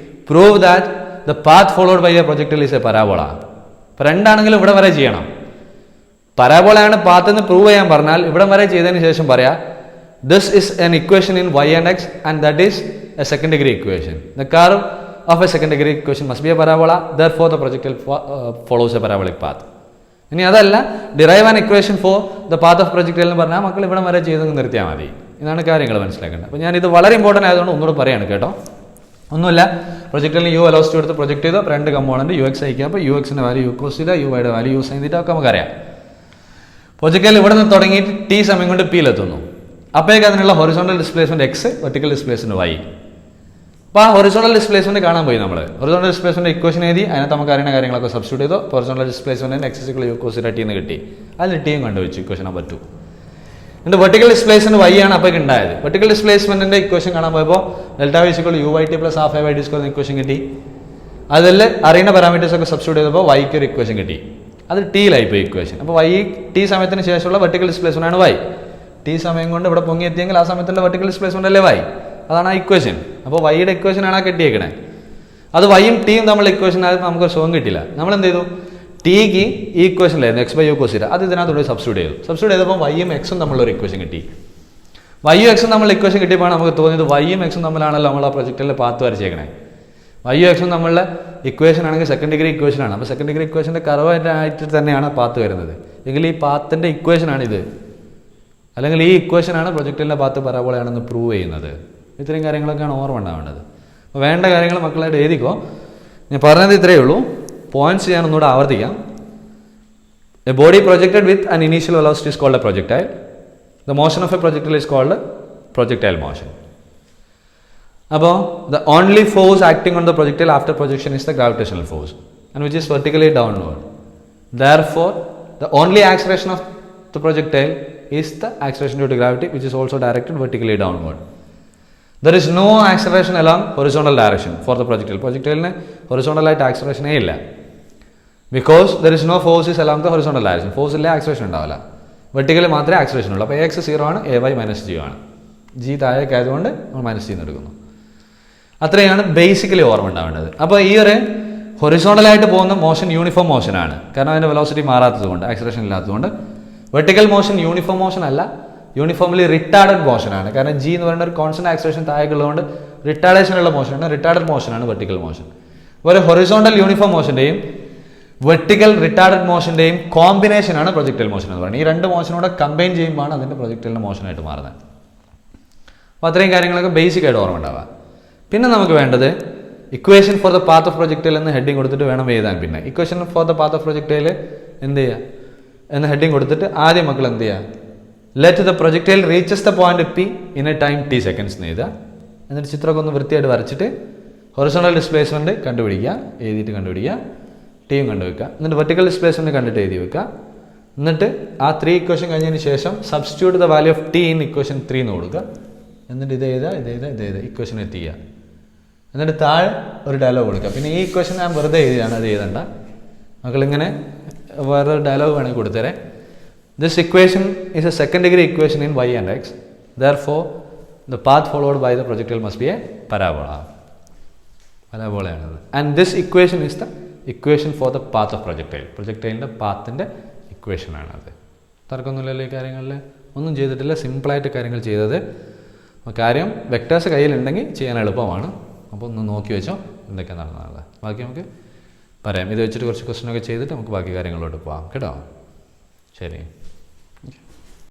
prove that the path followed by a projectile is a parabola. അപ്പോൾ രണ്ടാണെങ്കിലും ഇവിടെ വരെ ചെയ്യണം. പരാബോളയാണ് പാത്ത് എന്ന് പ്രൂവ് ചെയ്യാൻ പറഞ്ഞാൽ ഇവിടെ വരെ ചെയ്തതിന് ശേഷം പറയാം this is an equation in y and x and that is a second degree equation. The curve of a second degree equation must be a parabola, therefore the projectile follows a parabolic path. ഇനി അതല്ല, derive an equation for the path of projectile എന്ന് പറഞ്ഞാൽ മക്കൾ ഇവിടെ വരെ ചെയ്ത് നിർത്തിയാൽ മതി. ഇതാണ് കാര്യങ്ങൾ മനസ്സിലാക്കേണ്ടത്. അപ്പോൾ ഞാനിത് വളരെ ഇമ്പോർട്ടൻ്റ് ആയതുകൊണ്ട് ഒന്നുകൂടെ പറയാണ് കേട്ടോ. ഒന്നുമില്ല, പ്രൊജക്ടൈലിന് യു വെലോസിറ്റി എടുത്ത് പ്രൊജക്ട് ചെയ്തോ, രണ്ട് കമ്പോണന്റ് യു എക്സ് അയക്കുക. അപ്പോൾ യു എക്സിൻ്റെ വാല്യൂ യു കോസ് ചെയ്താൽ യു വൈയുടെ വാല്യൂ യു സൈൻ തീറ്റ ഒക്കെ നമുക്കറിയാം. പ്രൊജക്ടൈൽ ഇവിടെ നിന്ന് തുടങ്ങിയിട്ട് ടി സമയം കൊണ്ട് പിയിലെത്തുന്നു. അപ്പോഴേക്ക് അതിനുള്ള horizontal displacement X, vertical displacement Y. അപ്പോൾ ആ ഹൊറിസോണ്ടൽ ഡിസ്പ്ലേസ്മെന്റ് കാണാൻ പോയി നമ്മൾ. ഹൊറിസോണ്ടൽ ഡിസ്പ്ലേസ്മെന്റ് ഇക്വേഷൻ എഴുതി, അതിനകത്ത് നമുക്ക് അറിയുന്ന കാര്യങ്ങളൊക്കെ സബ്സ്റ്റിറ്റ്യൂട്ട് ചെയ്തോ. ഹൊറിസോണ്ടൽ ഡിസ്പ്ലേസ്മെന്റിന് എക്സ് = യു കോസ് θ എന്ന് കിട്ടി. അതിൽ ടിയും കണ്ടുവച്ചു ഇക്വേഷൻ നമ്പർ 2. എന്നിട്ട് വെർട്ടിക്കൽ ഡിസ്പ്ലേസ്മെന്റ് വൈ ആണ് അപ്പോൾ ഉണ്ടായത്. വെർട്ടിക്കൽ ഡിസ്പ്ലേസ്മെന്റിന്റെ ഇക്വേഷൻ കാണാൻ പോയപ്പോൾ delta y = U Y T plus half A Y D square equation കിട്ടി. അതിൽ അറിയുന്ന പാരാമീറ്റേഴ്സ് ഒക്കെ സബ്സ്റ്റിറ്റ്യൂട്ട് ചെയ്തപ്പോൾ വൈക്ക് ഒരു ഇക്വേഷൻ കിട്ടി. അത് ടിയിലായി പോയി ഇക്വേഷൻ. അപ്പോൾ വൈ ടി സമയത്തിന് ശേഷമുള്ള വെർട്ടിക്കൽ ഡിസ്പ്ലേസ്മെന്റ് ആണ് വൈ. ടി സമയം കൊണ്ട് ഇവിടെ പൊങ്ങി എത്തിയെങ്കിൽ ആ സമയത്തുള്ള വെർട്ടിക്കൽ ഡിസ്പ്ലേസ്മെന്റ് അല്ലേ വൈ. അതാണ് ആ ഇക്വേഷൻ. അപ്പോൾ വൈയുടെ ഇക്വേഷൻ ആണ് കിട്ടിയേക്കണേ. അത് വൈയും ടിയും തമ്മിലുള്ള ഇക്വേഷൻ ആയപ്പോൾ നമുക്ക് സുഖം കിട്ടില്ല. നമ്മൾ എന്ത് ചെയ്തു, ടിക്ക് ഈ ഇക്വേഷനിലായിരുന്നു x / u cos θ, അത് ഇതിനകത്ത് സബ്സ്റ്റിറ്റ്യൂട്ട് ചെയ്തു. സബ്സ്റ്റിറ്റ്യൂട്ട് ചെയ്തപ്പോൾ വൈയും എക്സും തമ്മിലുള്ള ഒരു ഇക്വേഷൻ കിട്ടി. വൈയും എക്സും തമ്മിലുള്ള ഇക്വേഷൻ കിട്ടിയപ്പോൾ നമുക്ക് തോന്നിയത് വൈയും എക്സും തമ്മിലാണല്ലോ നമ്മൾ ആ പ്രൊജക്റ്റിലെ പാത്ത് വരച്ചേക്കണേ. വൈയും എക്സും തമ്മിലുള്ള ഇക്വേഷൻ ആണെങ്കിൽ സെക്കൻഡ് ഡിഗ്രി ഇക്വേഷൻ ആണ്. അപ്പോൾ സെക്കൻഡ് ഡിഗ്രി ഇക്വേഷൻ്റെ കർവായിട്ട് തന്നെയാണ് പാത്ത് വരുന്നത്. എങ്കിൽ ഈ പാത്തിൻ്റെ ഇക്വേഷനാണിത്. അല്ലെങ്കിൽ ഈ ഇക്വേഷനാണ് പ്രൊജക്റ്റിലെ പാത്ത് പരാബോളയാണെന്ന് പ്രൂവ് ചെയ്യുന്നത്. ഇത്രയും കാര്യങ്ങളൊക്കെയാണ് ഓർമ്മ ഉണ്ടാവേണ്ടത്. അപ്പോൾ വേണ്ട കാര്യങ്ങൾ മക്കളായിട്ട് എഴുതിക്കോ. ഞാൻ പറഞ്ഞത് ഇത്രയേ ഉള്ളൂ. പോയിന്റ്സ് ഞാൻ ഒന്നുകൂടെ ആവർത്തിക്കാം. A body projected with an initial velocity is called a projectile. The motion of a projectile is called projectile motion. അപ്പോൾ the only force acting on the projectile after projection is the gravitational force and which is vertically downward. Therefore the only acceleration of the projectile is the acceleration due to gravity, which is also directed vertically downward. There is no acceleration along horizontal direction for the projectile. Projectile ne horizontal light acceleration e illa, because there is no forces along the horizontal direction. Force illa, acceleration undavilla. Vertically മാത്രമേ acceleration ഉള്ളൂ. അപ്പോൾ ax 0 ആണ്, ay -g ആണ്. g താഴേക്ക് ആയതുകൊണ്ട് നമ്മൾ -g എന്ന് എടുക്കുന്നു. അത്രയാണ് ബേസിക്കലി ഓർമ്മ ഉണ്ടാവേണ്ടത്. അപ്പോൾ ഈ ഒരു ഹൊറിസോണ്ടൽ ആയിട്ട് പോകുന്ന മോഷൻ യൂണിഫോം മോഷൻ ആണ്, കാരണം അതിൻ്റെ വെലോസിറ്റി മാറാത്തതുകൊണ്ട്, ആക്സിലറേഷൻ ഇല്ലാത്തതുകൊണ്ട്. വെർട്ടിക്കൽ മോഷൻ യൂണിഫോം മോഷൻ അല്ല, യൂണിഫോംലി റിട്ടാർഡഡ് മോഷനാണ്. കാരണം ജി എന്ന് പറയുന്ന ഒരു കോൺസ്റ്റന്റ് ആക്സിലറേഷൻ താഴേക്കുള്ളതുകൊണ്ട് റിട്ടാർഡേഷനുള്ള മോഷനാണ്, റിട്ടാർഡഡ് മോഷനാണ് വെർട്ടിക്കൽ മോഷൻ. ഒരു ഹൊറിസോണ്ടൽ യൂണിഫോം മോഷൻ്റെയും വെർട്ടിക്കൽ റിട്ടാർഡഡ് മോഷൻ്റെയും കോമ്പിനേഷനാണ് പ്രൊജക്ടൈൽ മോഷൻ എന്ന് പറയുന്നത്. ഈ രണ്ട് മോഷനോടെ കമ്പൈൻ ചെയ്യുമ്പോഴാണ് അതിൻ്റെ പ്രൊജക്ടൈലിൻ്റെ മോഷനായിട്ട് മാറുന്നത്. അപ്പോൾ അത്രയും കാര്യങ്ങളൊക്കെ ബേസിക് ആയിട്ട് ഓർമ്മ ഉണ്ടാവുക. പിന്നെ നമുക്ക് വേണ്ടത് equation for the path of projectile എന്ന് ഹെഡിങ് കൊടുത്തിട്ട് വേണം എഴുതാൻ. പിന്നെ equation for the path of projectile എന്ത് ചെയ്യുക എന്ന് ഹെഡിങ് കൊടുത്തിട്ട് ആദ്യം മക്കൾ എന്ത് ചെയ്യുക, let the projectile reaches the point P in A time t seconds എന്ന് എഴുതുക. എന്നിട്ട് ചിത്രമൊക്കെ ഒന്ന് വൃത്തിയായിട്ട് വരച്ചിട്ട് ഹൊറിസോണ്ടൽ ഡിസ്പ്ലേസ്മെൻറ്റ് കണ്ടുപിടിക്കുക, എഴുതിയിട്ട് കണ്ടുപിടിക്കുക, ടിയും കണ്ടുവെക്കുക. എന്നിട്ട് വെർട്ടിക്കൽ ഡിസ്പ്ലേസ്മെൻറ്റ് കണ്ടിട്ട് എഴുതി വെക്കുക. എന്നിട്ട് ആ 3 ഇക്വേഷൻ കഴിഞ്ഞതിന് ശേഷം substitute the value of T in equation 3 എന്ന് കൊടുക്കുക. എന്നിട്ട് ഇത് എഴുതുക, ഇക്വേഷൻ എത്തിക്കുക. എന്നിട്ട് താഴെ ഒരു ഡയലോഗ് കൊടുക്കുക. പിന്നെ ഈ ഇക്വേഷൻ ഞാൻ വെറുതെ എഴുതിയാണ്, അത് എഴുതണ്ട. മക്കളിങ്ങനെ വേറൊരു ഡയലോഗ് വേണമെങ്കിൽ കൊടുത്തേരെ. This equation is a second degree equation in y and x. Therefore the path followed by the projectile must be a parabola. പരാബോളയാണത്. And this equation is the equation for the path of projectile. പ്രൊജക്ടൈലിൻ്റെ പാത്തിൻ്റെ ഇക്വേഷനാണത്. തർക്കമൊന്നുമില്ലല്ലോ ഈ കാര്യങ്ങളിൽ. ഒന്നും ചെയ്തിട്ടില്ല, സിമ്പിളായിട്ട് കാര്യങ്ങൾ ചെയ്തത്. കാര്യം വെക്ടേഴ്സ് കയ്യിലുണ്ടെങ്കിൽ ചെയ്യാൻ എളുപ്പമാണ്. അപ്പോൾ ഒന്ന് നോക്കി വെച്ചോ എന്തൊക്കെ നടന്നത്. ബാക്കി നമുക്ക് പറയാം. ഇത് വെച്ചിട്ട് കുറച്ച് ക്വസ്റ്റ്യനൊക്കെ ചെയ്തിട്ട് നമുക്ക് ബാക്കി കാര്യങ്ങളിലോട്ട് പോകാം കേട്ടോ. ശരി.